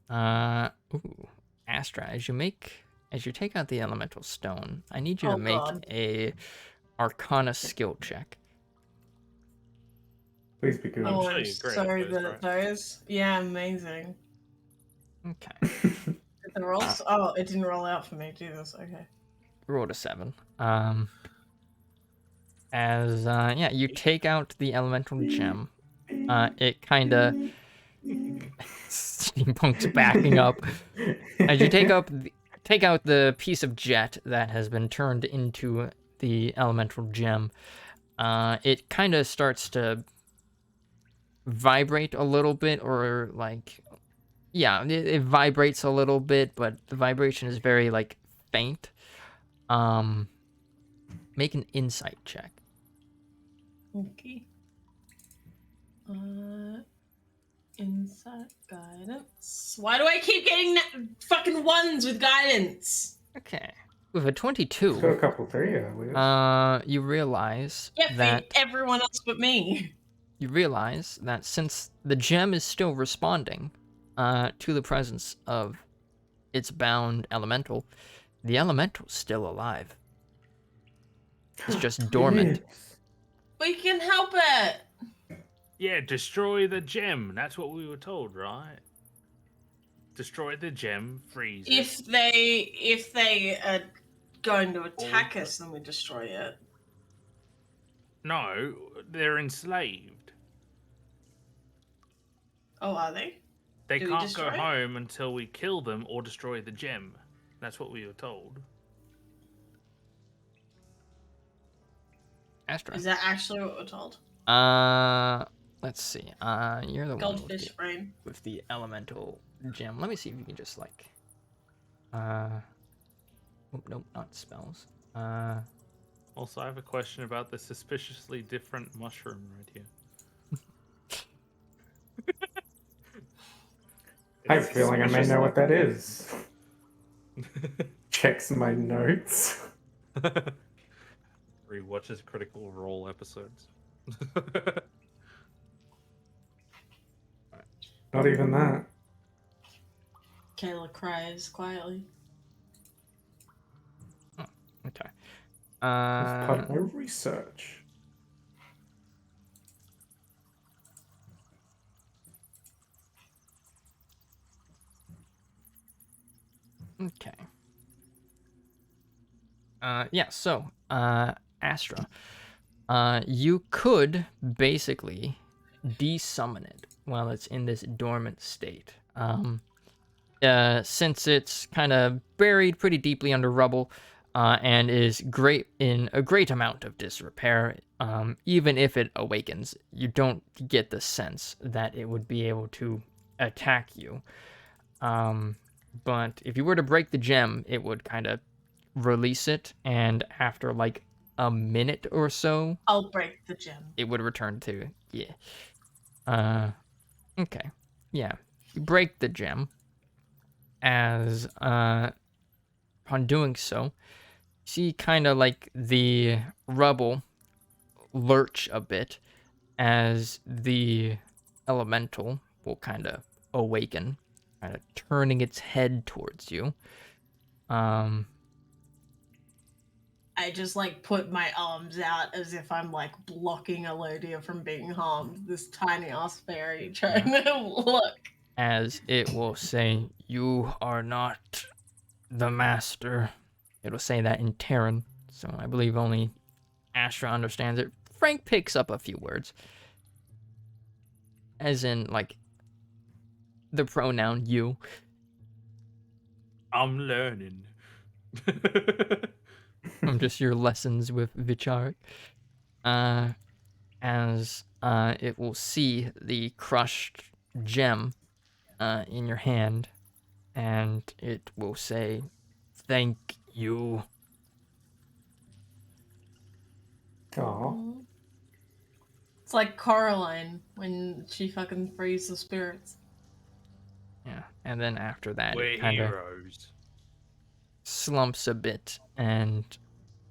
Yeah. Ooh, Astra, as you take out the elemental stone, I need you to Oh, make God. a Arcana skill check. Please be good. I'm Oh, sure I'm you're great sorry at those, that right? those. Yeah, amazing. Okay. Did the rolls? Oh, it didn't roll out for me. Jesus. Okay. Rolled a 7. Yeah, you take out the elemental gem. It kind of Steampunk's backing up. As you take out the piece of jet that has been turned into the elemental gem, it kind of starts to vibrate a little bit, or like, yeah, it vibrates a little bit, but the vibration is very like faint. Make an insight check. Okay. Insight guidance. Why do I keep getting fucking ones with guidance? Okay. With a It's got 22, a couple 3 earlier. you realize Yeah, for that everyone else but me. since the gem is still responding to the presence of its bound elemental, the elemental's still alive. It's just dormant. We can help it. Yeah, destroy the gem. That's what we were told, right? Destroy the gem, freeze it. If they are going to attack us, then we destroy it. No, they're enslaved. Oh, are they? They Do we can't destroy go it? home until we kill them or destroy the gem. That's what we were told. Astra. Is that actually what we're told? Let's see. You're the one Goldfish brain. with the elemental gem. Let me see if you can just like, oh, nope, not spells. Also, I have a question about the suspiciously different mushroom right here. I have a feeling I may know what that is. Checks my notes. Rewatches Critical Role episodes. Not even that. Kayla cries quietly. Okay. It's part of my research. Okay. Yeah, so, Astra, you could basically desummon it while it's in this dormant state. Since it's kind of buried pretty deeply under rubble, and is in a great amount of disrepair. Even if it awakens, you don't get the sense that it would be able to attack you. But if you were to break the gem, it would kind of release it, and after like a minute or so, I'll break the gem. it would return to okay. Yeah. You break the gem. As upon doing so, you see kind of like the rubble lurch a bit as the elemental will kind of awaken, kind of turning its head towards you. I just like put my arms out as if I'm like blocking Elodia from being harmed. This tiny ass fairy trying to look. As it will say, "You are not the master." It'll say that in Terran, so I believe only Astra understands it. Frank picks up a few words. As in, like, the pronoun you. I'm learning. From just your lessons with Vicharik. As it will see the crushed gem in your hand, and it will say, "Thank you." Oh, It's like Coraline when she fucking frees the spirits. Yeah, and then after that, We're it kind of heroes. slumps a bit and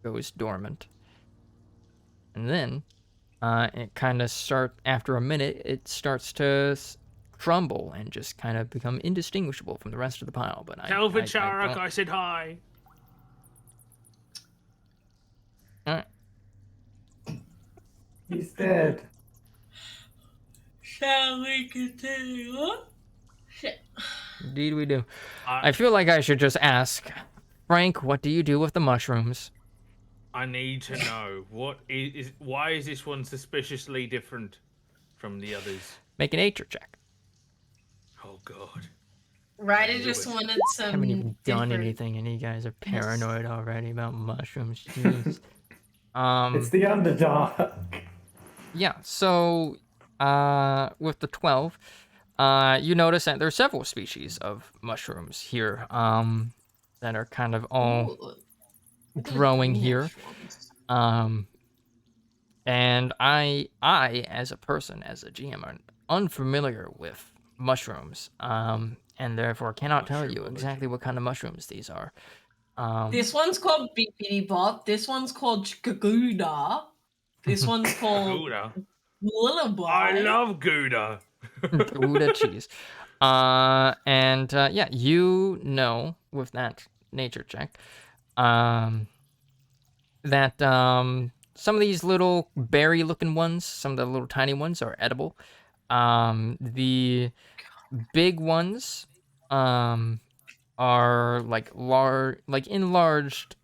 goes dormant. And then it kind of after a minute, it starts to crumble and just kind of become indistinguishable from the rest of the pile. But Tell I Vicharak don't. I said hi. he's dead. Shall we continue? Shit. Indeed, we do. I feel like I should just ask, Frank, what do you do with the mushrooms? I need to know why is this one suspiciously different from the others? Make an nature check. Oh God. Ryder knew just it. wanted I haven't some even done different. anything, and you guys are paranoid already about mushrooms. Jeez. It's the Underdark. Yeah. So, with the 12, you notice that there's several species of mushrooms here, that are kind of all Ooh, look at the growing green here. mushrooms. And I, as a person, as a GM, am unfamiliar with mushrooms, and therefore cannot tell you exactly what kind of mushrooms these are. This one's called Beepity Bop. This one's called Gouda. This one's called Gouda. Lullaby. I love Gouda. Gouda cheese. And yeah, you know with that nature check, that some of these little berry-looking ones, some of the little tiny ones, are edible. The big ones, are like enlarged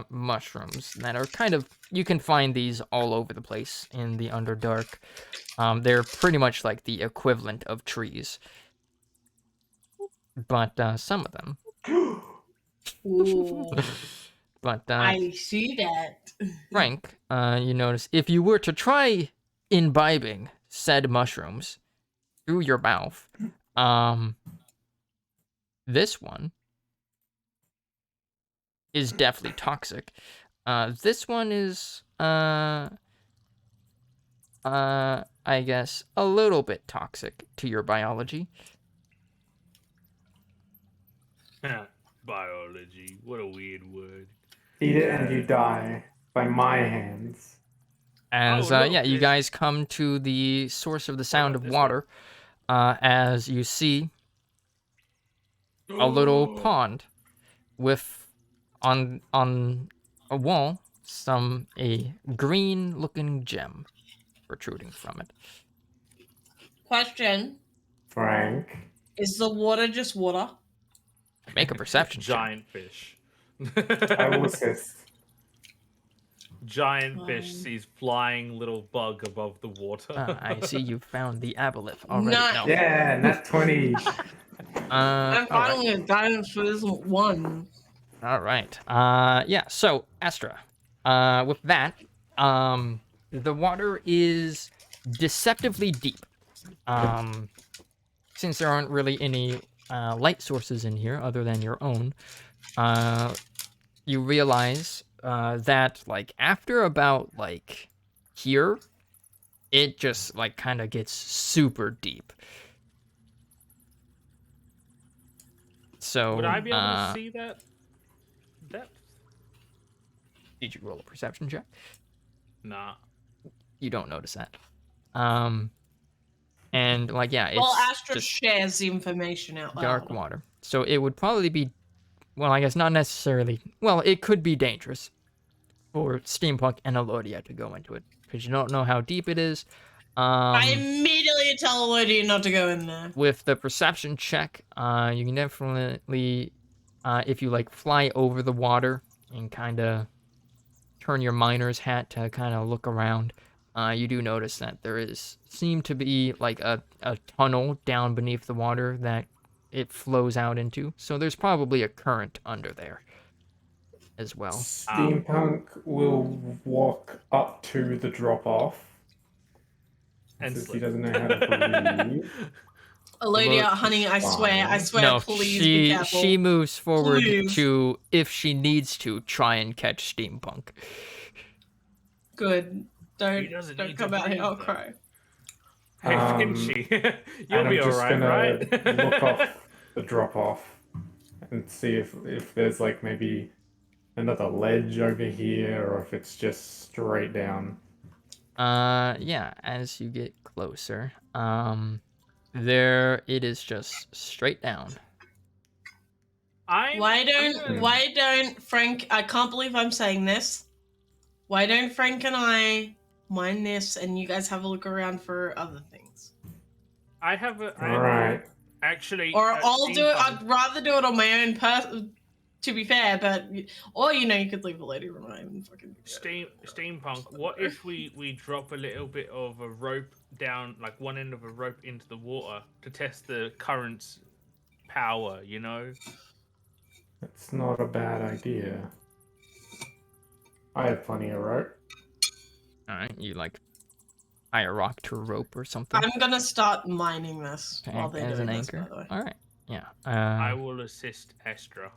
mushrooms that are kind of, you can find these all over the place in the Underdark. They're pretty much like the equivalent of trees, but some of them. Ooh, But I see that. Frank, you notice if you were to try imbibing said mushrooms through your mouth, this one is definitely toxic. This one is, I guess, a little bit toxic to your biology. Biology. What a weird word. Eat it and you die by my hands. As, look, yeah, you there's- guys come to the source of the sound about of this way? water, as you see a little pond with, on a wall, a green looking gem protruding from it. Question: Frank. is the water just water? Make a perception check. Giant fish. I will assist. Giant fish sees flying little bug above the water. I see you found the aboleth already. Nice. No. Yeah, nat 20. I'm All right. finally a guidance for this one. All right. Yeah. So Astra, with that, the water is deceptively deep. Since there aren't really any light sources in here other than your own, you realize that like after about like here, it just like kind of gets super deep. So, Would I be able to see that depth? did you roll a perception check? Nah. You don't notice that. And like yeah, Well, it's Astra just shares the information out dark loud. water. So it would probably be, well, I guess not necessarily. Well, it could be dangerous for Steampunk and Elodia to go into it because you don't know how deep it is. I immediately tell Elodie not to go in there. With the perception check, you can definitely, if you like fly over the water and kind of turn your miner's hat to kind of look around, you do notice that there seem to be like a tunnel down beneath the water that it flows out into. So there's probably a current under there as well. Steampunk will walk up to the drop off. And Since he slip. doesn't know how to breathe. Elodia, Look, honey, it's I fine. swear, No, please be careful. she moves forward Please. to, if she needs to, try and catch Steampunk. Good. He doesn't Don't need to come out here. breathe, I'll though. cry. Hey, Um, Finchy, you'll and be I'm just alright, gonna right? look off the drop off and see if there's like maybe another ledge over here or if it's just straight down. Yeah, as you get closer, there it is just straight down. Why don't Frank? I can't believe I'm saying this. Why don't Frank and I mine this, and you guys have a look around for other things? I have a. All right. Actually, Or I'll do it. Steampunk- I'd rather do it on my own person. To be fair, but or you could leave a lady remind and fucking. Steampunk. What if we drop a little bit of a rope down, like one end of a rope into the water to test the current's power? You know. It's not a bad idea. I have plenty of rope. All right, you like tie a rock to a rope or something. I'm gonna start mining this while they're as doing an this. anchor. By the way. All right, yeah. I will assist Astra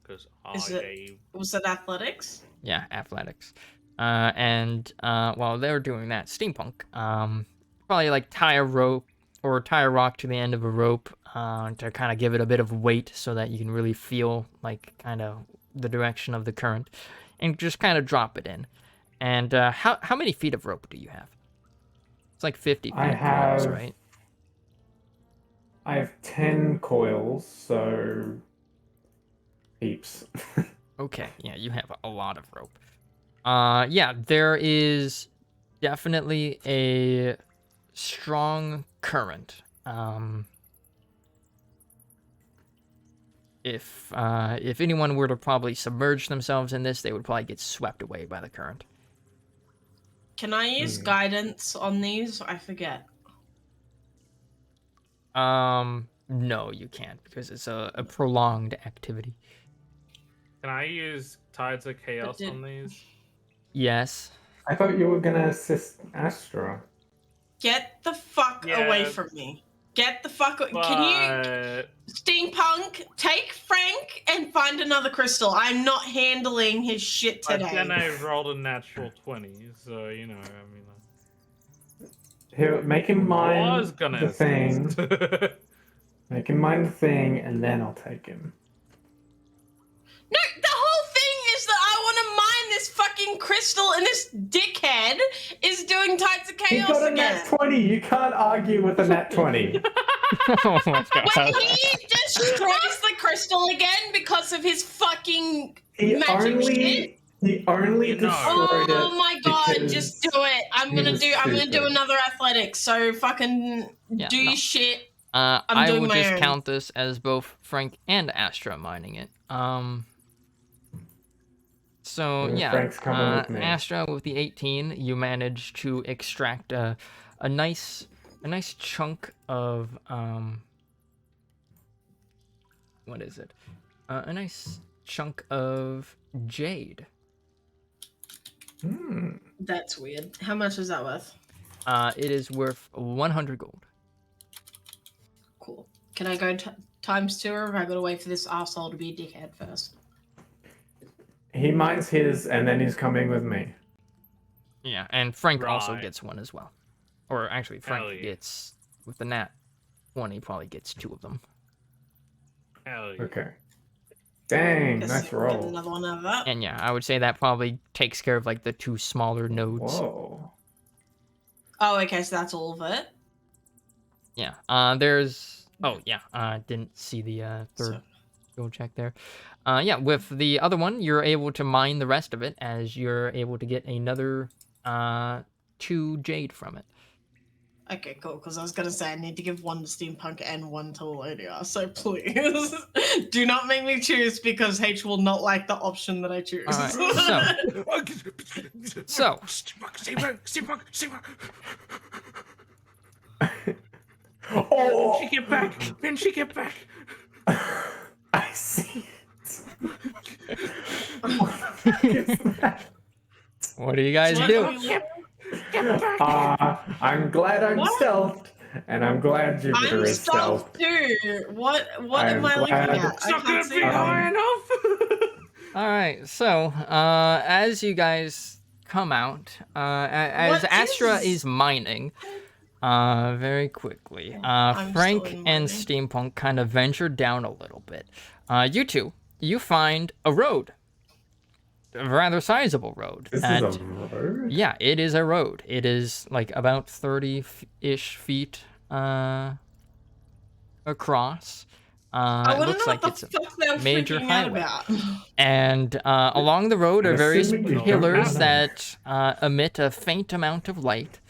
because Was it athletics? Yeah, athletics. And while they're doing that, Steampunk, probably like tie a rope or tie a rock to the end of a rope to kind of give it a bit of weight so that you can really feel like kind of the direction of the current, and just kind of drop it in. And how many feet of rope do you have? It's like 50 feet coils, right? I have 10 coils, so heaps. Okay, yeah, you have a lot of rope. Yeah, there is definitely a strong current. If anyone were to probably submerge themselves in this, they would probably get swept away by the current. Can I use guidance on these? I forget. No, you can't because it's a prolonged activity. Can I use Tides of Chaos on these? Yes. I thought you were gonna assist Astra. Get the fuck away from me. Get the fuck. Can you, Steampunk, take Frank and find another crystal. I'm not handling his shit today. But then I rolled a natural 20, so you know, I mean. Here, make him mine the thing. Assist. Make him mine the thing, and then I'll take him. No, the whole thing is that I want to mine this fucking crystal, and this dickhead is doing Tides of Chaos He got a again. nat 20. You can't argue with a nat 20. Oh my god. When he destroys the crystal again because of his fucking magic shit. He only destroyed it. Oh my god, because just do it. I'm gonna do another athletics, so fucking do your shit. I doing will my just own. count this as both Frank and Astra mining it. So yeah, Frank's coming with me. Astra with the 18, you managed to extract a nice chunk of what is it? A nice chunk of jade. That's weird. How much is that worth? It is worth 100 gold. Cool. Can I go times 2, or have I got to wait for this arsehole to be a dickhead first? He mines his, and then he's coming with me. Yeah, and Frank also Right. gets one as well. Or actually, Frank Hell yeah. gets, with the nat one, he probably gets 2 of them. Hell yeah. Okay. Dang, Guess nice Get roll. another one out of that. And yeah, I would say that probably takes care of like the 2 smaller nodes. Whoa. Oh, okay, so that's all of it. Yeah. There's. Oh yeah. Didn't see the third So, gold check there. Yeah. With the other one, you're able to mine the rest of it as you're able to get another 2 jade from it. okay, cool. Because I was gonna say I need to give one to Steampunk and one to Lodia. So please, do not make me choose, because H will not like the option that I choose. All right. So. Oh! She get back! When she get back! I see it. What the fuck is that? What do you guys What do? are you- I'm glad I'm What? stealthed, and I'm glad Jupiter I'm is stealthed. stealth too. What I'm am I looking glad- at? It's I not gonna can't be see. high enough! All right. So, as you guys come out, as What Astra is- is mining, very quickly, I'm Frank still in and mining. Steampunk kind of venture down a little bit. You two, you find a road, a rather sizable road. This is a road? Yeah, it is a road. It is like about 30-ish feet across. I It want to looks know like what it's the fuck they were major freaking out highway. about. And along the road are I'm various assuming you don't pillars know. that emit a faint amount of light.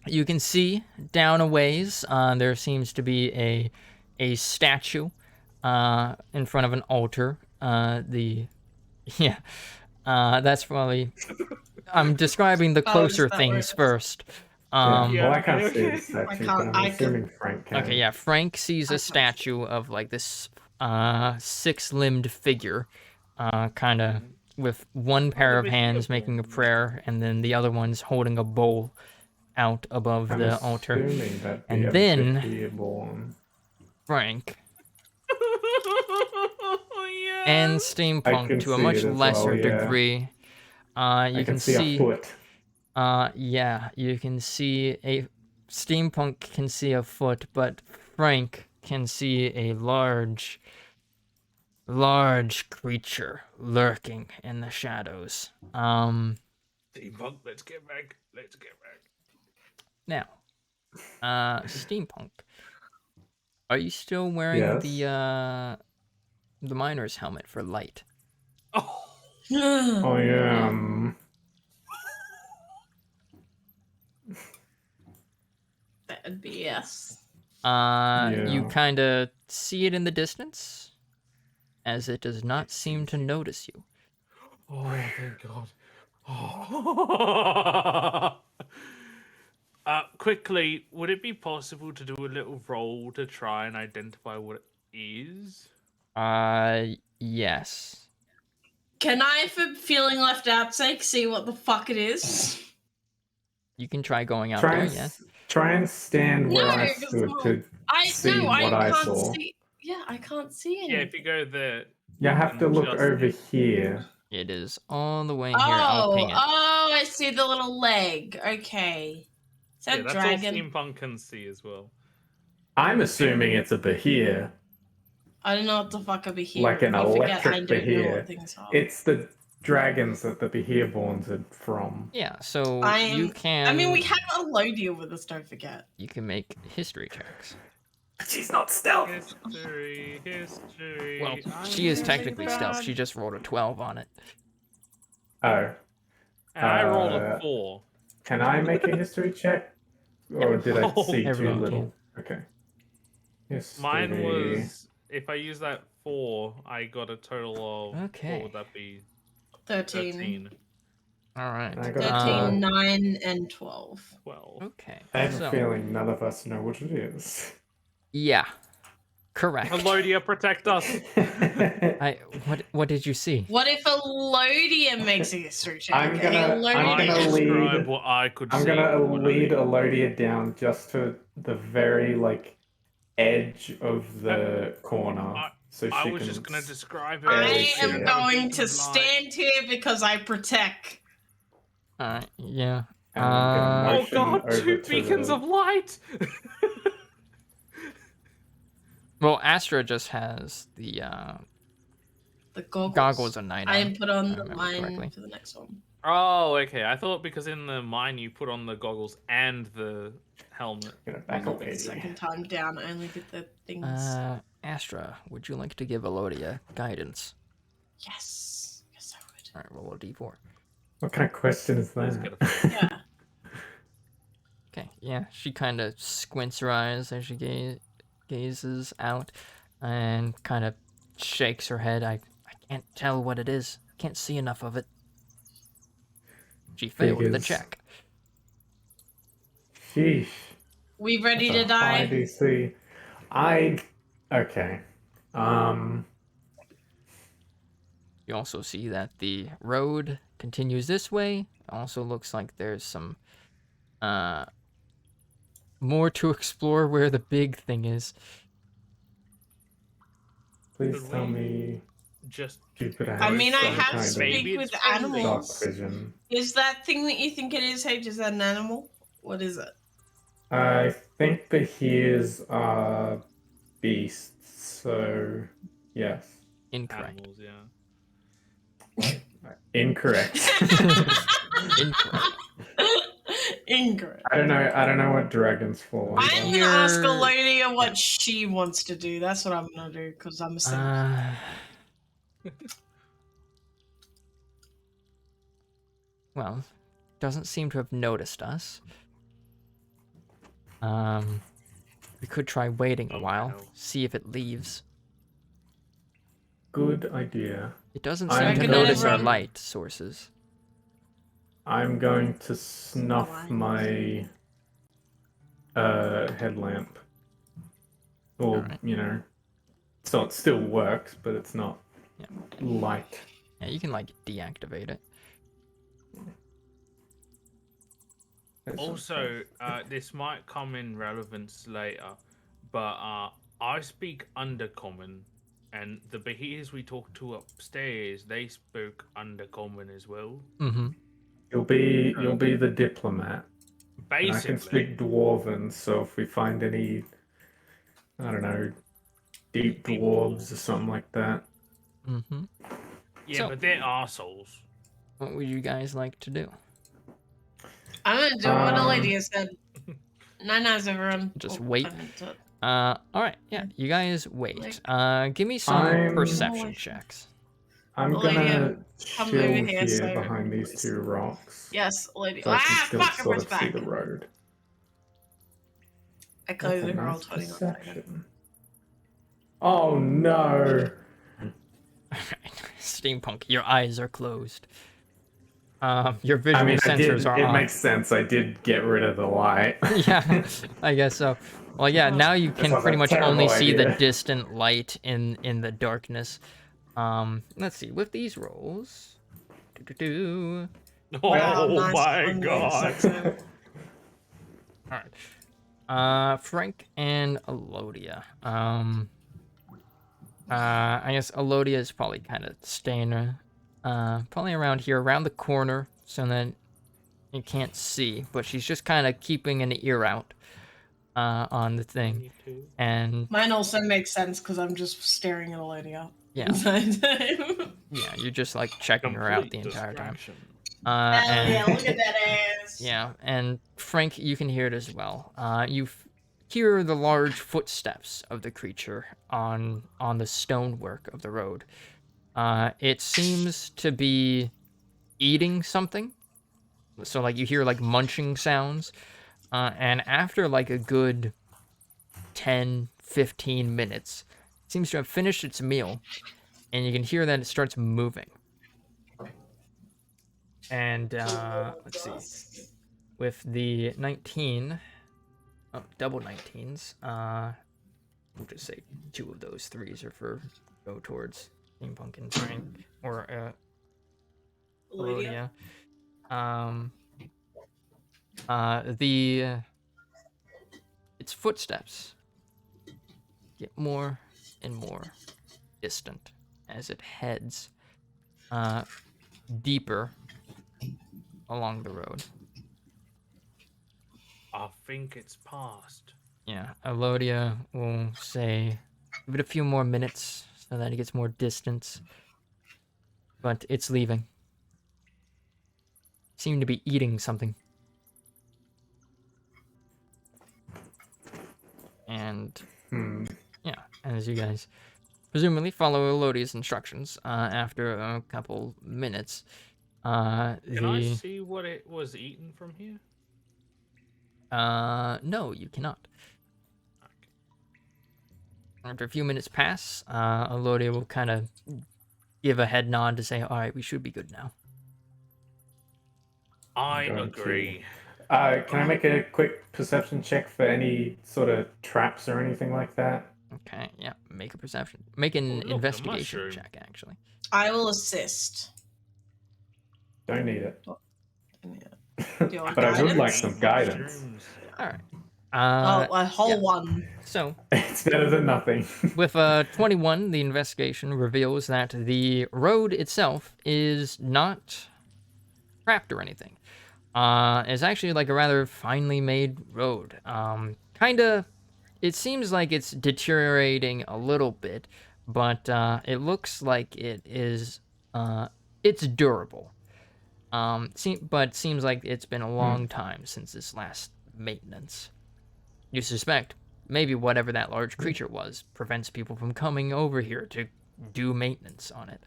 You can see down a ways, there seems to be a statue in front of an altar. That's probably. I'm describing the Oh, is closer that things where first. Yeah, Yeah, well, I can't okay, see okay. the statue, I but can't- I'm I assuming could- Frank can. Okay, yeah. Frank sees I a can't see. statue of like this 6-limbed figure, kind of with one pair of bit hands beautiful. making a prayer, and then the other one's holding a bowl out above I'm the altar. assuming that And the then- Bahir-born. Frank Yeah. and I Steampunk, can to a see much it as lesser well, yeah. degree, you I can see a foot. yeah, you can see a Steampunk can see a foot, but Frank can see a large creature lurking in the shadows. Steampunk, let's get back. Let's get back. Now, Steampunk, are you still wearing Yes. the miner's helmet for light? Oh, I am. That'd be yes. You Yeah. kind of see it in the distance, as it does not seem to notice you. oh, thank God. Oh. Quickly, would it be possible to do a little roll to try and identify what it is? Yes. Can I, for feeling left out sake, see what the fuck it is? You can try going out Try there, and, yeah. try and stand where No, I it's stood not. to see I what I can't saw. see. Yeah, I can't see anything. Yeah, if you go there. You have to look Just- over here. It is all the way here. I'll ping it. Oh, I see the little leg. Okay. Is that Yeah, that's dragon? all Steampunk can see as well. I'm assuming it's a Bahir. I don't know what the fuck a Bahir. Like an You forget I electric don't know Bahir. what things are. It's the dragons that the Bahir-borns are from. Yeah, so I'm- you can. I mean, we have a Lodia with us, don't forget. You can make history checks. She's not stealth. History. Well, I'm she is really technically stealth. bad. She just rolled a 12 on it. Oh, And I rolled Uh, a 4. can I make a history check? Or did I Oh, see too everyone little? Okay. History. Mine was, if I use that 4, I got a total of, Okay. what would that be? 13. 13, All right. I got 13, 9, and 12. 12. Okay. I have so, a feeling none of us know what it is. yeah. Correct. Elodia, protect us. What did you see? What if Elodia makes a history check? I'm gonna I describe lead. what I could I'm see. gonna from lead Elodia. Elodia down just to the very like edge of the corner, so I she was can just gonna describe it. barely I see am it. going to Beacon of light. stand here because I protect. Alright, yeah. And I'm gonna Oh motion god, over two to beacons the. of light! Well, Astra just has the The goggles. goggles a night on. I put on if I the remember mine correctly. for the next one. Oh, okay. I thought because in the mine you put on the goggles and the helmet. Gonna back The away. second time down, I only did the things. Astra, would you like to give Elodia guidance? Yes. Yes, I would. Alright, roll a d4. What kind of question is Let's that? get a Yeah. Okay, yeah, she kind of squints her eyes as she gazes out and kind of shakes her head. I can't tell what it is. Can't see enough of it. She failed the Figures. check. Sheesh. We ready That's to a high die? DC. Okay. You also see that the road continues this way. Also looks like there's some more to explore where the big thing is. Please Could tell we me just Jupiter I has mean, I some have kind Maybe speak it's with friendly. of dark animals. vision. Is that thing that you think it is, H, is that an animal? What is it? I think the hears are beasts, so yes. Incorrect. animals, yeah. Incorrect. Incorrect. Incorrect. I don't know what dragons fall under. I'm gonna ask You're- Elodia what she wants to do. That's what I'm gonna do, because I'm a simp. Well, doesn't seem to have noticed us. We could try waiting a while, no. see if it leaves. Good idea. It doesn't I'm seem to gonna- notice our everyone- light sources. I'm going to snuff my headlamp. Or, Alright. you know, so it still works, but it's not Yeah. light. Yeah, you can like deactivate it. Also, this might come in relevance later, but I speak Undercommon, and the Beheers we talked to upstairs, they spoke Undercommon as well. Mm-hmm. You'll be the diplomat. And I can Basically, speak Dwarven, so if we find any, I don't know, deep Deep dwarves or dwarves. something like that. Mm-hmm. yeah, So- but they're arseholes. What would you guys like to do? I'm gonna do what Um, Elodia said. Nice, everyone. Just Oh, wait. I meant to- Alright, yeah, you guys wait. Give me some I'm- perception checks. I'm Elodia, gonna come chill over here, here so- behind these please. two rocks. Yes, Elodia. So I can still Fuck, I sort pressed of see back. the road. I closed That's a the roll nice 21 perception. Oh no! Steampunk, your eyes are closed. Your visual I mean, sensors are it on. makes sense. I did get rid of the light. Yeah, I guess so. Well, yeah, now you can was a pretty much only terrible see the idea. distant light in the darkness. Let's see, with these rolls. Oh Wow, nice my one, god! Lisa. Alright. Frank and Elodia. I guess Elodia is probably kind of staying probably around here, around the corner, so that you can't see, but she's just kind of keeping an ear out on the thing. And Mine also makes sense because I'm just staring at Elodia. yeah, yeah, you're just like checking her out the Complete entire time. distraction. Hell And yeah, look at that ass. yeah, and Frank, you can hear it as well. You hear the large footsteps of the creature on the stonework of the road. It seems to be eating something. So like you hear like munching sounds. And after like a good 10, 15 minutes, it seems to have finished its meal. And you can hear that it starts moving. And let's see. With the 19, double 19s, we'll just say 2 of those 3s are for go towards Steampunk and Frank or Lydia. Elodia. The its footsteps get more and more distant as it heads deeper along the road. I think it's past. Yeah, Elodia will say, give it a few more minutes so that it gets more distance. But it's leaving. Seem to be eating something. And yeah, as you guys presumably follow Elodia's instructions, after a couple minutes, Can I see what it was eaten from here? no, you cannot. After a few minutes pass, Elodia will kind of give a head nod to say, all right, we should be good now. I Going to- agree. Can I make a quick perception check for any sort of traps or anything like that? Okay, yeah, make a perception. Make an Look, a investigation mushroom. check, actually. I will assist. Don't need it. Yeah. Your But I would like guidance? some guidance. Mushrooms. All right. A whole yeah. one. So, It's better than nothing. with a 21, the investigation reveals that the road itself is not trapped or anything. It's actually like a rather finely made road. Kinda, it seems like it's deteriorating a little bit, but it looks like it is, it's durable. But seems like it's been a long time since this last maintenance. You suspect maybe whatever that large creature was prevents people from coming over here to do maintenance on it.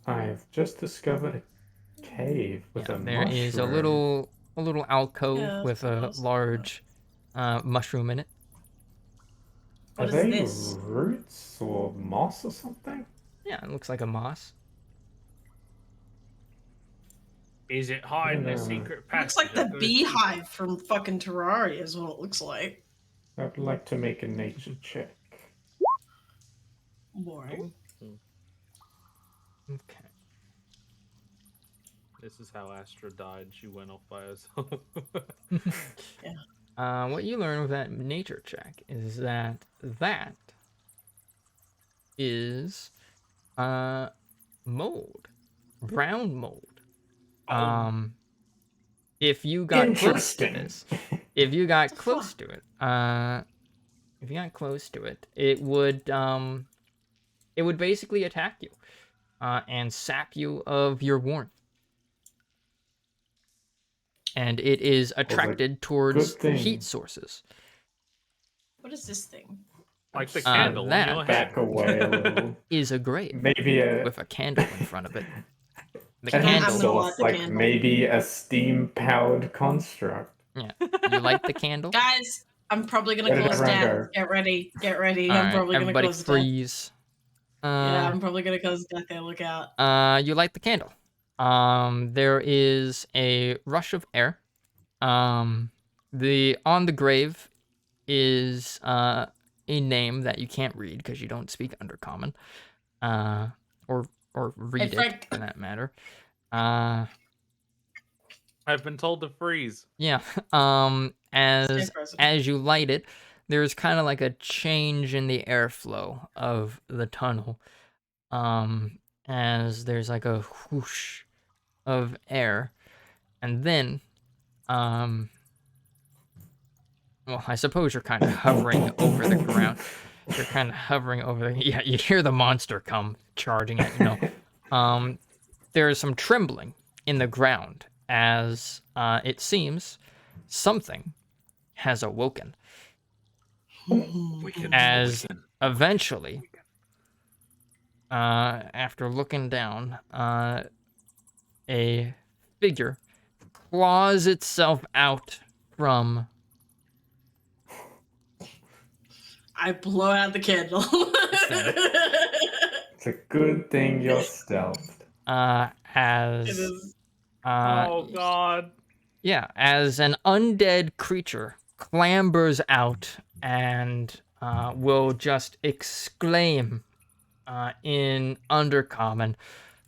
I've just discovered a cave with a There mushroom. is a little alcove Yeah, with a that's- large mushroom in it. Are What is they this? roots or moss or something? Yeah, it looks like a moss. Is it hiding a know. secret passage? Looks like the I've gotta- beehive from fucking Terraria is what it looks like. I'd like to make a nature check. Boring. Okay. This is how Astra died. She went off by herself. What you learn with that nature check is that is mold, brown mold. If you got close to Interesting. this, if you got the close fuck? to it, it would basically attack you, and sap you of your warmth. And it is attracted towards thing. heat sources. What is this thing? Like the candle on that- your head. Back away a little. Is a grave Maybe a with a candle in front of it. The a heat I'm gonna candle. light source, the like candle. maybe a steam-powered construct. Yeah. You light the candle. Guys, I'm probably gonna Where did cause everyone death. go? Get ready. Get ready. All I'm right, probably gonna everybody cause death. freeze. Yeah, I'm probably gonna cause death. There, look out. You light the candle. There is a rush of air. On the grave is a name that you can't read because you don't speak Undercommon, or read it Frank. for that matter. I've been told to freeze. Yeah. Stay frozen. As you light it, there's kind of like a change in the airflow of the tunnel. As there's like a whoosh of air, and then, well, I suppose you're kind of hovering over the ground. You're kind of hovering over the, yeah, you hear the monster come charging at you. There is some trembling in the ground as it seems something has awoken. As eventually, after looking down, a figure claws itself out from. I blow out the candle. It's a good thing you're stealthed. It As is. Oh God. yeah, as an undead creature clambers out and will just exclaim in Undercommon,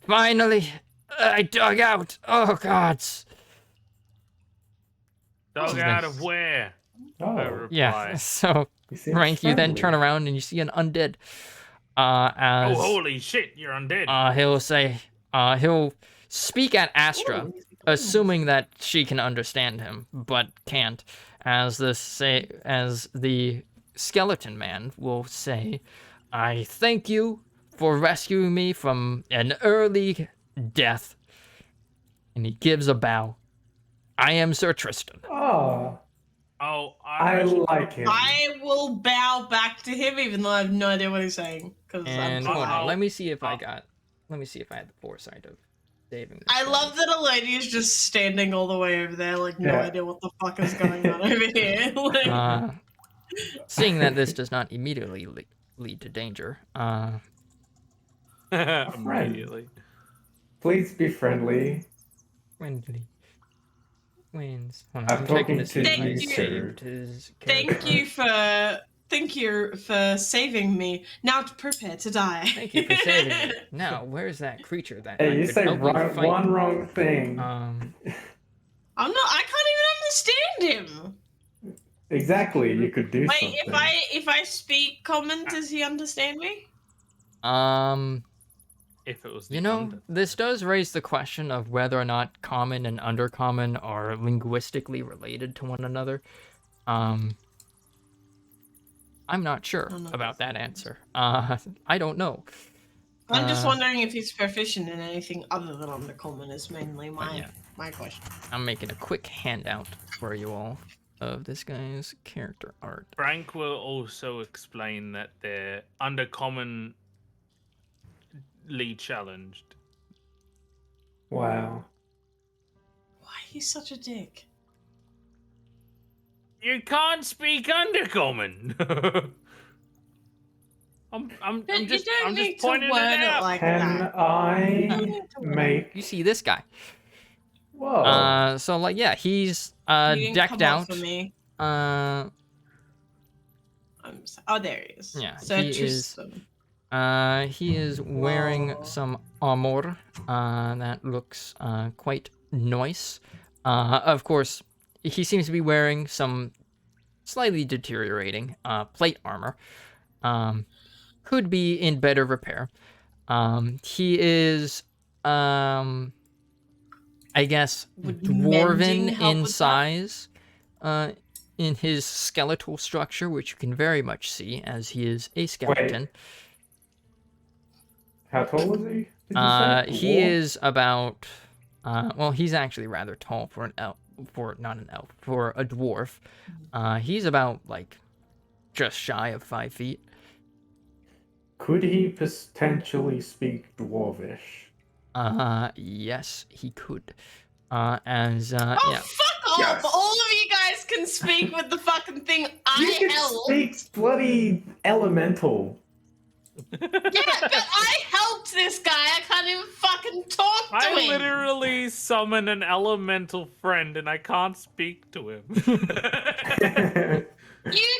"Finally, I dug out! Oh, gods!" Dug His out name. of where? I Oh, reply. Yeah, so, he seems Rank, you then turn friendly. around and you see an undead. Oh, As holy shit, you're undead. he'll say, he'll speak at Astra, Ooh, assuming that she can understand him, but can't. As the skeleton man will say, "I thank you for rescuing me from an early death." And he gives a bow. "I am Sir Tristan." Oh, Oh, I should like him. I will bow back to him, even though I have no idea what he's saying. Because I'm And hold on, polite. let me see if I had the foresight of saving this I guy. love that a lady is just standing all the way over there, like no Yeah. idea what the fuck is going on over here. Like, Seeing that this does not immediately lead to danger, immediately. Please be friendly. friendly wins. Hold on, I'm I'm checking talking to see if to I you, saved his thank character. you for saving me. Now prepare to die. Thank you for saving me. Now, where's that creature that Hey, I you could say help you one fight? wrong thing. I'm not. I can't even understand him. Exactly, you could do Wait, something. if I speak common, does he understand me? If it was the You know, under. this does raise the question of whether or not common and undercommon are linguistically related to one another. I'm not sure about that answer. I don't know. I'm just wondering if he's proficient in anything other than undercommon. Is mainly Yeah. my question. I'm making a quick handout for you all of this guy's character art. Frank will also explain that they're undercommonly challenged. Wow. Why he's such a dick? You can't speak undercommon. I'm You just don't need to pointing word it it out. like Can that. I You make... see this guy. Whoa. So like yeah, he's He didn't decked come up out. for me. Uh Oh, there he is. yeah, Sir he Tristan. he is wearing Whoa. some armor that looks quite nice. Of course, he seems to be wearing some slightly deteriorating plate armor. Could be in better repair. He is I guess Would mending dwarven help in with that? size in his skeletal structure, which you can very much see as he is a skeleton. How tall is he? Did you say? He Dwarf? is about well, he's actually rather tall for an elf, for a dwarf. He's about like just shy of 5 feet. Could he potentially speak Dwarvish? Yes, he could. As Oh, yeah. fuck off! Yes. All of you guys can speak with the fucking thing You I can helped. speak bloody elemental. Yeah, but I helped this guy. I can't even fucking talk to I him. literally summon an elemental friend and I can't speak to him. You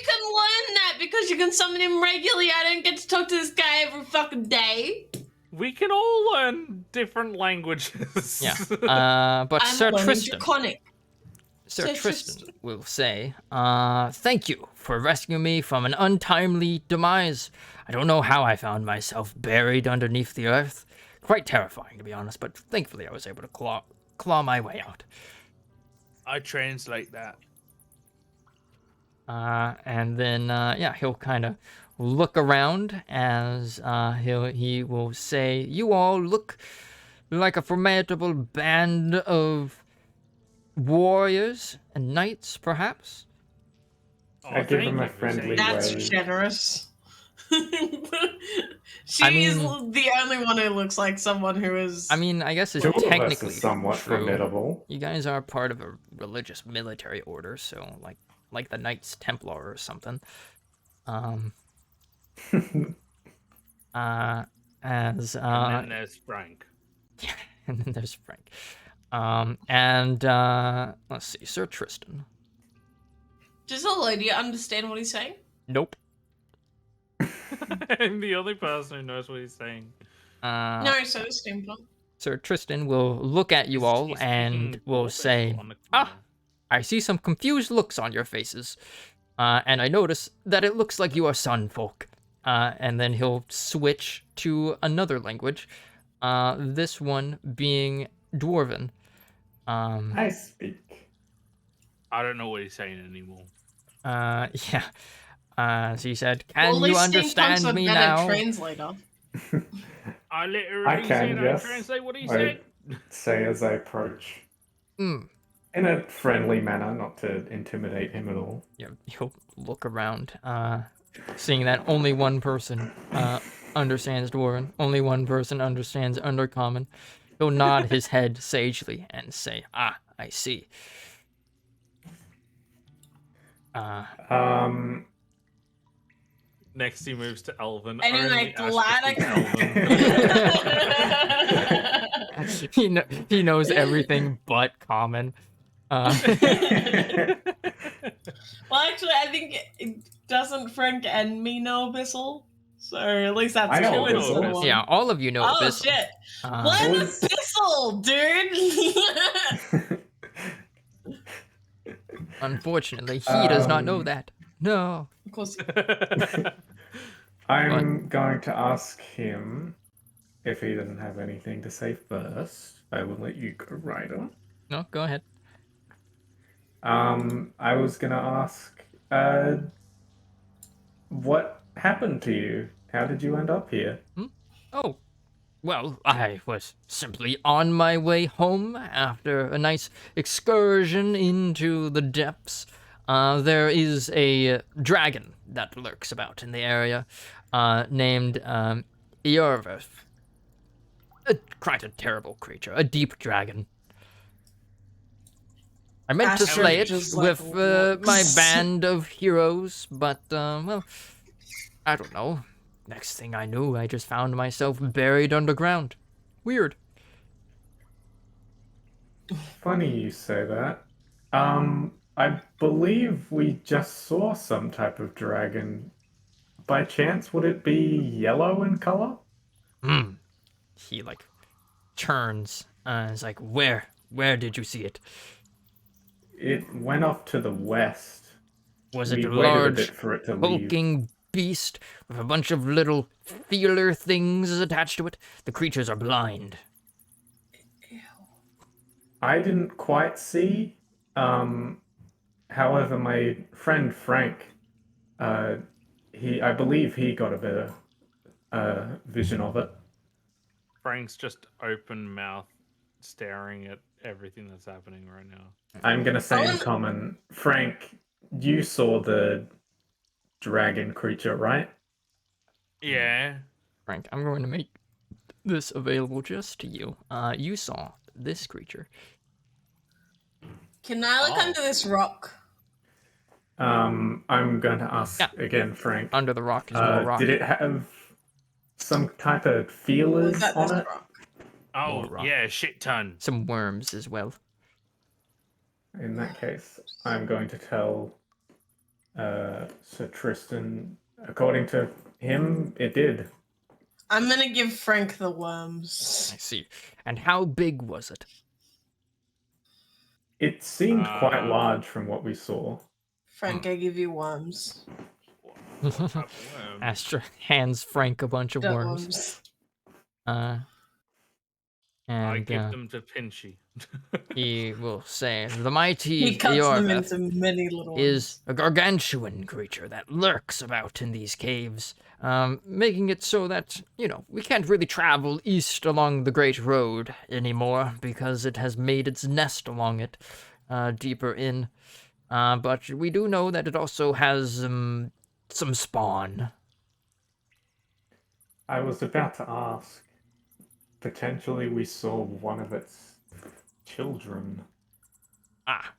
can learn that because you can summon him regularly. I don't get to talk to this guy every fucking day. We can all learn different languages. Yeah. But I'm Sir learning Tristan. Draconic. Sir Sir Tristan Tristan. will say, "Thank you for rescuing me from an untimely demise. I don't know how I found myself buried underneath the earth. Quite terrifying, to be honest, but thankfully I was able to claw my way out." I translate that. And then, yeah, he'll kind of look around as he will say, "You all look like a formidable band of warriors and knights, perhaps." Oh, I give thank him a you for friendly saying that. That's wave. generous. She's I mean- the only one who looks like someone who is. I mean, I guess it's Two of us technically is somewhat true. formidable. You guys are part of a religious military order, so like the Knights Templar or something. As And then there's Frank. and then there's Frank. Let's see, Sir Tristan. Does the lady understand what he's saying? Nope. I'm the only person who knows what he's saying. Uh, No, so is Steampunk. Sir Tristan will look at you all He's and speaking will Dwarvish say, on the "Ah, corner. I see some confused looks on your faces, and I notice that it looks like you are sun folk." And then he'll switch to another language, this one being Dwarven. I speak. I don't know what he's saying anymore. Yeah. So he said, Well, "Can at you least Steampunk's understand a me better now?" translator. I I literally can, said I yes. translate what he I said. say as I approach. Hmm. In a friendly manner, not to intimidate him at all. Yeah, he'll look around, seeing that only one person understands Dwarven, only one person understands Undercommon. He'll nod his head sagely and say, "Ah, I see." Uh, Next, he moves to Elven. Anyway, Only Asher glad I speaks Elven. he knows everything but Common. Well, actually, I think doesn't Frank and me know Abyssal? So at least that's I know two Abyssal. instead of one. Yeah, all of you know Oh Abyssal. shit! Uh, What It an was- Abyssal, dude! Unfortunately, he does not know Um, that. No. Of course. I'm going to ask him if he doesn't have anything to say first. I will let you go, Ryder. No, go ahead. I was gonna ask, what happened to you? How did you end up here? Oh, well, I was simply on my way home after a nice excursion into the depths. There is a dragon that lurks about in the area, named Iorveth. Quite a terrible creature, a deep dragon. I meant to Astro slay it just, like, with my looks. band of heroes, but, well, I don't know. Next thing I knew, I just found myself buried underground. Weird. Funny you say that. I believe we just saw some type of dragon. By chance, would it be yellow in color? He, like, turns, is like, where did you see it? It went off to the west. Was We it a waited a large, bit for it to leave. hulking beast with a bunch of little feeler things attached to it? The creatures are blind. I didn't quite see. However, my friend Frank, uh, I believe he got a better vision of it. Frank's just open mouth staring at everything that's happening right now. I'm gonna say in wanna- common, Frank, you saw the dragon creature, right? Yeah. Frank, I'm going to make this available just to you. You saw this creature. Can I look Oh. under this rock? I'm going to ask Yeah. again, Frank. Under the rock is more rock. Did it have some type of feelers Was that on this it? rock? Oh, More rock. yeah, shit ton. Some worms as well. In that case, I'm going to tell Sir Tristan. According to him, it did. I'm gonna give Frank the worms. I see. And how big was it? It seemed quite Uh, large from what we saw. Frank, I give you worms. Astra hands Frank a bunch of The worms. I And give them to Pinchy. he will say, "The mighty He cuts them Iorveth into many little is a gargantuan creature that lurks about in these caves, making it so that, we can't really travel east along the Great Road anymore because it has made its nest along it, deeper in. But we do know that it also has some spawn." I was about to ask. Potentially, we saw one of its children. Ah.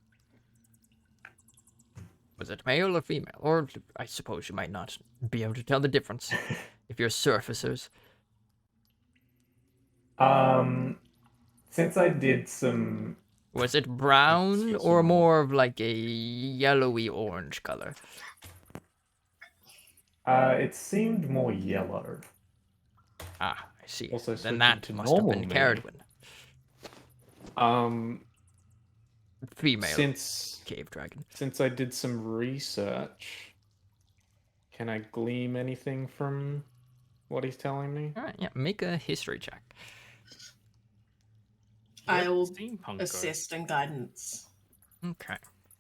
Was it male or female? Or I suppose you might not be able to tell the difference if you're surfacers. Since I did some, Was it brown Excuse or me. more of like a yellowy orange color? It seemed more yellow. Ah, I see. Also Then switching that to must have been normal me. Caradwin. Female Since cave dragon. I did some research, can I glean anything from what he's telling me? All right, yeah, make a history check. I will Steampunk assist and guidance. Okay.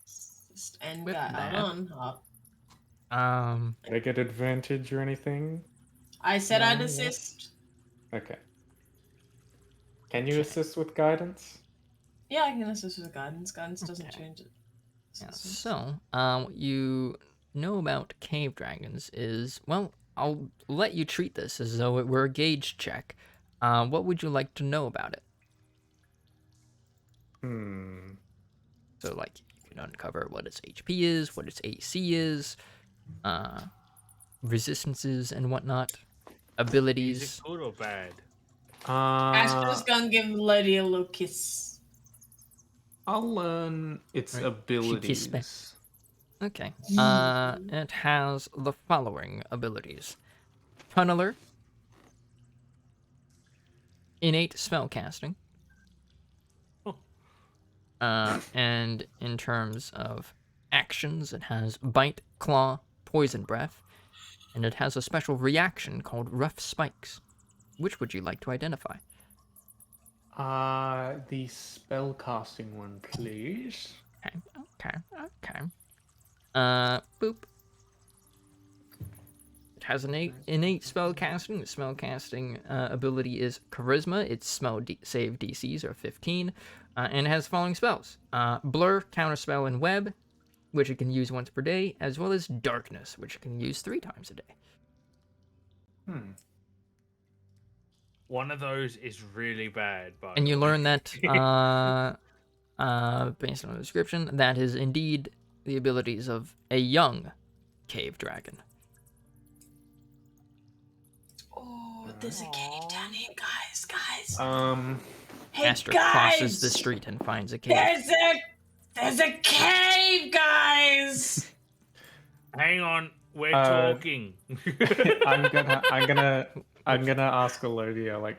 Assist and With guide. that, Hold on. Did I get advantage or anything? I said No, I'd what? assist. Okay. Can you Okay. assist with guidance? Yeah, I can assist with guidance. Guidance doesn't Okay. change it. Yeah, Assistance. so, what you know about cave dragons is, well, I'll let you treat this as though it were a gauge check. What would you like to know about it? So, like, you can uncover what its HP is, what its AC is, resistances and whatnot, Is it abilities. good or bad? Astra's gonna give the lady a little kiss. I'll learn its Right, she kissed me. abilities. Okay. It has the following abilities: Tunneler, innate spellcasting. And in terms of actions, it has Bite, Claw, Poison Breath, and it has a special reaction called Rough Spikes. Which would you like to identify? The spell casting one, please. Okay. Boop. It has an innate spellcasting. The spellcasting ability is Charisma. Its save DCs are 15. And it has the following spells. Blur, Counterspell, and Web, which it can use once per day, as well as Darkness, which it can use 3 times a day. One of those is really bad, And the you way. learn that, based on the description, that is indeed the abilities of a young cave dragon. Oh, there's a cave down here, guys. Hey, Astra guys! crosses the street and finds a cave. There's a cave, guys! Hang on, we're talking. I'm gonna ask Elodia, like,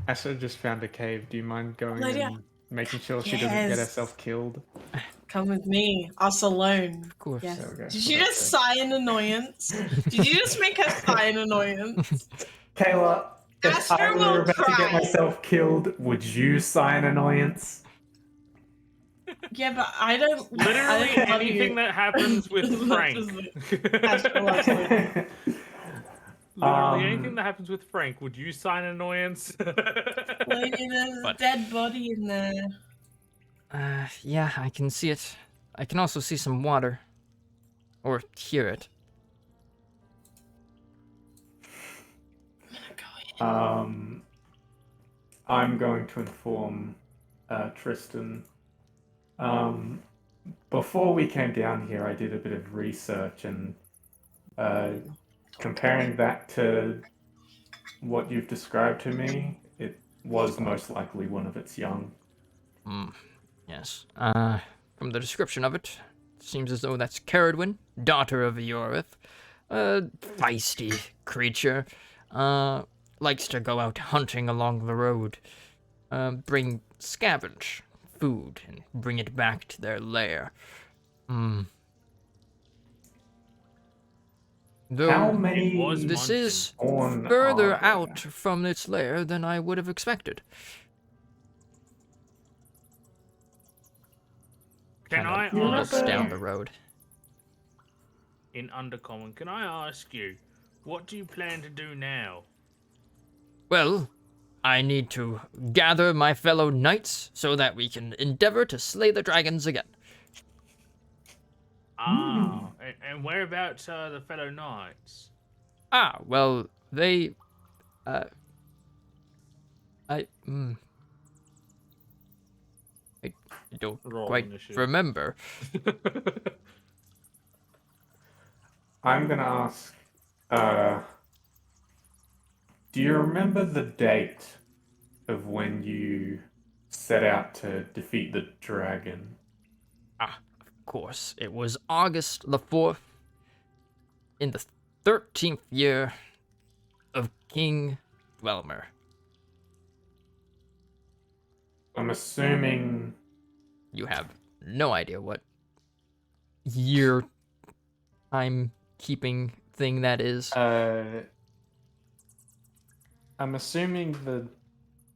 Astra just found a cave. Do you mind going Elodia. and making sure she doesn't get herself killed? Come with me. Us alone. Of course. Yes. There we go. Did you just sigh in annoyance? Did you just make her sigh in annoyance? Kayla, if Astra I were will about to get cry. myself killed, would you sign annoyance? Yeah, but I don't. Literally I don't love anything you that happens with as much Frank. as Astra loves me. Literally anything that happens with Frank, would you sign annoyance? Lady, there's a dead body in there. Yeah, I can see it. I can also see some water. Or hear it. I'm going to inform Tristan. Before we came down here, I did a bit of research and comparing that to what you've described to me, it was most likely one of its young. Yes. From the description of it, seems as though that's Caradwin, daughter of Yorith. A feisty creature. Likes to go out hunting along the road. Bring scavenge food and bring it back to their lair. Though How many this is born further are there? out from its lair than I would have expected. Can I Kinda looks ask down you, the road. in Undercommon, can I ask you, what do you plan to do now? Well, I need to gather my fellow knights so that we can endeavor to slay the dragons again. And whereabouts are the fellow knights? Well, they, I don't Roll quite initiative. remember. I'm gonna ask, do you remember the date of when you set out to defeat the dragon? Of course, it was August the 4th in the 13th year of King Dwelmer. I'm assuming. You have no idea what year time keeping thing that is. I'm assuming the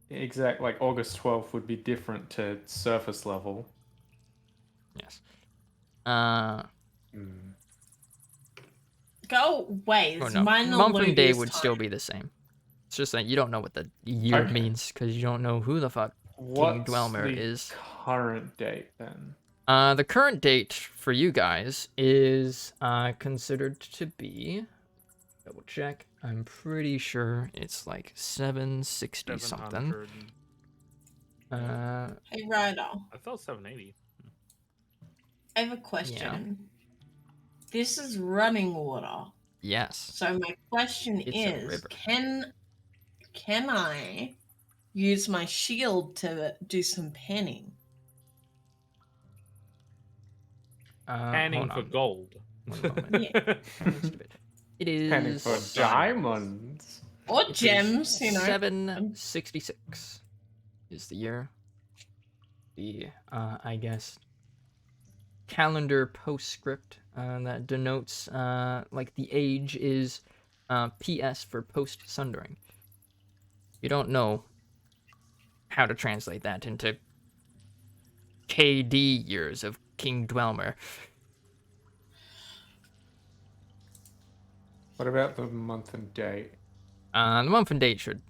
exact August 12th would be different to surface level. Yes. Go away. Oh It's no, mine the month and day longest would time. still be the same. It's just that you don't know what the year Okay. means because you don't know who the fuck King What's Dwelmer the is. current date then? The current date for you guys is considered to be, double check, I'm pretty sure it's like 760 something. 700. Hey, Ryder, I thought 780. I have a question. This is running water. Yes. So my question It's a is, river. can I use my shield to do some panning? Panning Hold for on. gold. One moment. Yeah. It is Penny for diamonds. Or it is gems, you know. 766 is the year. The I guess calendar postscript that denotes like the age is PS for post sundering. You don't know how to translate that into KD years of King Dwelmer. What about the month and date? The month and date should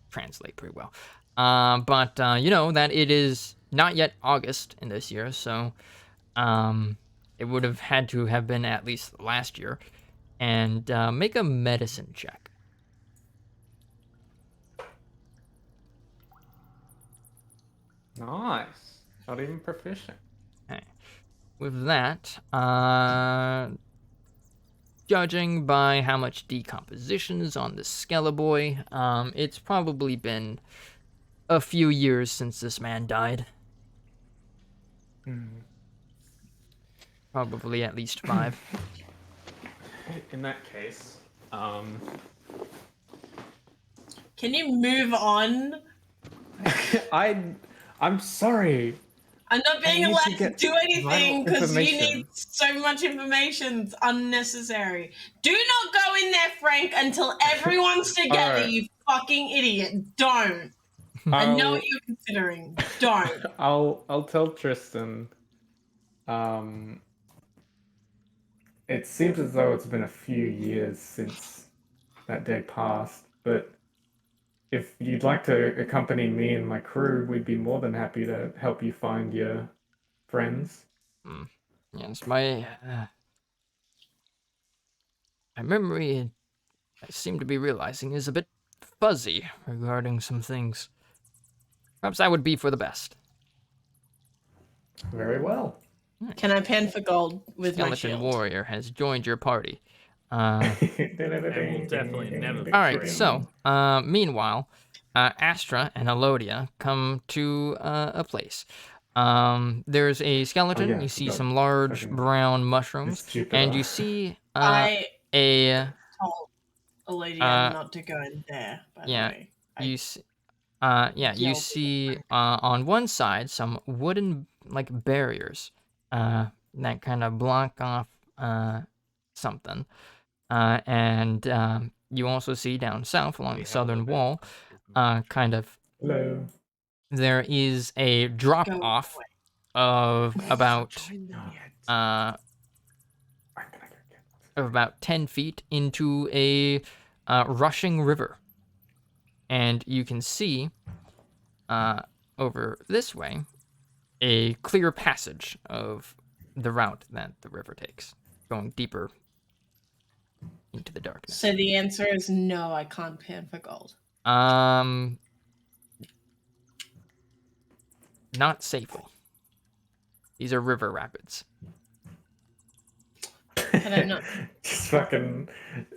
translate pretty well. But you know that it is not yet August in this year, so it would have had to have been at least last year. And make a medicine check. Nice. Not even proficient. Okay. With that, judging by how much decomposition is on this Skeleboy, it's probably been a few years since this man died. Probably at least 5. In that case, Can you move on? I'm sorry. I'm not being need to allowed to get do anything vital because you information. need so much information. It's unnecessary. Do not go in there, Frank, until everyone's together, Alright. you fucking idiot. Don't. I know what you're considering. Don't. I'll tell Tristan. It seems as though it's been a few years since that day passed, but if you'd like to accompany me and my crew, we'd be more than happy to help you find your friends. Yes, my memory, I seem to be realizing, is a bit fuzzy regarding some things. Perhaps that would be for the best. Very well. Can I pan for gold with my Skeleton shield? Warrior has joined your party. And we'll definitely never All right, betray so meanwhile, Astra and Elodia come to a place. There's a skeleton. yeah, You see forgot. some large Fucking brown mushrooms, stupid and you ass. see I a told Olivia not to go in there, by yeah, the way. you you yelled see on one side some wooden like barriers that kind of block off something. And you also see down south along We the have a southern little wall, kind of, Hello. there is a drop Go off away. of about I'm gonna go get of about 10 feet into a rushing river, and you can see over this way a clear passage of the route that the river takes, going deeper into the darkness. So the answer is no, I can't pan for gold. Not safely. These are river rapids. Can I not? Just fucking,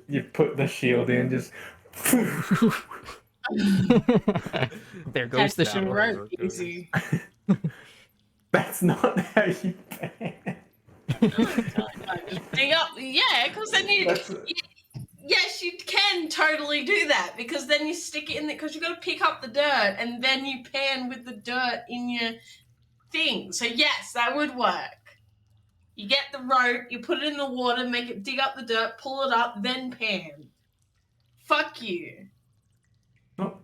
you put the shield in, just. There goes the Catch ship. a rope, easy. That's not how you ban. Dig up, yeah, because then you. That's, Yes, you can totally do that because then you stick it in there because you got to pick up the dirt and then you pan with the dirt in your thing. So yes, that would work. You get the rope, you put it in the water, make it dig up the dirt, pull it up, then pan. Fuck you. Not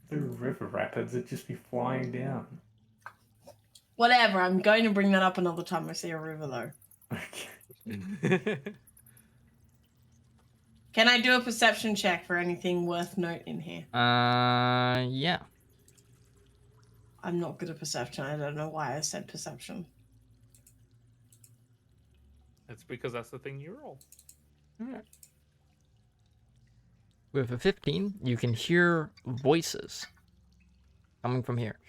through river rapids, it'd just be flying down. Whatever, I'm going to bring that up another time I see a river though. Okay. Can I do a perception check for anything worth note in here? Yeah. I'm not good at perception. I don't know why I said perception. That's because that's the thing you roll. Alright. With a 15, you can hear voices coming from here.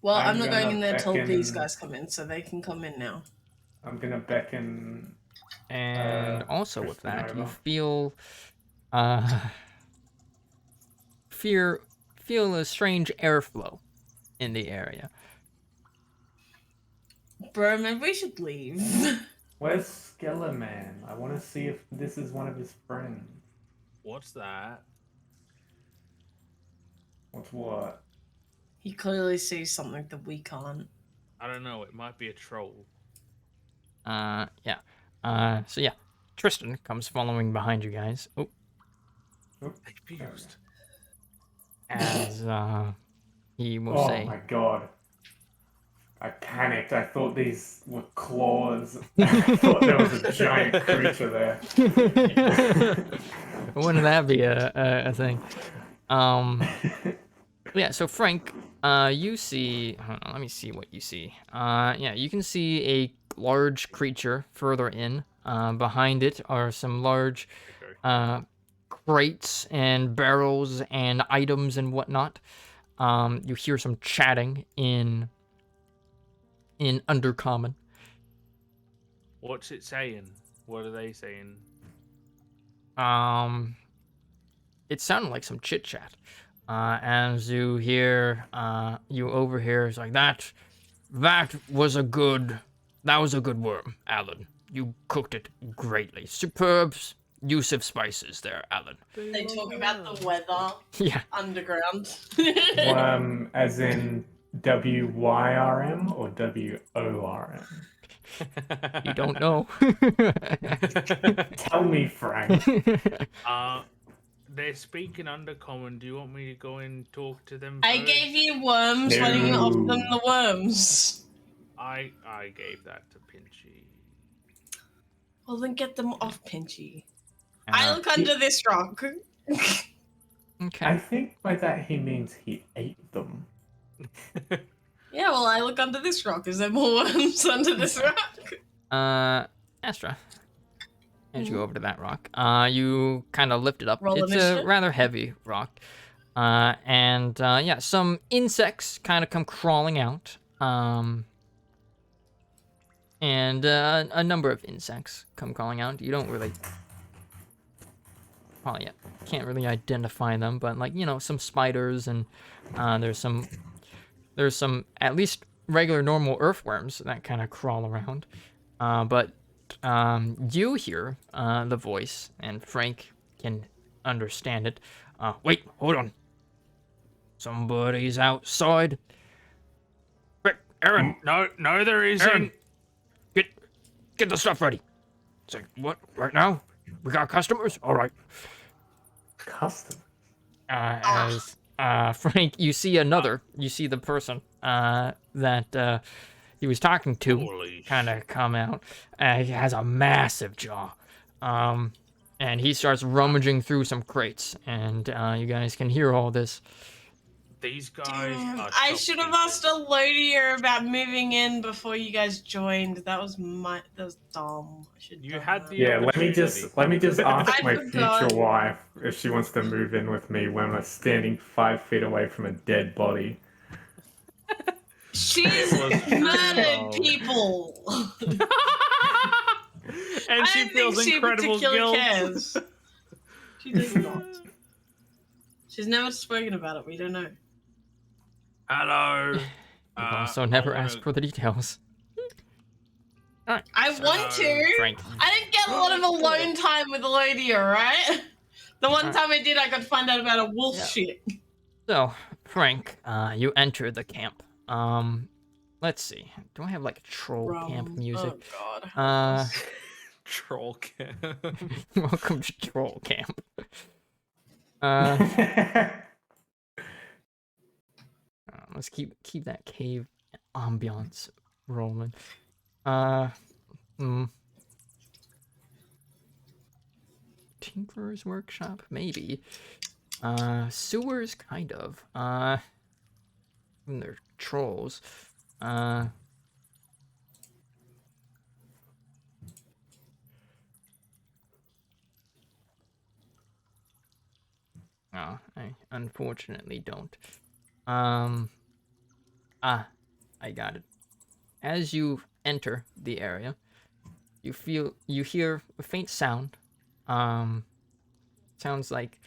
Well, I'm I'm not going gonna in there till these beckon- guys come in, so they can come in now. I'm gonna beckon. And also with Kristen that, you over. feel a strange airflow in the area. Bro, maybe we should leave. Where's Skeleman? I want to see if this is one of his friends. What's that? What's what? He clearly sees something that we can't. I don't know. It might be a troll. Yeah. So yeah, Tristan comes following behind you guys. Oh, Oop, They fused. as he will Oh say, my god. I panicked. I thought these were claws. I thought there was a giant creature there. wouldn't that be a thing? Yeah. So Frank, you see. Hold on, let me see what you see. Yeah, you can see a large creature further in. Behind it are some large crates and barrels and items and whatnot. You hear some chatting in Undercommon. What's it saying? What are they saying? It sounded like some chit chat. As you hear, you overhear, it's like that was a good worm, Alan. You cooked it greatly. Superb use of spices there, Alan. They talk about the weather Yeah. underground. Worm as in WYRM or WORM? You don't know. Tell me, Frank. They're speaking undercommon. Do you want me to go and talk to them? I first? gave you worms. Why don't you offer them the worms? I gave that to Pinchy. Well, then get them off Pinchy. I look under this rock. Okay. I think by that he means he ate them. Yeah, well, I look under this rock. Is there more worms under this rock? Astra. As you go over to that rock, you kind of lift it up. Roll It's a initiative? rather heavy rock. Yeah, some insects kind of come crawling out. And a number of insects come crawling out. You don't really, well, yeah, can't really identify them, but like, you know, some spiders and there's some at least regular normal earthworms that kind of crawl around. But you hear the voice, and Frank can understand it. Wait, hold on. Somebody's outside. Quick, Aaron, No, there isn't. Aaron, get the stuff ready. It's like, what? Right now? We got customers? All right. Custom. As Frank, you see the person that he was talking to Holy kind of come out. He has a massive jaw. And he starts rummaging through some crates, and you guys can hear all this. These guys are I should have asked Elodia about moving in before you guys joined. That was dumb. I should You done had that. the Yeah, let me just ask I my forgot. future wife if she wants to move in with me when we're standing 5 feet away from a dead body. She's murdered people. And she I don't feels think incredible she particularly guilt. cares. She does not. She's never spoken about it. We don't know. Hello. You've also never asked for the details. Alright. I want to. Frank. I didn't get a lot of alone time with Elodia, right? The one time I did, I got to find out about a wolf shit. So, Frank, you enter the camp. Let's see. Do I have like troll camp music? Oh god. Troll camp. Welcome to troll camp. Let's keep that cave ambiance rolling. Tinkerer's workshop, maybe. Sewers, kind of. They're trolls. Oh, I unfortunately don't. I got it. As you enter the area, you hear a faint sound. Sounds like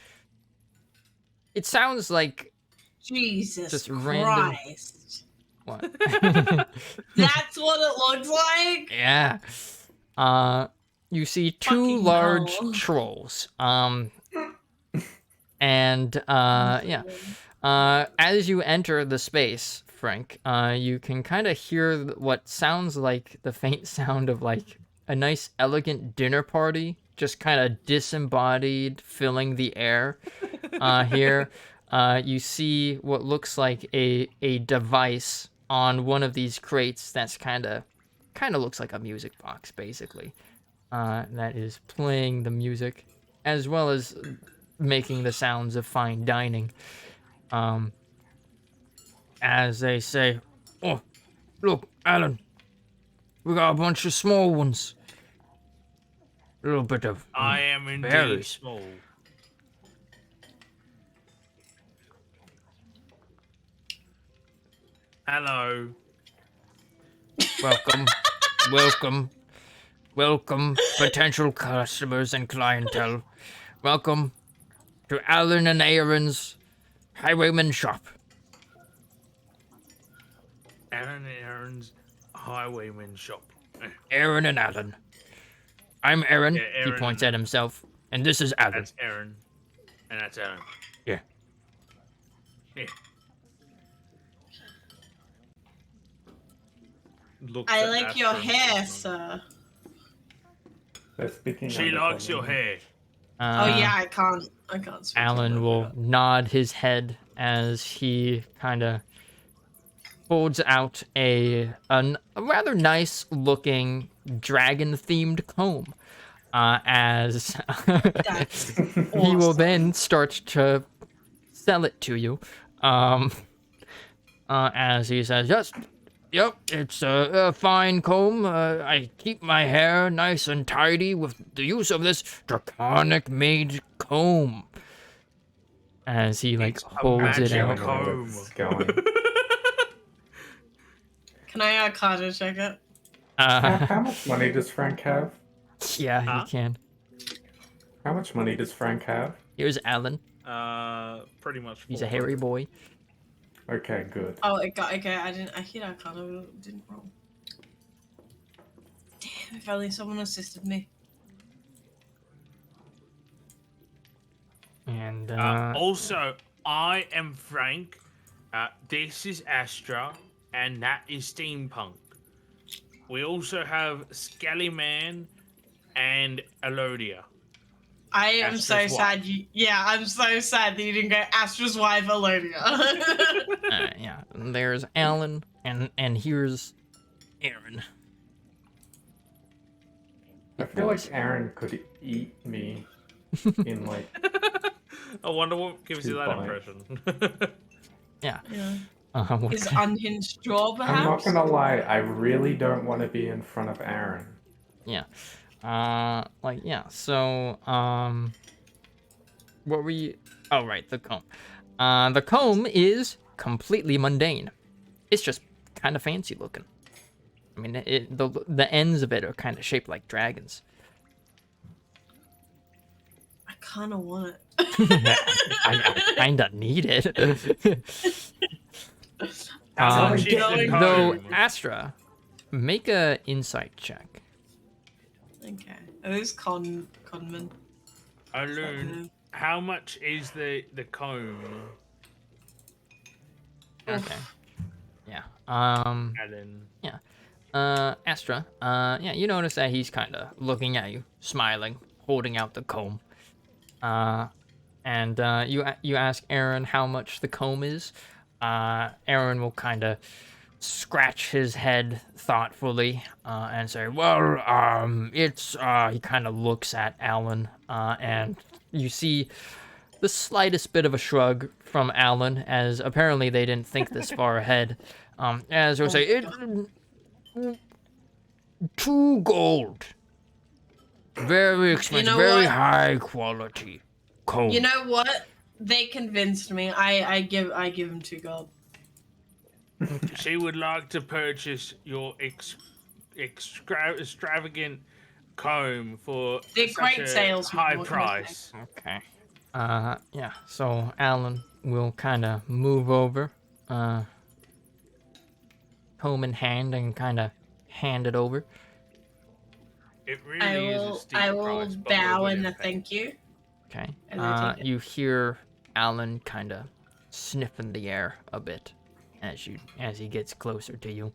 Jesus just Christ. random. What? That's what it looks like? Yeah. You see two Fucking large hell. trolls. And yeah. As you enter the space, Frank, you can kind of hear what sounds like the faint sound of like a nice, elegant dinner party, just kind of disembodied, filling the air. Here, you see what looks like a device on one of these crates that's kind of looks like a music box, basically. That is playing the music, as well as making the sounds of fine dining. As they say, "Oh, look, Alan, we got a bunch of small ones. A little bit of I am indeed berries." small. Hello. Welcome, potential customers and clientele. Welcome to Alan and Aaron's Highwayman Shop. Alan and Aaron's Highwayman Shop. Aaron and Alan. I'm Aaron. Yeah, He Aaron points and- at himself. And this is Alan. That's Aaron. And that's Alan. Yeah. Yeah. Looks I at like that your from- hair, sir. They're speaking. She likes your hair. Oh yeah, I can't speak Alan to will that. nod his head as he kind of holds out a rather nice looking dragon themed comb. As That's he will awesome. then start to sell it to you. As he says, Yep, it's a fine comb. I keep my hair nice and tidy with the use of this draconic mage comb. As he like It's a holds it magic out. comb. It's going. Can I Carter check it? How much money does Frank have? Yeah, Huh? you can. How much money does Frank have? Here's Alan. Pretty much. He's a hairy boy. Okay, good. Oh, it got okay. I hit Arcana, but it didn't roll. Damn! If only someone assisted me. And Also, I am Frank. This is Astra, and that is Steampunk. We also have Skelly Man and Elodia. I am Astra's so wife. sad. I'm so sad that you didn't go Astra's wife, Elodia. yeah, there's Alan, and here's Aaron. I feel like Aaron could eat me in like. I wonder what gives you that Fine. impression. Yeah. Yeah. What His kind- unhinged jaw, I'm not perhaps. gonna lie. I really don't want to be in front of Aaron. Yeah. So, what were you? Oh, right, the comb. The comb is completely mundane. It's just kind of fancy looking. I mean, the ends of it are kind of shaped like dragons. I kind of want it. I kind of need it. How much is the Though comb? Astra, Make a insight check. Okay. Are those conmen? I learned how much is the comb, Okay. Oof. Yeah. Alan? Yeah. Astra. Yeah, you notice that he's kind of looking at you, smiling, holding out the comb. And you ask Aaron how much the comb is. Aaron will kind of scratch his head thoughtfully and say, "Well, it's." He kind of looks at Alan, and you see the slightest bit of a shrug from Alan, as apparently they didn't think this far ahead. As he'll say, "It 2 gold, very expensive, know very what? high quality comb." You know what? They convinced me. I give him 2 gold. She would like to purchase your extravagant comb for They're such great a salesmen, high what can I say? price. Okay. Yeah. So Alan will kind of move over, comb in hand, and kind of hand it over. It really is a steep I will price, but we're bow willing in to a pay. thank you. Okay. And I take it. You hear Alan kind of sniffing the air a bit as he gets closer to you,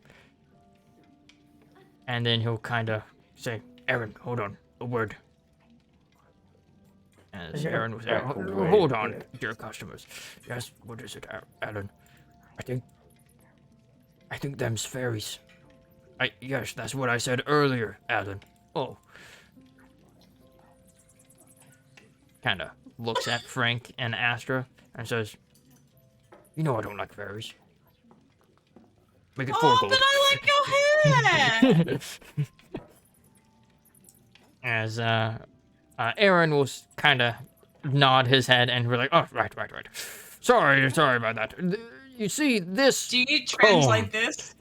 and then he'll kind of say, "Aaron, hold on, a word." As Yeah, Aaron will say, back away "Hold a on, bit. dear customers. Yes, what is it, Alan? I think them's fairies. Yes, that's what I said earlier, Alan. Oh." Kind of looks at Frank and Astra and says, "You know I don't like fairies. Make it 4 But gold." I like your hair! As Aaron will kind of nod his head and we're like, "Oh, right. Sorry about that. You see, this Do you comb translate this?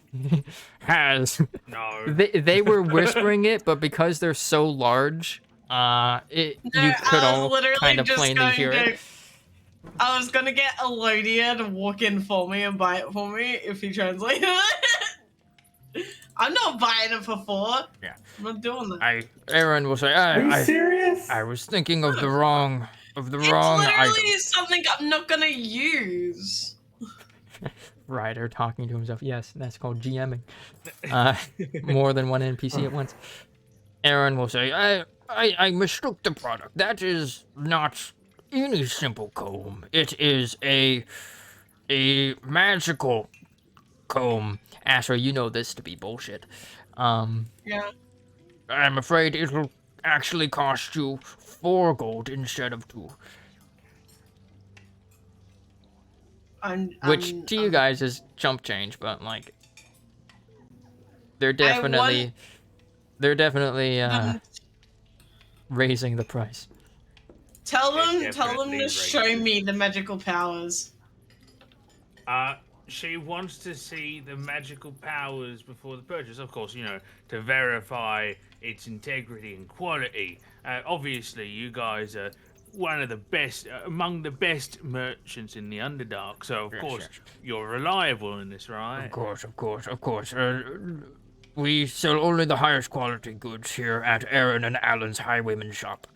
has..." No. They were whispering it, but because they're so large, No, you could I was all literally kind of just plainly going hear to. it. I was gonna get Elodia to walk in for me and buy it for me if he translated it. I'm not buying it for 4. Yeah. I'm not doing that. Aaron will say, Are you serious? I was thinking of the wrong It's item." literally something I'm not gonna use. Ryder talking to himself. Yes, that's called GMing. More than one NPC at once. Aaron will say, I mistook the product. That is not any simple comb. It is a magical comb. Asher, you know this to be bullshit. Yeah. I'm afraid it'll actually cost you 4 gold instead of 2. Which to you guys is chump change, but like they're definitely them, raising the price. tell them definitely to show raised it. me the magical powers. She wants to see the magical powers before the purchase, of course, to verify its integrity and quality. Obviously, you guys are one of the best, among the best merchants in the Underdark, so of course you're reliable in this, right? Of course. We sell only the highest quality goods here at Aaron and Alan's Highwayman shop.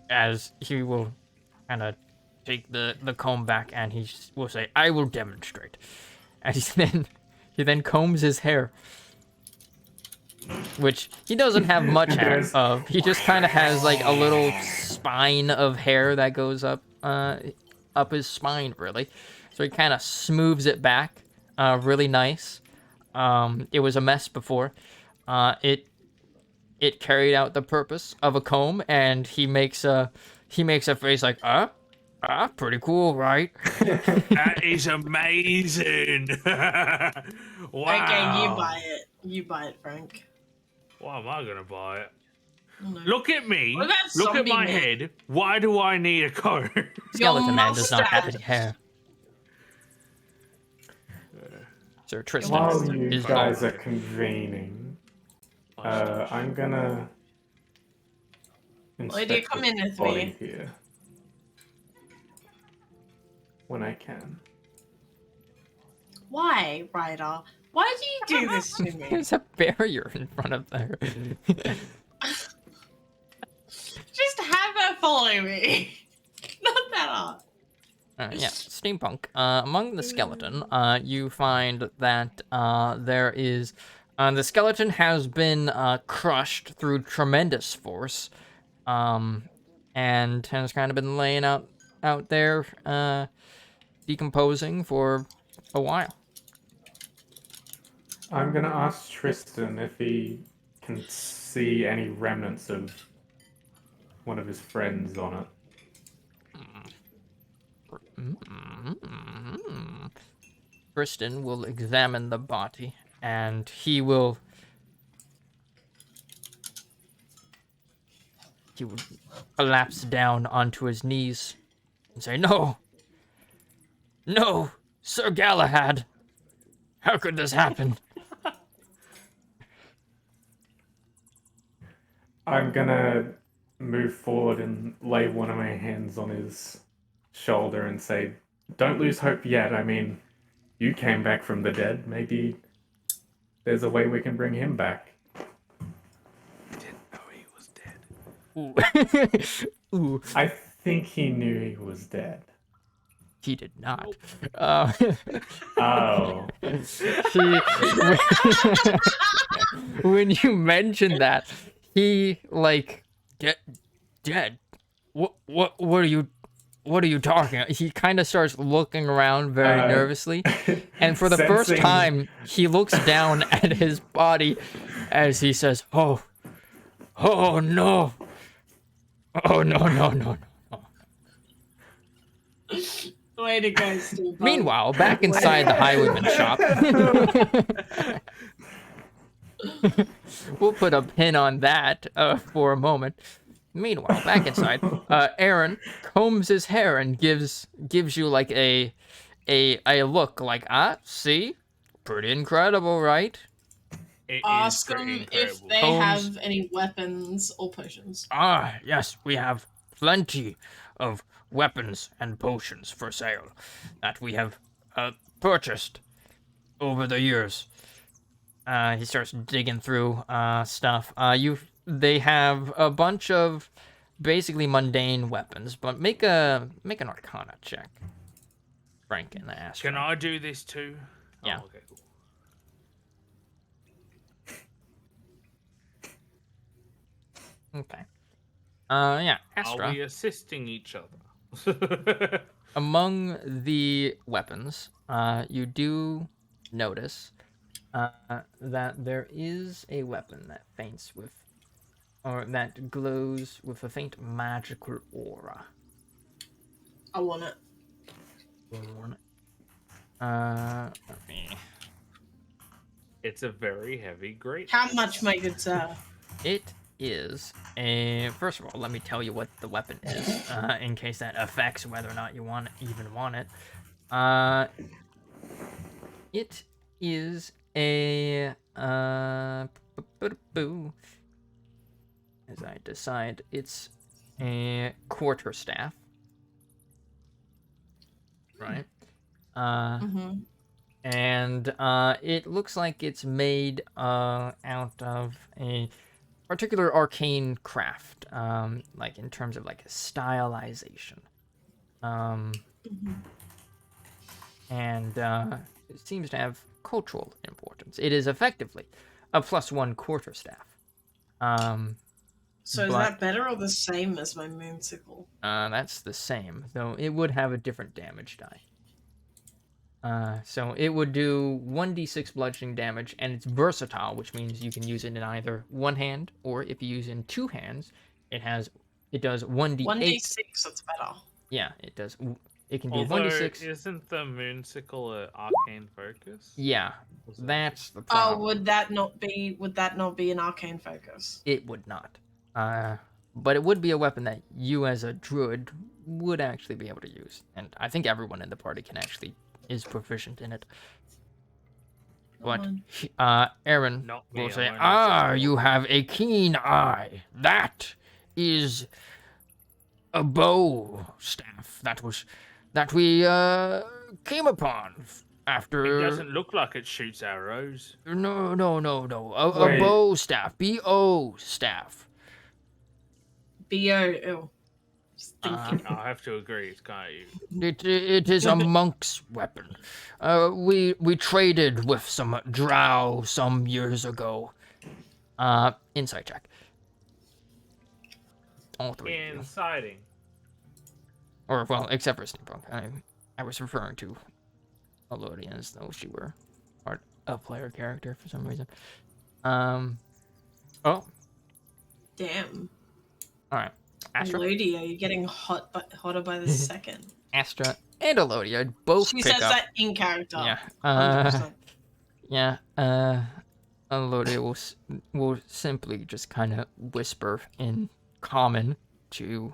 As he will kind of take the comb back and he will say, "I will demonstrate." And he then combs his hair, which he doesn't have much hair of. He just kind of has like a little spine of hair that goes up his spine, really. So he kind of smooths it back, really nice. It was a mess before. It carried out the purpose of a comb, and he makes a face like, pretty cool, right? That is amazing. Wow. Okay, you buy it, Frank. Why am I gonna buy it? No. Look at me. What about Look at Zombie my Man? head. Why do I need a comb? Skeleton Man does not have mustache. any hair. Sir Tristan While you is guys bald. are convening, I'm gonna Lydia, inspect come the in with body me. here when I can. Why, Ryder? Why do you do this to me? There's a barrier in front of there. Just have her follow me. Not that hard. Yeah, steampunk. Among the skeleton, you find that there is the skeleton has been crushed through tremendous force, and has kind of been laying out there, decomposing for a while. I'm gonna ask Tristan if he can see any remnants of one of his friends on it. Tristan will examine the body, and he will collapse down onto his knees and say, "No, no, Sir Galahad, how could this happen?" I'm gonna move forward and lay one of my hands on his shoulder and say, "Don't lose hope yet. I mean, you came back from the dead. Maybe there's a way we can bring him back." Didn't know he was dead. Ooh. Ooh, I think he knew he was dead. he did not. Oh. When you mentioned that, he like dead. What are you talking about? He kind of starts looking around very nervously, and for the first Sensing- time, he looks down at his body as he says, "Oh no, oh no." Way to go, Steve. Meanwhile, back inside the highwayman shop, we'll put a pin on that for a moment. Meanwhile, back inside, Aaron combs his hair and gives you like a look like, see, pretty incredible, right? It is Ask pretty them if incredible. they Holmes. have any weapons or potions. Yes, we have plenty of weapons and potions for sale that we have purchased over the years. He starts digging through stuff. They have a bunch of basically mundane weapons, but make an Arcana check. Frank and Astro. Can I do this too? Yeah. Oh, okay, cool. Okay. Yeah, Are Astra. we assisting each other? Among the weapons, you do notice that there is a weapon that faints with, or that glows with a faint magical aura. I want it. Let me. It's a very heavy great. How much, my good sir? It is a. First of all, let me tell you what the weapon is, in case that affects whether or not you even want it. It is a as I decide, it's a quarterstaff, right? Mm-hmm. And it looks like it's made out of a particular arcane craft, like in terms of like a stylization. And it seems to have cultural importance. It is effectively a +1 quarterstaff. So is but- that better or the same as my moonsicle? That's the same, though it would have a different damage die. So it would do 1d6 bludgeoning damage, and it's versatile, which means you can use it in either one hand, or if you use it in two hands, it does 1d8. 1d6, that's better. Yeah, it does. It can do Although, 1d6. isn't the moonsicle an arcane focus? Yeah, Was it? that's the Oh, problem. would that not be an arcane focus? It would not. But it would be a weapon that you as a druid would actually be able to use. And I think everyone in the party is proficient in it. But Aaron Not me, will say, I'm only you have a keen eye. That is a bow staff that we came upon After It doesn't look like it shoots arrows. no. A Wait. bow staff. B-O staff. B.O. Ew. Stinking. I have to agree, it's kind of It is a monk's weapon. We traded with some drow some years ago. Insight check. All three of you. inciting. Or, well, except for Steampunk. I was referring to Elodian as though she were a player character for some reason. Oh, Damn. alright. Astra? Lodi, are you getting hotter by the second? Astra and Elodia both She pick says up. that in character. Yeah. 100%. Yeah. Elodia will simply just kind of whisper in common to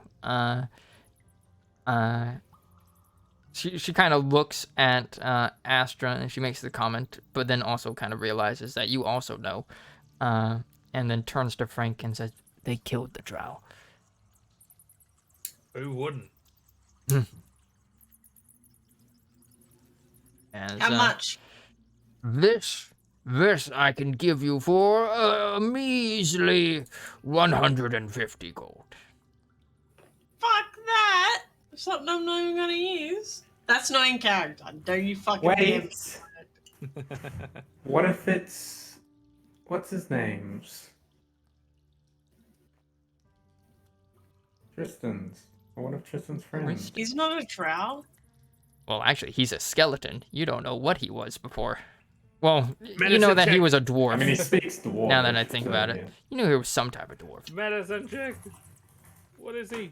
she kind of looks at Astra and she makes the comment, but then also kind of realizes that you also know, and then turns to Frank and says, "They killed the drow." Who wouldn't? As, How much? This I can give you for a measly 150 gold. Fuck that! Something I'm not even gonna use. That's not in character. Don't you fucking dare. Wait. What if it's what's his name's? Tristan's. Or one of Tristan's friends. He's not a drow. Well, actually, he's a skeleton. You don't know what he was before. Well, you Medicine know that he check. was a dwarf. I mean, he speaks dwarf. Now that I think about it, you knew he was some type of dwarf. Medicine check. What is he?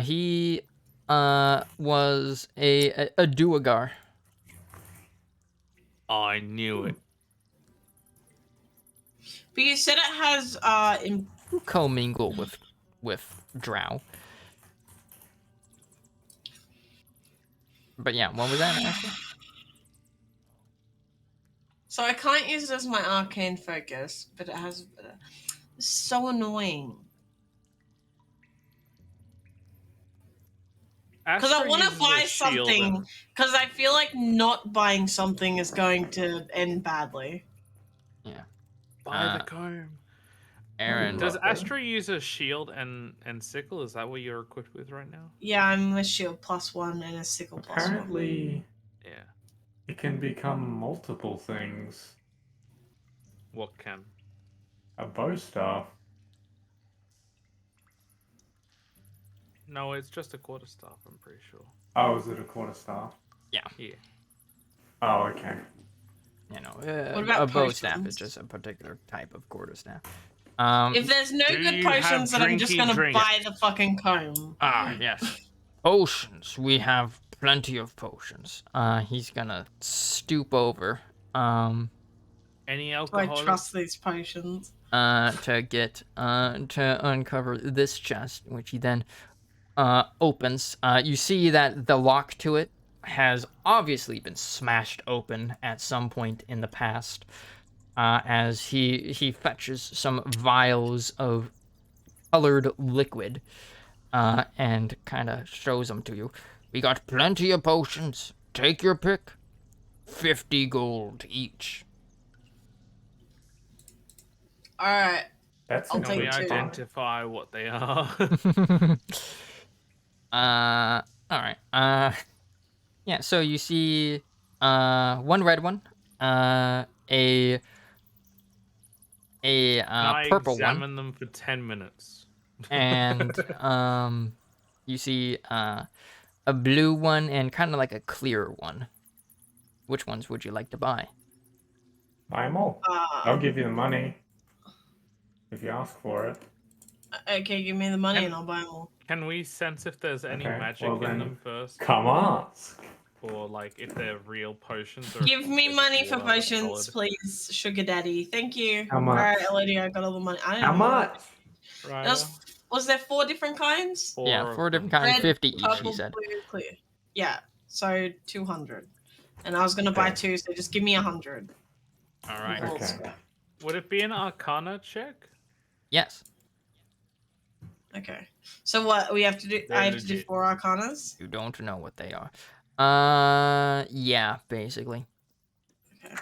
He was a duergar. I knew it. But you said it has Co-mingle with drow. But yeah, what was that, Ashley? So I can't use it as my arcane focus, but it has. It's so annoying. Because I want to buy something. Because I feel like not buying something is going to end badly. Yeah. Buy the comb. Aaron. Does Astra use a shield and sickle? Is that what you're equipped with right now? Yeah, I'm a shield +1 and a sickle +1. Apparently, Yeah. it can become multiple things. What can? A bow staff. No, it's just a quarterstaff, I'm pretty sure. Oh, is it a quarterstaff? Yeah. Yeah. Oh, okay. You know, What about a bow staff potions? is just a particular type of quarterstaff. If there's no Do good you have potions, then I'm just drinky gonna drink? buy the fucking comb. Yes. Potions. We have plenty of potions. He's gonna stoop over, Any Do I alcohol? trust these potions? to get, to uncover this chest, which he then, opens. You see that the lock to it has obviously been smashed open at some point in the past, as he fetches some vials of colored liquid, and kind of shows them to you. We got plenty of potions. Take your pick. 50 gold each. Alright. That's I'll Can take we two. identify what they are? Alright. Yeah, so you see, one red one, a I purple examine one, them for 10 minutes. and, you see, a blue one and kind of like a clear one. Which ones would you like to buy? Buy them all. I'll give you the money if you ask for it. Okay, give me the money and I'll buy them all. Can we sense if there's any Okay, magic well in then- them first? Come ask. Or like if they're real potions or Give me if money it's for water potions, solid. please, sugar daddy. Thank you. How much? Alright, Elodie, I got all the money. I don't How know. much? Right. Was there 4 different kinds? Yeah, 4 different kinds. kinds, 50 each, Purple, he said. blue, clear. Yeah, so 200. And I was gonna buy Okay. 2, so just give me 100. All right. Okay. Would it be an Arcana check? Yes. Okay. So what we have to do? They're I have to do legit. 4 arcanas. You don't know what they are. Yeah, basically. Okay.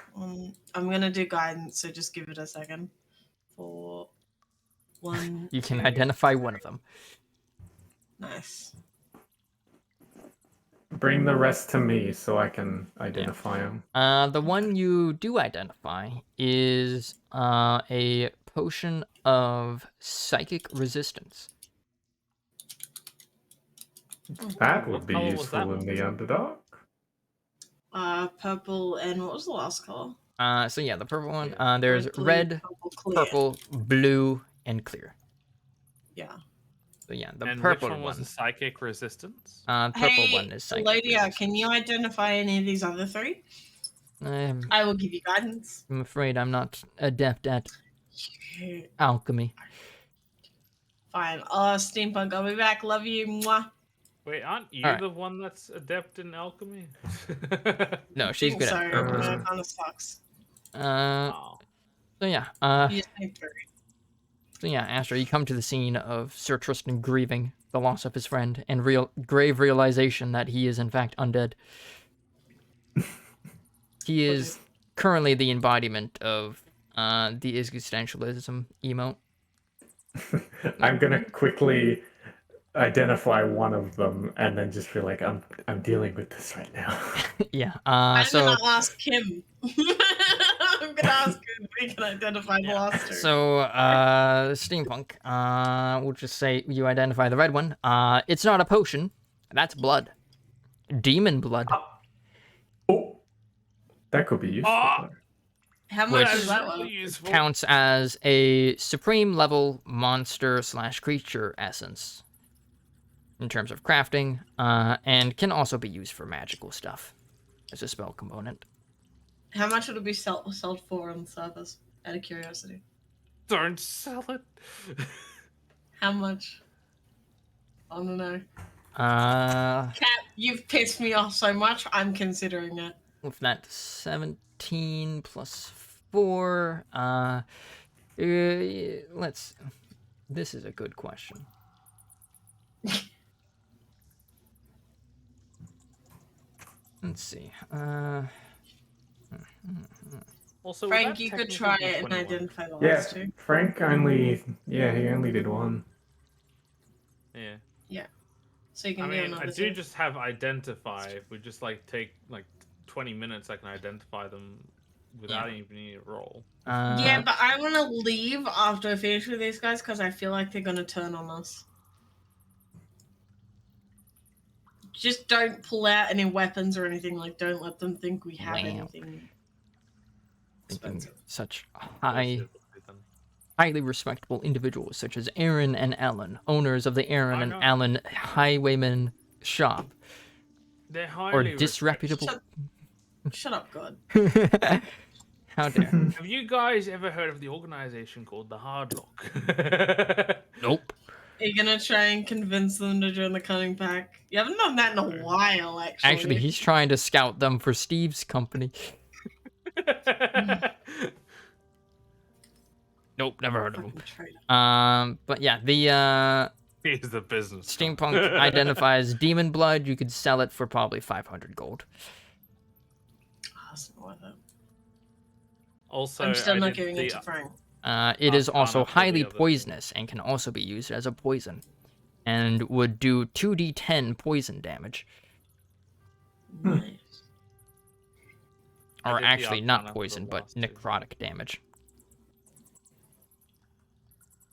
I'm gonna do guidance, so just give it a second. 4, 1, You can 2, identify one of them. nice. Bring the rest to me so I can identify them. The one you do identify is a potion of psychic resistance. That What would be color was that useful in one? the Underdark. Purple, and what was the last color? So yeah, the purple one. Yeah. There's Blue, red, purple, clear. purple, blue, and clear. Yeah. So yeah, the And purple which one was one. the psychic resistance? Purple one Hey, is psychic Elodia, resistance. can you identify any of these other 3? I will give you guidance. I'm afraid I'm not adept at alchemy. Fine. Steampunk, I'll be back. Love you. Mwah. Wait, aren't you Alright. the one that's adept in alchemy? No, she's Think good so. at That herbalism. kind of sucks. Oh. So yeah, You just need 3. So yeah, Astra, you come to the scene of Sir Tristan grieving the loss of his friend and grave realization that he is in fact undead. He is currently the embodiment of the existentialism emote. I'm gonna quickly identify one of them and then just feel like I'm dealing with this right now. Yeah. I'm So gonna ask him. I'm gonna ask him if he can identify the last 2. so steampunk. We'll just say you identify the red one. It's not a potion. That's blood. Demon blood. Oh, that could be useful. Ah! How much Which is that really one? useful. Counts as a supreme level monster / creature essence in terms of crafting, and can also be used for magical stuff as a spell component. How much would it be sold for on the servers? Out of curiosity. Don't sell it. How much? I don't know. With Cat, you've pissed me off so much, I'm considering it. that 17 plus 4, let's. This is a good question. Let's see. Also, Frank, you could try it and identify the last 2. Frank only he only did one. Yeah. Yeah. So you can I do mean, another I do 2. just have identify. If we just like take like 20 minutes, I can identify them without even needing a roll. Yeah, but I want to leave after I finish with these guys because I feel like they're going to turn on us. Just don't pull out any weapons or anything. Like, don't let them think we have anything expensive. Such Bullshit, then. highly respectable individuals such as Aaron and Alan, owners of the Aaron and Alan Highwayman shop, They're or highly disreputable. Shut up, God. How dare? Have you guys ever heard of the organization called the Hard Lock? Nope. Are you gonna try and convince them to join the cunning pack? You haven't done that in a while, actually. Actually, he's trying to scout them for Steve's company. Nope, never heard of him. But yeah, the He's the business. steampunk identifies demon blood. You could sell it for probably 500 gold. That's not worth it. Also, I'm still not giving it to Frank. It is also Arcana for the highly other two. poisonous and can also be used as a poison, and would do 2d10 poison damage. Nice. I Or did the actually, not Arcana for the poison, but last two. necrotic damage.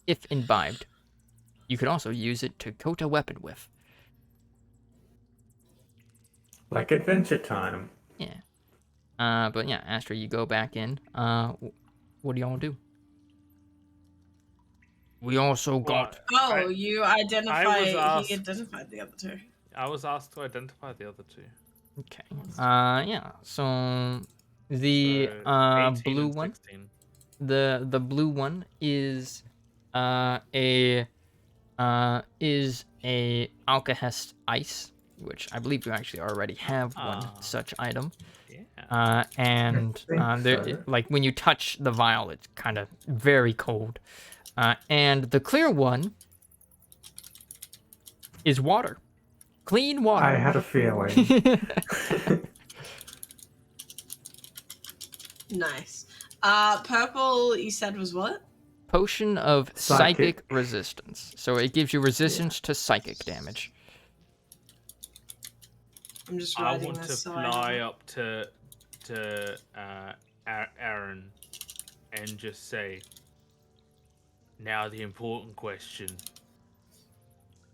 If imbibed, you could also use it to coat a weapon with. Like Adventure Time. Yeah. But yeah, Astra, you go back in. What do y'all do? We also got. Oh, you identify. asked- He identified the other 2. I was asked to identify the other 2. Okay. Yeah. So the So, 18 blue and one. 16. The blue one is a alkahest ice, which I believe you actually already have one such item. Yeah. And like when you touch the vial, it's kind of very cold. And the clear one is water. Clean water. I had a feeling. Nice. Purple, you said was what? Potion of psychic Psychic. resistance. So it gives you resistance to psychic damage. I'm just I writing want to this so I fly have up to Aaron and just say, now the important question: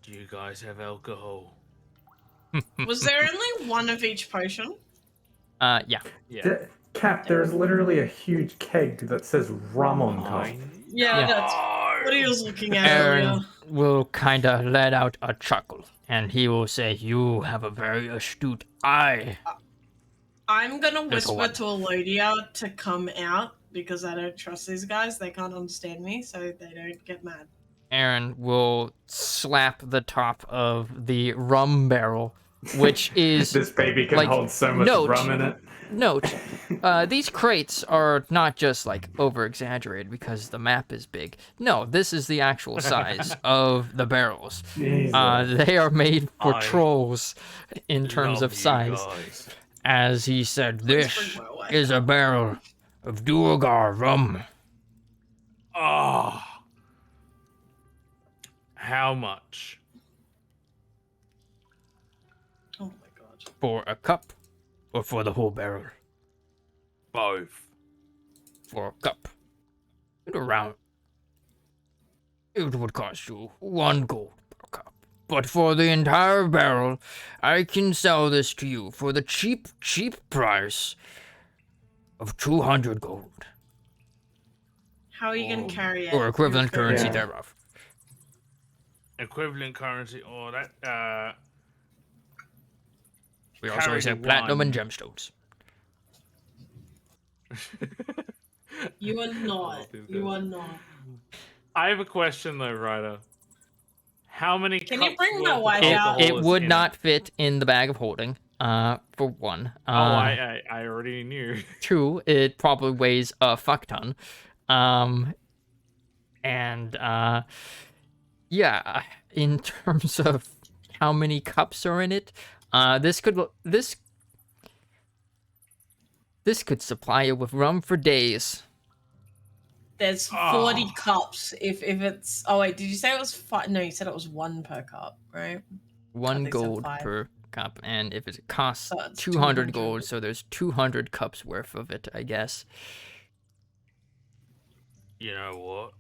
do you guys have alcohol? Was there only one of each potion? Yeah. Yeah. Cap, there's literally a huge keg that says rum on top. Yeah, Yeah. that's what he was looking at Aaron earlier. will kind of let out a chuckle, and he will say, "You have a very astute eye." I'm gonna Little whisper one. to Elodia to come out because I don't trust these guys. They can't understand me, so they don't get mad. Aaron will slap the top of the rum barrel, which is This baby can like, hold so much note- rum in it. note. These crates are not just like over exaggerated because the map is big. No, this is the actual size of the barrels. Jesus. They are made for I trolls in terms Love of you size. guys. As he said, Please this bring my wife is a out. barrel of Duergar rum. Oh. How much? Oh my god. For a cup or for the whole barrel? Both. For a cup. It would cost you 1 gold per cup. But for the entire barrel, I can sell this to you for the cheap price of 200 gold. How are you gonna carry it? Or equivalent You're currency Yeah. thereof. Equivalent currency. Oh, that. We also carried accept platinum and one. gemstones. You are I not. love these You guys. are not. I have a question though, Ryder. How many Can you cups bring my worth of wife out? alcohol It is would in not fit in the bag of holding, for one. I already knew. 2, it probably weighs a fuck ton. Yeah, in terms of how many cups are in it, this could supply you with rum for days. There's 40 cups. If it's. Oh wait, did you say it was 5? No, you said it was 1 per cup, right? 1 they said gold 5. per cup, and if it costs So it's 200 200. gold, so there's 200 cups worth of it, I guess. You know what?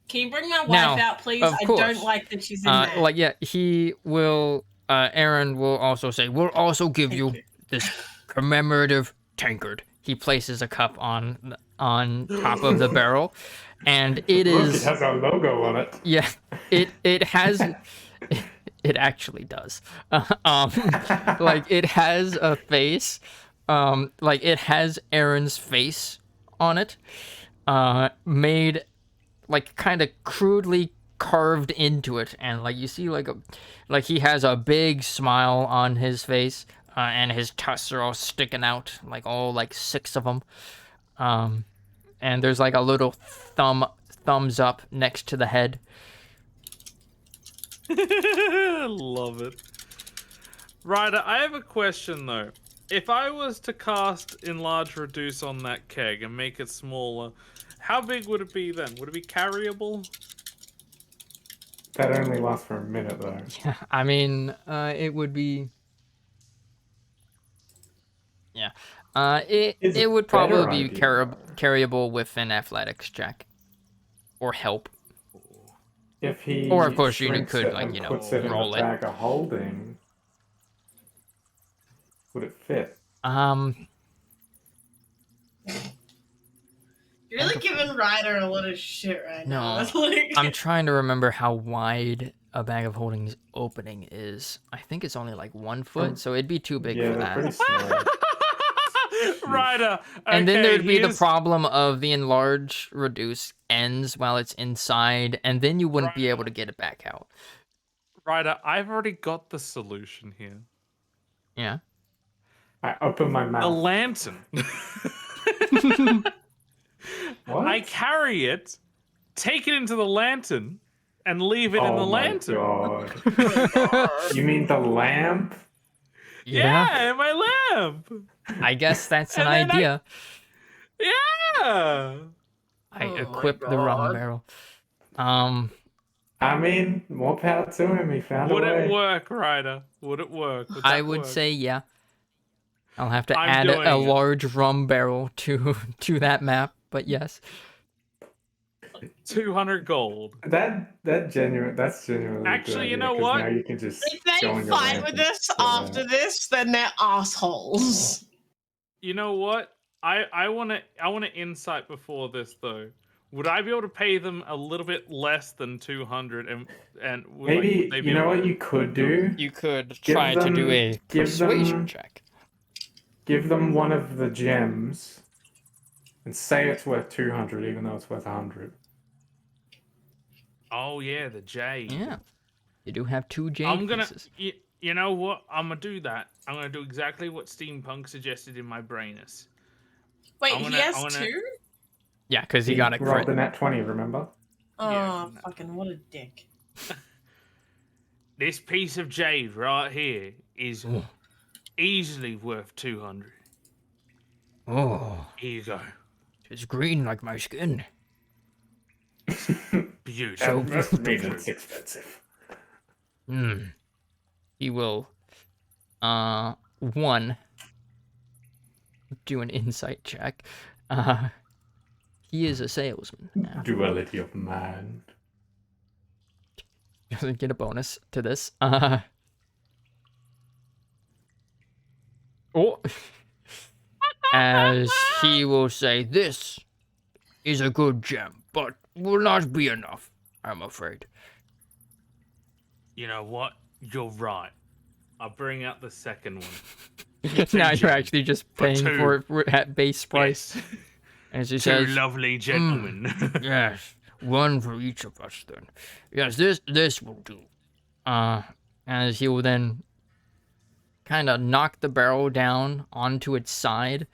Can you bring my wife Now, out, please? of I course. don't like that she's in there. He will. Aaron will also say, "We'll also give Thank you you. this commemorative tankard." He places a cup on top of the barrel, and it Look, is it has our logo on it. yeah. It has. It actually does. Like it has a face. Like it has Aaron's face on it. Made like kind of crudely carved into it, and like you see like he has a big smile on his face, and his tusks are all sticking out, like all like 6 of them. And there's like a little thumbs up next to the head. Love it. Ryder, I have a question though. If I was to cast Enlarge Reduce on that keg and make it smaller, how big would it be then? Would it be carryable? That only lasts for a minute though. Yeah, I mean, it would be. Yeah, It's it a would probably better be idea, though. carryable with an athletics check, or help. If he Or, of course, you shrinks could, it like, and you know, puts it in roll a it. bag of holding, would it fit? You're really giving Ryder a lot of shit right now. No, That's like... I'm trying to remember how wide a bag of holding's opening is. I think it's only like 1 foot, so it'd be too big Yeah, for they're that. pretty small. Ryder, And then okay, there'd be the here's- problem of the enlarge reduce ends while it's inside, and then you wouldn't be able to get it back out. Ryder, I've already got the solution here. Yeah. I open my The mouth. lantern. What? I carry it, take it into the lantern, and leave it in the Oh my lantern. god. You mean the lamp? Yeah, my lamp. I guess that's an And then idea. Yeah. I Oh my equip the rum God. barrel. I mean, more power to him. He found Would a way. it work, Ryder? Would it work? Would I that would work? say yeah. I'll have to I'm add a doing it. large rum barrel to that map, but yes. 200 gold. That's genuinely a Actually, good you idea, know 'cause what? now you can just If they go on your fight lamp with and us sit after there. this, then they're assholes. You know what? I wanna insight before this though. Would I be able to pay them a little bit less than 200 and would Maybe they be you know able what to- you could do? You could Give try to do them- a give persuasion them- check. Give them one of the gems and say it's worth 200, even though it's worth 100. Oh yeah, the jade. Yeah. You do have 2 jade I'm gonna pieces. you know what? I'm gonna do that. I'm gonna do exactly what Steampunk suggested in my brainus. Wait, I'm he gonna- has I'm gonna- 2? Yeah, because he got a rolled crit. the nat 20, remember? Oh, Yeah. fucking what a dick. This piece of jade right here is Ooh. easily worth 200. Oh, Here you go. it's green like my skin. Beautiful. So That means beautiful. it's expensive. He will, 1, do an insight check. He is a salesman. Duality of mind. Doesn't get a bonus to this. Oh. As he will say, this is a good gem, but will not be enough, I'm afraid. You know what? You're right. I'll bring out the second one. Now you're gems actually just for paying 2. for it at base price. Yes. As he 2 says, lovely gentlemen. yes, 1 for each of us then. Yes, this will do. As he will then kind of knock the barrel down onto its side,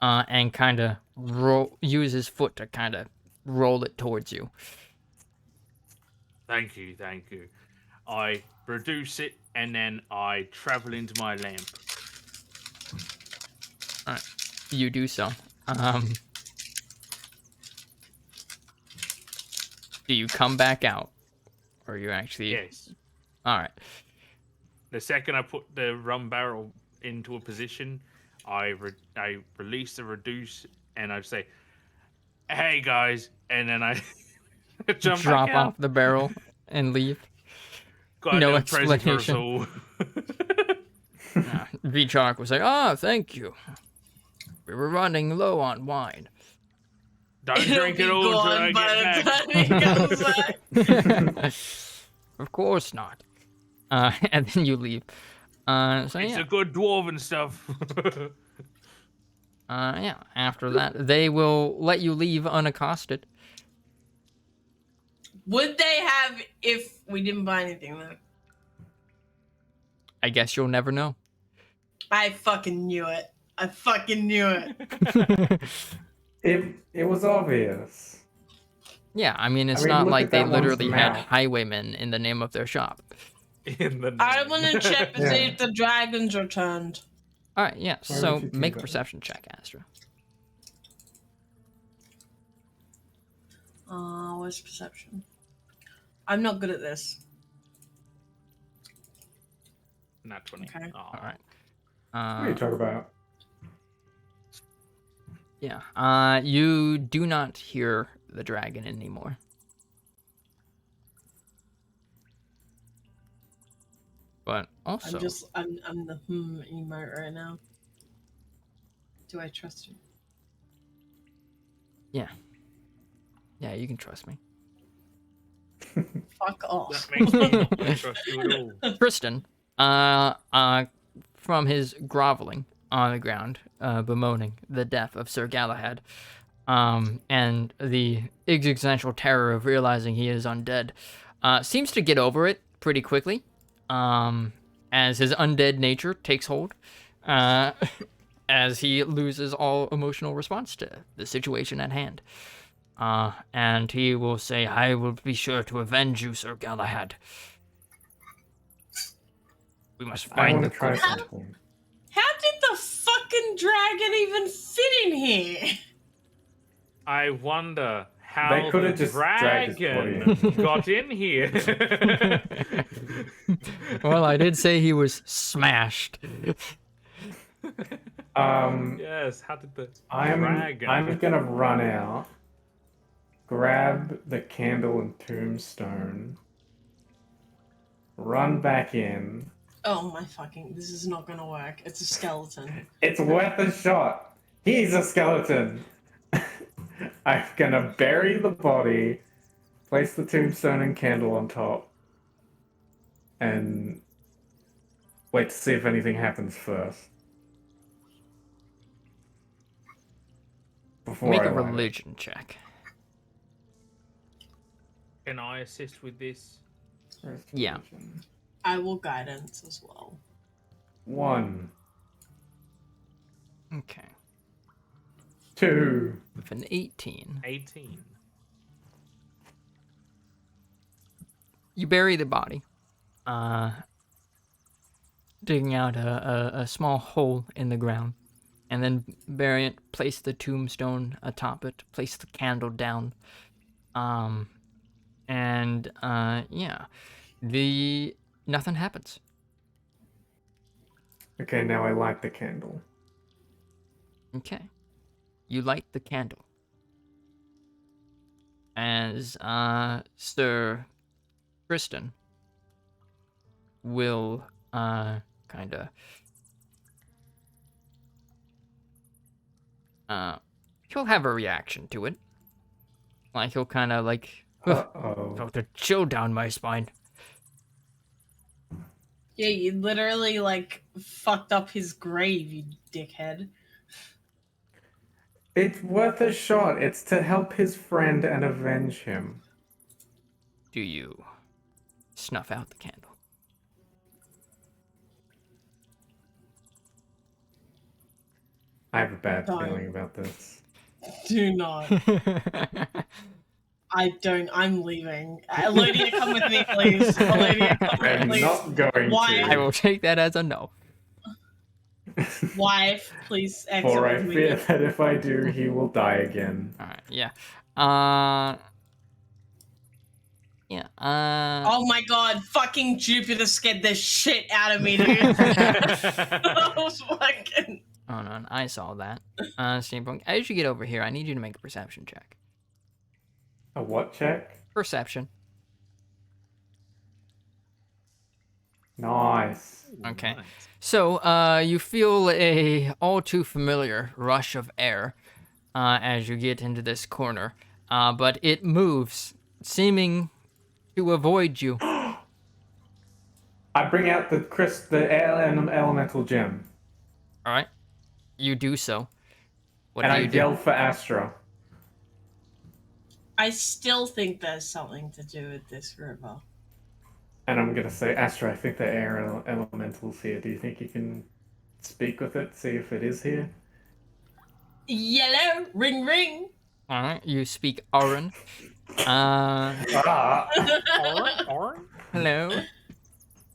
and kind of use his foot to kind of roll it towards you. Thank you, thank you. I reduce it and then I travel into my lamp. All right, you do so. Do you come back out, or you actually? Yes. All right. The second I put the rum barrel into a position, I release the reduce and I say, "Hey guys," and then I jump Drop back out. off the barrel and leave. Got a no little present for us explanation. all. V-Chalk was like, thank you. We were running low on wine. Don't It'll drink be it all until I gone by get the back. time he comes back. Of course not. And then you leave. So It's yeah. a good dwarven stuff. Yeah. After that, they will let you leave unaccosted. Would they have if we didn't buy anything though? I guess you'll never know. I fucking knew it. I fucking knew it. It was obvious. Yeah, I mean, it's I mean, not look like at they that one's literally had mouth. highwaymen in the name of their shop. In the I name. want to check to see if the dragons returned. All right, yeah. Why So would you do make a that? perception check, Astra. Where's perception? I'm not good at this. Not 20. Okay. Aw. All right. What are you talking about? Yeah. You do not hear the dragon anymore. But also, I'm the emote right now. Do I trust you? yeah, you can trust me. Fuck off. That makes me not trust you at all. Tristan, from his groveling on the ground, bemoaning the death of Sir Galahad, and the existential terror of realizing he is undead, seems to get over it pretty quickly, as his undead nature takes hold, as he loses all emotional response to the situation at hand. And he will say, I will be sure to avenge you, Sir Galahad. We must I find want the to try culprit. something. How did the fucking dragon even fit in here? I wonder They how could the have just dragged his body dragon in. got in here. Well, I did say he was smashed. Yes, how did the I'm dragon? gonna run out, grab the candle and tombstone, run back in. Oh my fucking, this is not gonna work. It's a skeleton. It's worth a shot. He's a skeleton. I'm gonna bury the body, place the tombstone and candle on top, and wait to see if anything happens first. Before Make I a light it. religion check. Can I assist with this? Yeah. I will guidance as well. 1, Okay. 2. With an 18. 18. You bury the body. Digging out a small hole in the ground. And then bury it, place the tombstone atop it, place the candle down. Yeah. Nothing happens. Okay, now I light the candle. Okay. You light the candle. As Sir Tristan will kinda he'll have a reaction to it. Like he'll kinda like Uh-oh. felt a chill down my spine. Yeah, you literally like fucked up his grave, you dickhead. It's worth a shot. It's to help his friend and avenge him. Do you snuff out the candle? I have a bad Don't. feeling about this. Do not. I don't. I'm leaving. Alodia, come with me, please. Alodia, come with I'm me, please. not going Why? I will take that as a no. to. Wife, please exit For I with me. fear that if I do, he will die again. Alright, yeah. Yeah, Oh my god, fucking Jupiter scared the shit out of me, dude. I was fucking... Oh no, I saw that. Steampunk, as you get over here, I need you to make a perception check. A what check? Perception. Nice. Okay. Nice. So, you feel a all too familiar rush of air as you get into this corner, but it moves, seeming to avoid you. I bring out the elemental gem, All right, you do so. What and do I you do? yell for Astra. I still think there's something to do with this river. And I'm gonna say, Astra, I think the air elemental's here. Do you think you can speak with it, see if it is here? Yellow, ring ring. All right, you speak Auran. Ah! Hello.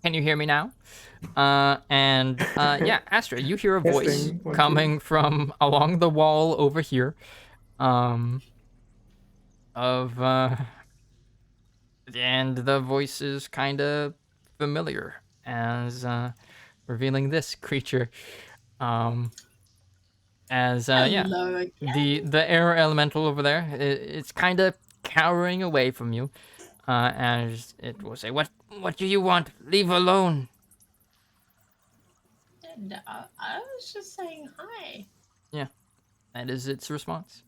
Can you hear me now? Yeah, Astra, you hear a voice Testing, 1, 2. coming from along the wall over here. And the voice is kind of familiar as revealing this creature. Yeah, Hello again. the air elemental over there, it's kind of cowering away from you. As it will say, what do you want? Leave alone. I was just saying hi. Yeah, that is its response.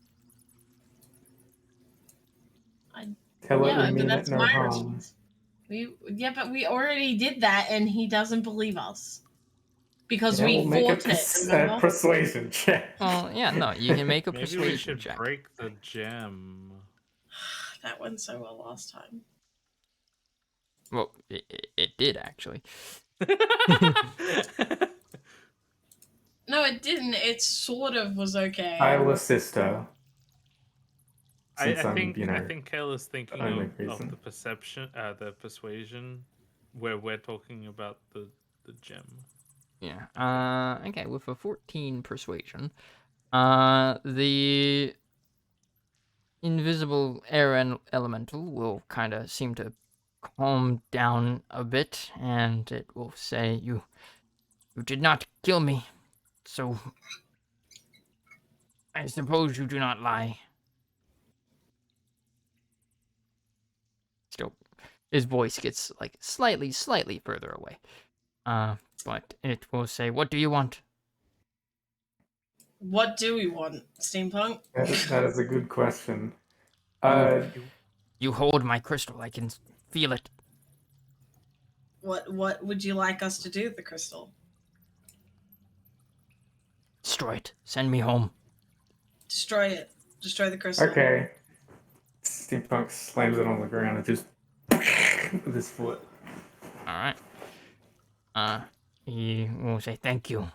Tell it Yeah, we but mean it that's no my harm. response. But we already did that, and he doesn't believe us because Yeah, we we'll make fought it. a Remember? persuasion check. Well, yeah, no, you can make a Maybe we persuasion should check. break the gem. That went so well last time. Well, it did actually. No, it didn't. It sort of was okay. I will assist her. since I I'm, think I think Kel is thinking only of reason. the perception, the persuasion, where we're talking about the gem. Yeah. Okay, with a 14 persuasion, the invisible air elemental will kind of seem to calm down a bit, and it will say, "You did not kill me, so I suppose you do not lie." Still, his voice gets like slightly further away. But it will say, "What do you want?" What do we want? Steampunk? That is a good question. You, you hold my crystal. I can feel it. What would you like us to do with the crystal? Destroy it. Send me home. Destroy it. Destroy the crystal. Okay. Steampunk slams it on the ground and just with his foot. All right. He will say thank you.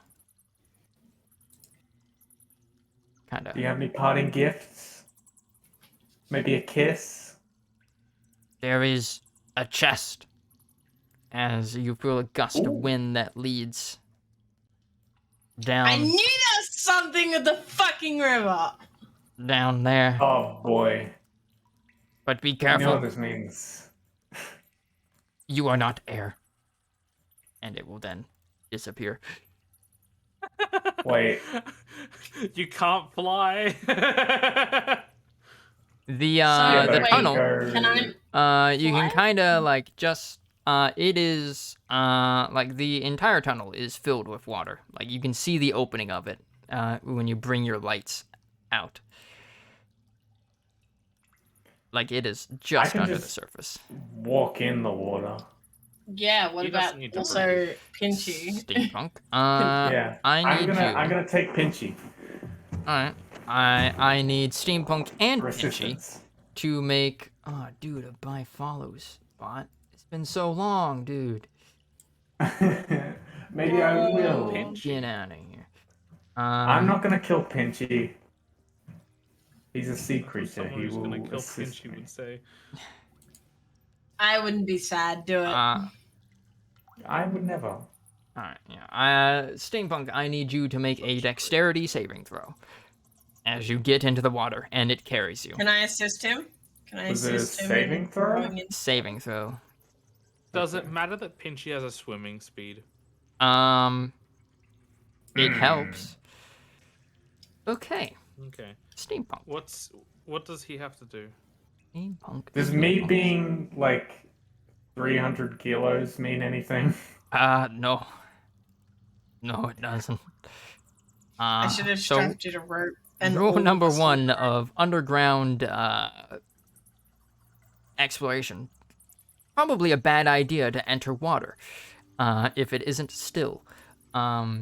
Kind Do you of. have any parting gifts? Maybe a kiss? There is a chest. As you feel a gust of Ooh. wind that leads I down knew there was something with the fucking river. down there. Oh boy. But be You know careful. what this means. You are not air. And it will then disappear. Wait. You can't fly. The Yeah, but I can tunnel. go. Can I? You can Fly? kind of like just it is like the entire tunnel is filled with water. Like you can see the opening of it when you bring your lights out. Like it is I just can under the just surface. walk in the water. Yeah, what He about doesn't need to also Pinchy? Steampunk. Yeah. I need you. I'm gonna take Pinchy. Alright. I need Steampunk and Pinchy Resistance. to make dude, a buy follows bot. It's been so long, dude. Maybe I Kill will. Pinchy. Get out of here. I'm not gonna kill Pinchy. He's a sea That's what creature. someone He who's gonna will kill assist Pinchy me. would say. I wouldn't be sad. Do it. I would never. Alright, yeah. Steampunk, I need you to make a dexterity saving throw as you get into the water and it carries you. Can I assist him? Can I Was it a assist him saving in throw? going in? Saving throw. Does it matter that Pinchy has a swimming speed? It helps. Okay. Okay. Steampunk. What does he have to do? Steampunk. Does me being like 300 kilos mean anything? No. No, it doesn't. I should have so strapped you to rope. And rule all of number us 1 would- of underground exploration. Probably a bad idea to enter water if it isn't still. Yeah.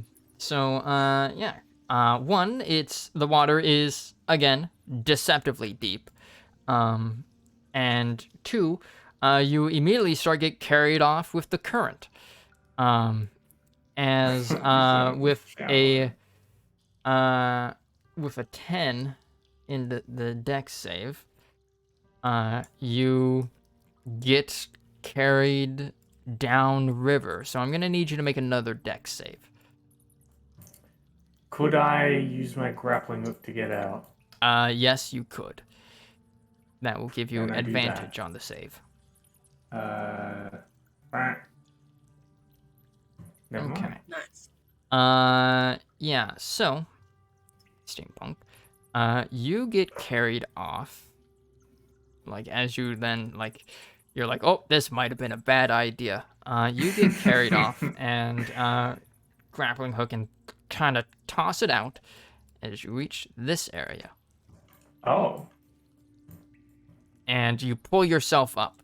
One, the water is again deceptively deep. And two, you immediately start get carried off with the current. As with a 10 in the dex save, you get carried down river. So I'm gonna need you to make another dex save. Could I use my grappling hook to get out? Yes, you could. That will give you Can I do advantage that? on the save. Never Okay. mind. Nice. Yeah, so Steampunk, you get carried off. Like as you then you're like, oh, this might have been a bad idea. You get carried off and grappling hook and kind of toss it out as you reach this area. Oh. And you pull yourself up.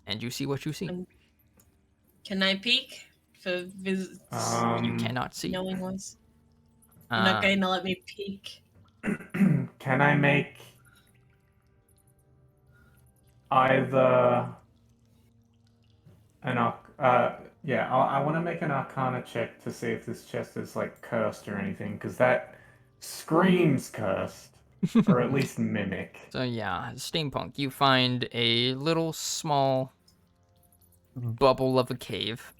And you see what you see. Can I peek for visits? You cannot see. Knowing ones. You're not going to let me peek. Can I make either I want to make an Arcana check to see if this chest is like cursed or anything, because that screams cursed. or at least mimic. So yeah, steampunk. You find a little small bubble of a cave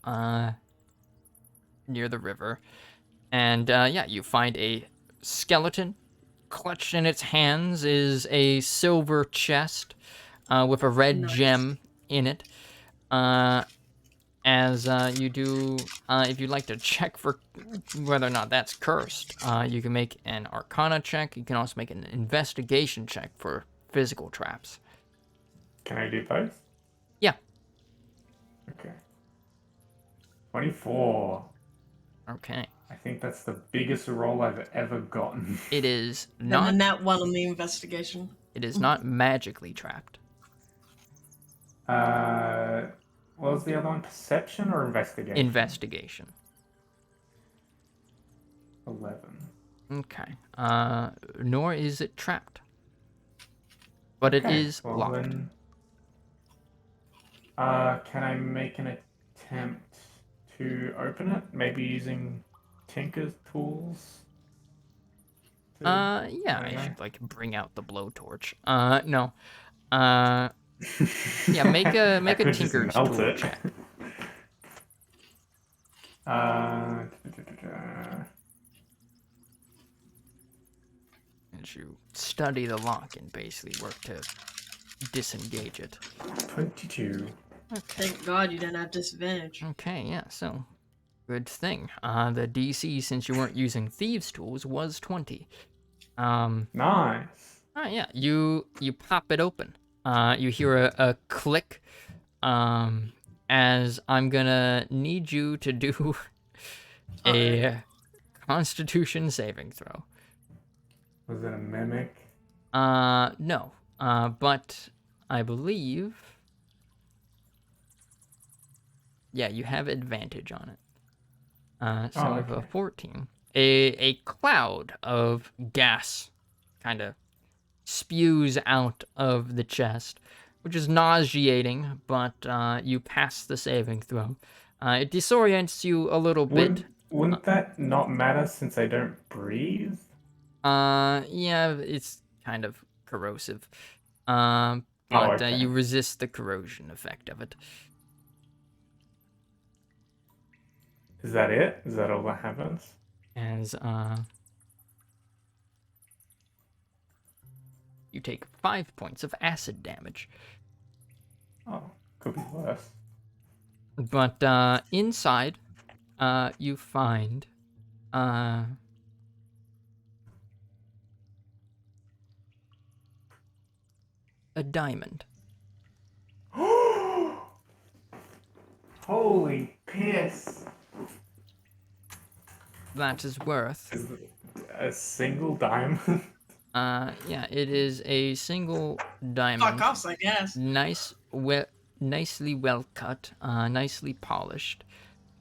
near the river, and yeah, you find a skeleton. Clutched in its hands is a silver chest with a red Nice. gem in it. As you do, if you'd like to check for whether or not that's cursed, you can make an Arcana check. You can also make an investigation check for physical traps. Can I do both? Yeah. Okay. 24. Okay. I think that's the biggest roll I've ever gotten. It is Then a not. nat 1 on the investigation. It is not magically trapped. What was the other one? Perception or investigation? Investigation. 11. Okay. Nor is it trapped, but it Okay, is well locked. then, can I make an attempt to open it? Maybe using Tinker's tools? Yeah, I I don't know. should like bring out the blowtorch. No. Yeah, make a I could just tinker's melt tool it. check. As you study the lock and basically work to disengage it. 22. Thank God you didn't have disadvantage. Okay, yeah, so good thing. The DC, since you weren't using thieves' tools, was 20. Nice. Yeah, you pop it open. You hear a click. As I'm gonna need you to do a Constitution saving throw. Was it a mimic? No. But I believe. Yeah, you have advantage on it. So with a Okay. 14, a cloud of gas kind of spews out of the chest, which is nauseating, but you pass the saving throw. It disorients you a little bit. Wouldn't that not matter since I don't breathe? Yeah, it's kind of corrosive. Oh, But okay. you resist the corrosion effect of it. Is that it? Is that all that happens? As you take 5 points of acid damage. Oh, could be worse. But inside, you find a diamond. Holy piss! That is worth. Is it a single diamond? Yeah, it is a single diamond. Fuck off, I guess. Nicely well cut, nicely polished.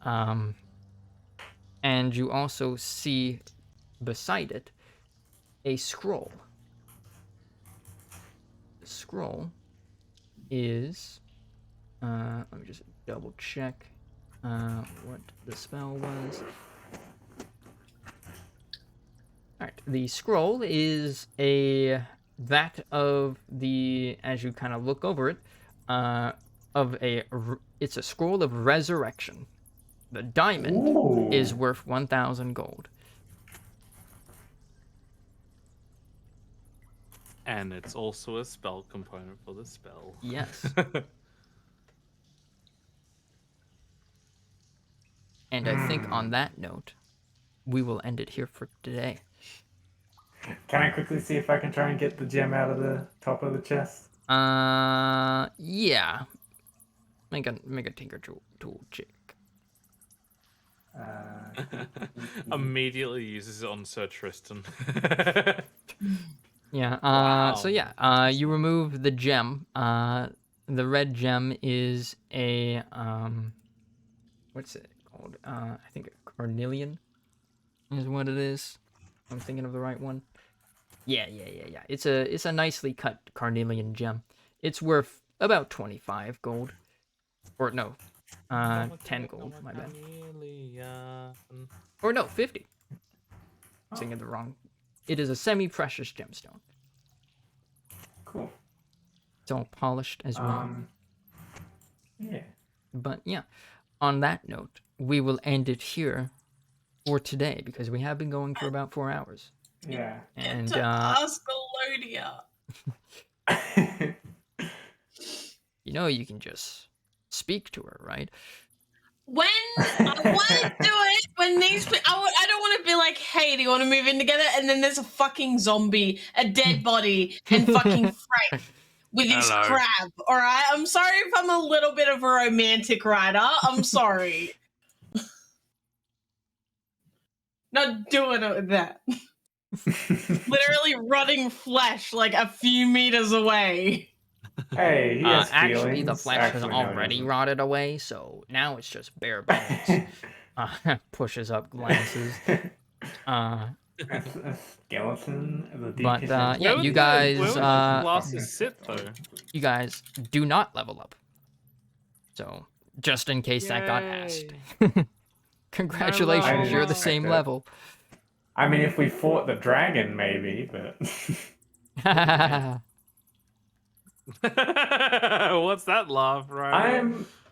And you also see beside it a scroll. The scroll is let me just double check what the spell was. Alright, the scroll is that of the, as you kind of look over it, it's a scroll of resurrection. The diamond Ooh. is worth 1,000 gold. And it's also a spell component for the spell. Yes. And I think on that note, we will end it here for today. Can I quickly see if I can try and get the gem out of the top of the chest? Yeah. Make a tinker tool check. Immediately uses it on Sir Tristan. Yeah. Wow. So yeah. You remove the gem. The red gem is a what's it called? I think a carnelian is what it is. I'm thinking of the right one. Yeah. It's a nicely cut carnelian gem. It's worth about 25 gold. Or no, 10 gold. My bad. Or no, 50. Thinking of the wrong It is a semi-precious gemstone. Cool. It's all polished as well. Yeah. But yeah, on that note, we will end it here for today because we have been going for about 4 hours. Yeah. And to ask Alodia. you know you can just speak to her, right? When I want to do it, when these, I don't want to be like, hey, do you want to move in together? And then there's a fucking zombie, a dead body, and fucking Frank with his Hello. crab. All right, I'm sorry if I'm a little bit of a romantic writer. I'm sorry. Not doing it with that. Literally rotting flesh like a few meters away. Hey, he has Actually, the feelings. flesh has Actually, no, he already doesn't. rotted away, so now it's just bare bones. Pushes up glances. That's a skeleton. The But, deepest yeah, Where would you the- guys, where would the glasses sit though? you guys do not level up. So, just in case that got asked. Congratulations, level you're the up. same Expect level. I mean, if we fought the dragon, maybe, but What's that laugh, right?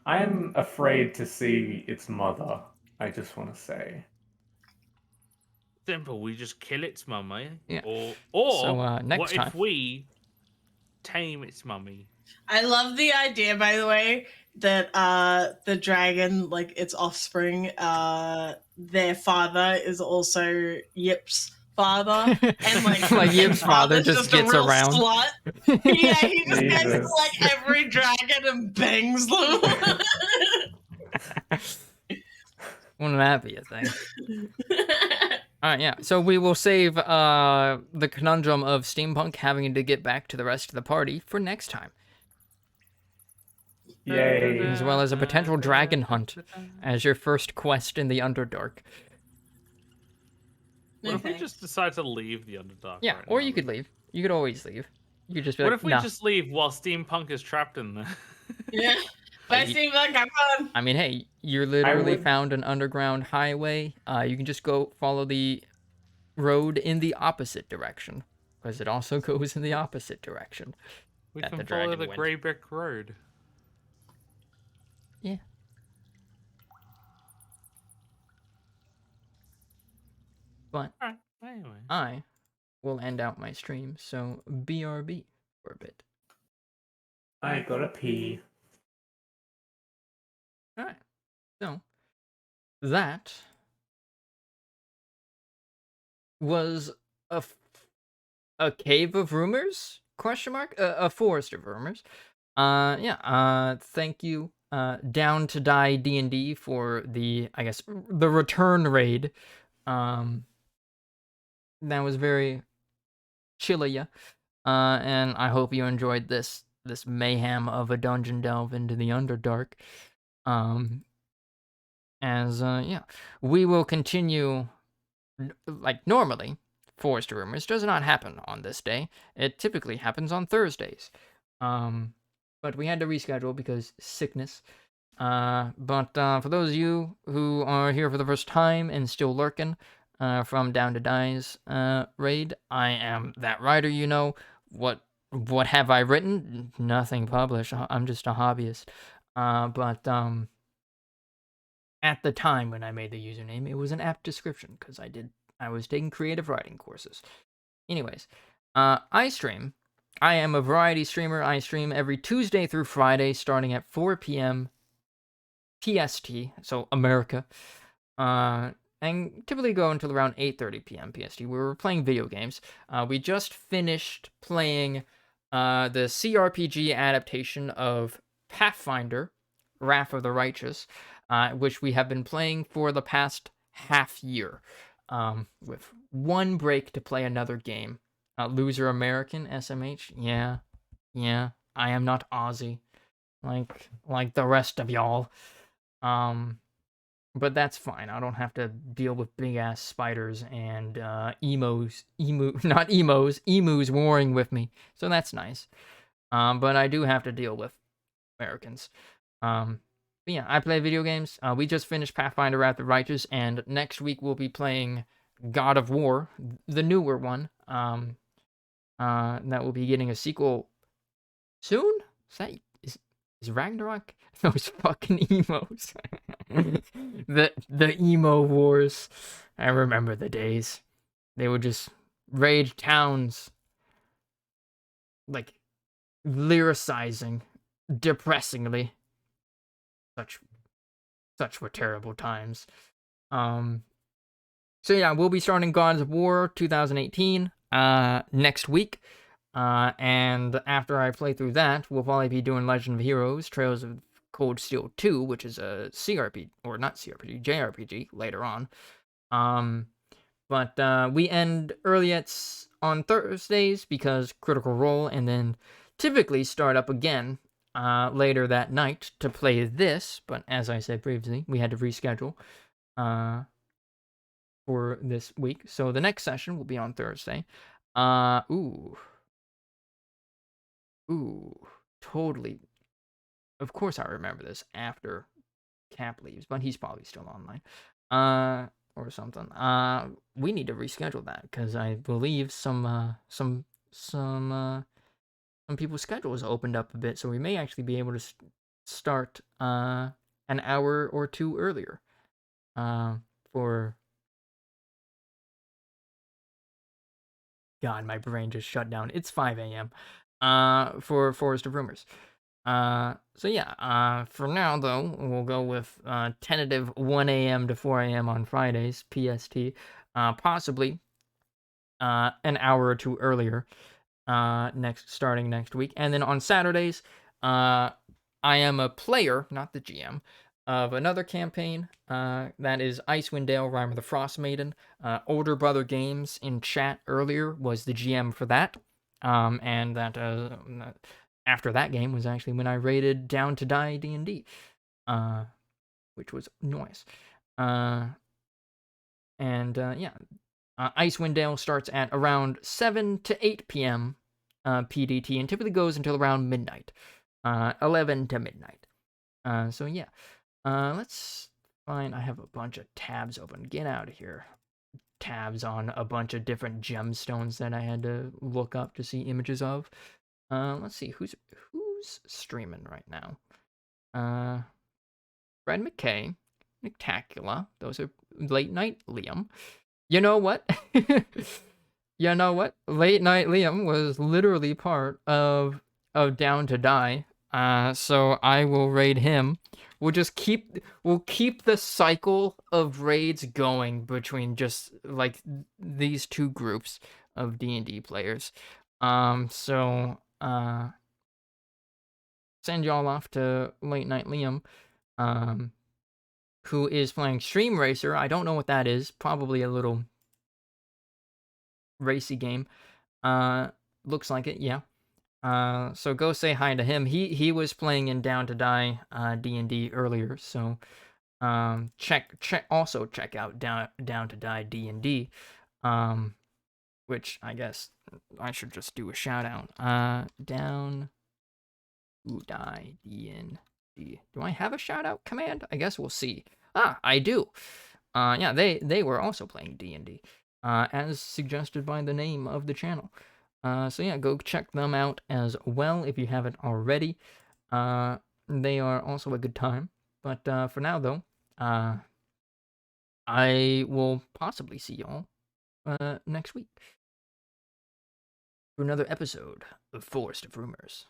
I'm afraid to see its mother. I just want to say. Simple. We just kill its mummy. Yeah. Or So, next what time. if we tame its mummy? I love the idea, by the way, that the dragon, like its offspring, their father is also Yip's father, and like, Like Yip's father father's just a gets real slut. Yeah, he just goes to Jesus. like every dragon and bangs them. Wouldn't that be a thing? Alright, yeah. So we will save the conundrum of Steampunk having to get back to the rest of the party for next time. Yay. As well as a potential dragon hunt as your first quest in the Underdark. What if we Okay. just decide to leave the Underdark? Yeah, right or now? you could leave. You could always leave. You could just be What like, if we nah. just leave while Steampunk is trapped in there? Yeah. But you- see, like, I'm on. I mean, hey, you literally would- found an underground highway. You can just go follow the road in the opposite direction. Because it also goes in the opposite direction. We That can the follow dragon the went. Grey Brick Road. Yeah. But Alright, anyway. I will end out my stream, so BRB for a bit. I gotta pee. Alright. So, that was a cave of rumors? Question mark? A forest of rumors. Thank you, Down to Die D&D for the, I guess, the return raid. That was very chill of ya. And I hope you enjoyed this mayhem of a dungeon delve into the Underdark. We will continue like normally. Forest Rumors does not happen on this day. It typically happens on Thursdays. But we had to reschedule because sickness. But for those of you who are here for the first time and still lurking from Down to Die's raid, I am that writer you know. What have I written? Nothing published. I'm just a hobbyist. But at the time when I made the username, it was an apt description because I was taking creative writing courses. Anyways, I stream. I am a variety streamer. I stream every Tuesday through Friday starting at 4 p.m. PST, so America. And typically go until around 8:30 p.m. PST. We were playing video games. We just finished playing the CRPG adaptation of Pathfinder, Wrath of the Righteous, which we have been playing for the past half year, with one break to play another game. Loser American, SMH, yeah, I am not Aussie, like the rest of y'all. But that's fine. I don't have to deal with big ass spiders and emus warring with me. So that's nice. But I do have to deal with Americans. But yeah, I play video games. We just finished Pathfinder Wrath of the Righteous, and next week we'll be playing God of War, the newer one, that will be getting a sequel soon. Is Ragnarok? Those fucking emos. the emo wars. I remember the days. They would just raid towns, like lyricizing depressingly. Such were terrible times. So yeah, we'll be starting Gods of War 2018 next week. And after I play through that, we'll probably be doing Legend of Heroes, Trails of Cold Steel 2, which is a CRPG, or not CRPG, JRPG later on. But we end early on Thursdays because Critical Role, and then typically start up again later that night to play this. But as I said previously, we had to reschedule for this week. So the next session will be on Thursday. Ooh, totally. Of course I remember this after Cap leaves, but he's probably still online. Or something. We need to reschedule that because I believe some people's schedules opened up a bit, so we may actually be able to start an hour or two earlier. For God, my brain just shut down. It's 5 a.m. For Forest of Rumors. So yeah, for now though, we'll go with tentative 1 a.m. to 4 a.m. on Fridays, PST. Possibly an hour or two earlier starting next week. And then on Saturdays, I am a player, not the GM, of another campaign that is Icewind Dale, Rime of the Frost Maiden. Older Brother Games in chat earlier was the GM for that. And that after that game was actually when I raided Down to Die D&D, which was nice. Yeah, Icewind Dale starts at around 7 to 8 p.m. PDT and typically goes until around midnight, 11 to midnight. So yeah, let's find. I have a bunch of tabs open. Get out of here. Tabs on a bunch of different gemstones that I had to look up to see images of. Let's see who's streaming right now. Fred McKay, Nictacula. Those are Late Night Liam. You know what? You know what? Late Night Liam was literally part of Down to Die. So I will raid him. We'll keep the cycle of raids going between just like these two groups of D&D players. So send y'all off to Late Night Liam, who is playing Stream Racer. I don't know what that is. Probably a little racy game. Looks like it, yeah. So go say hi to him. He was playing in Down to Die D&D earlier, so also check out Down to Die D&D, which I guess I should just do a shout out. Down to Die D&D. Do I have a shout out command? I guess we'll see. I do. Yeah, they were also playing D&D, as suggested by the name of the channel. So yeah, go check them out as well if you haven't already. They are also a good time. But for now, though, I will possibly see y'all next week for another episode of Forest of Rumors.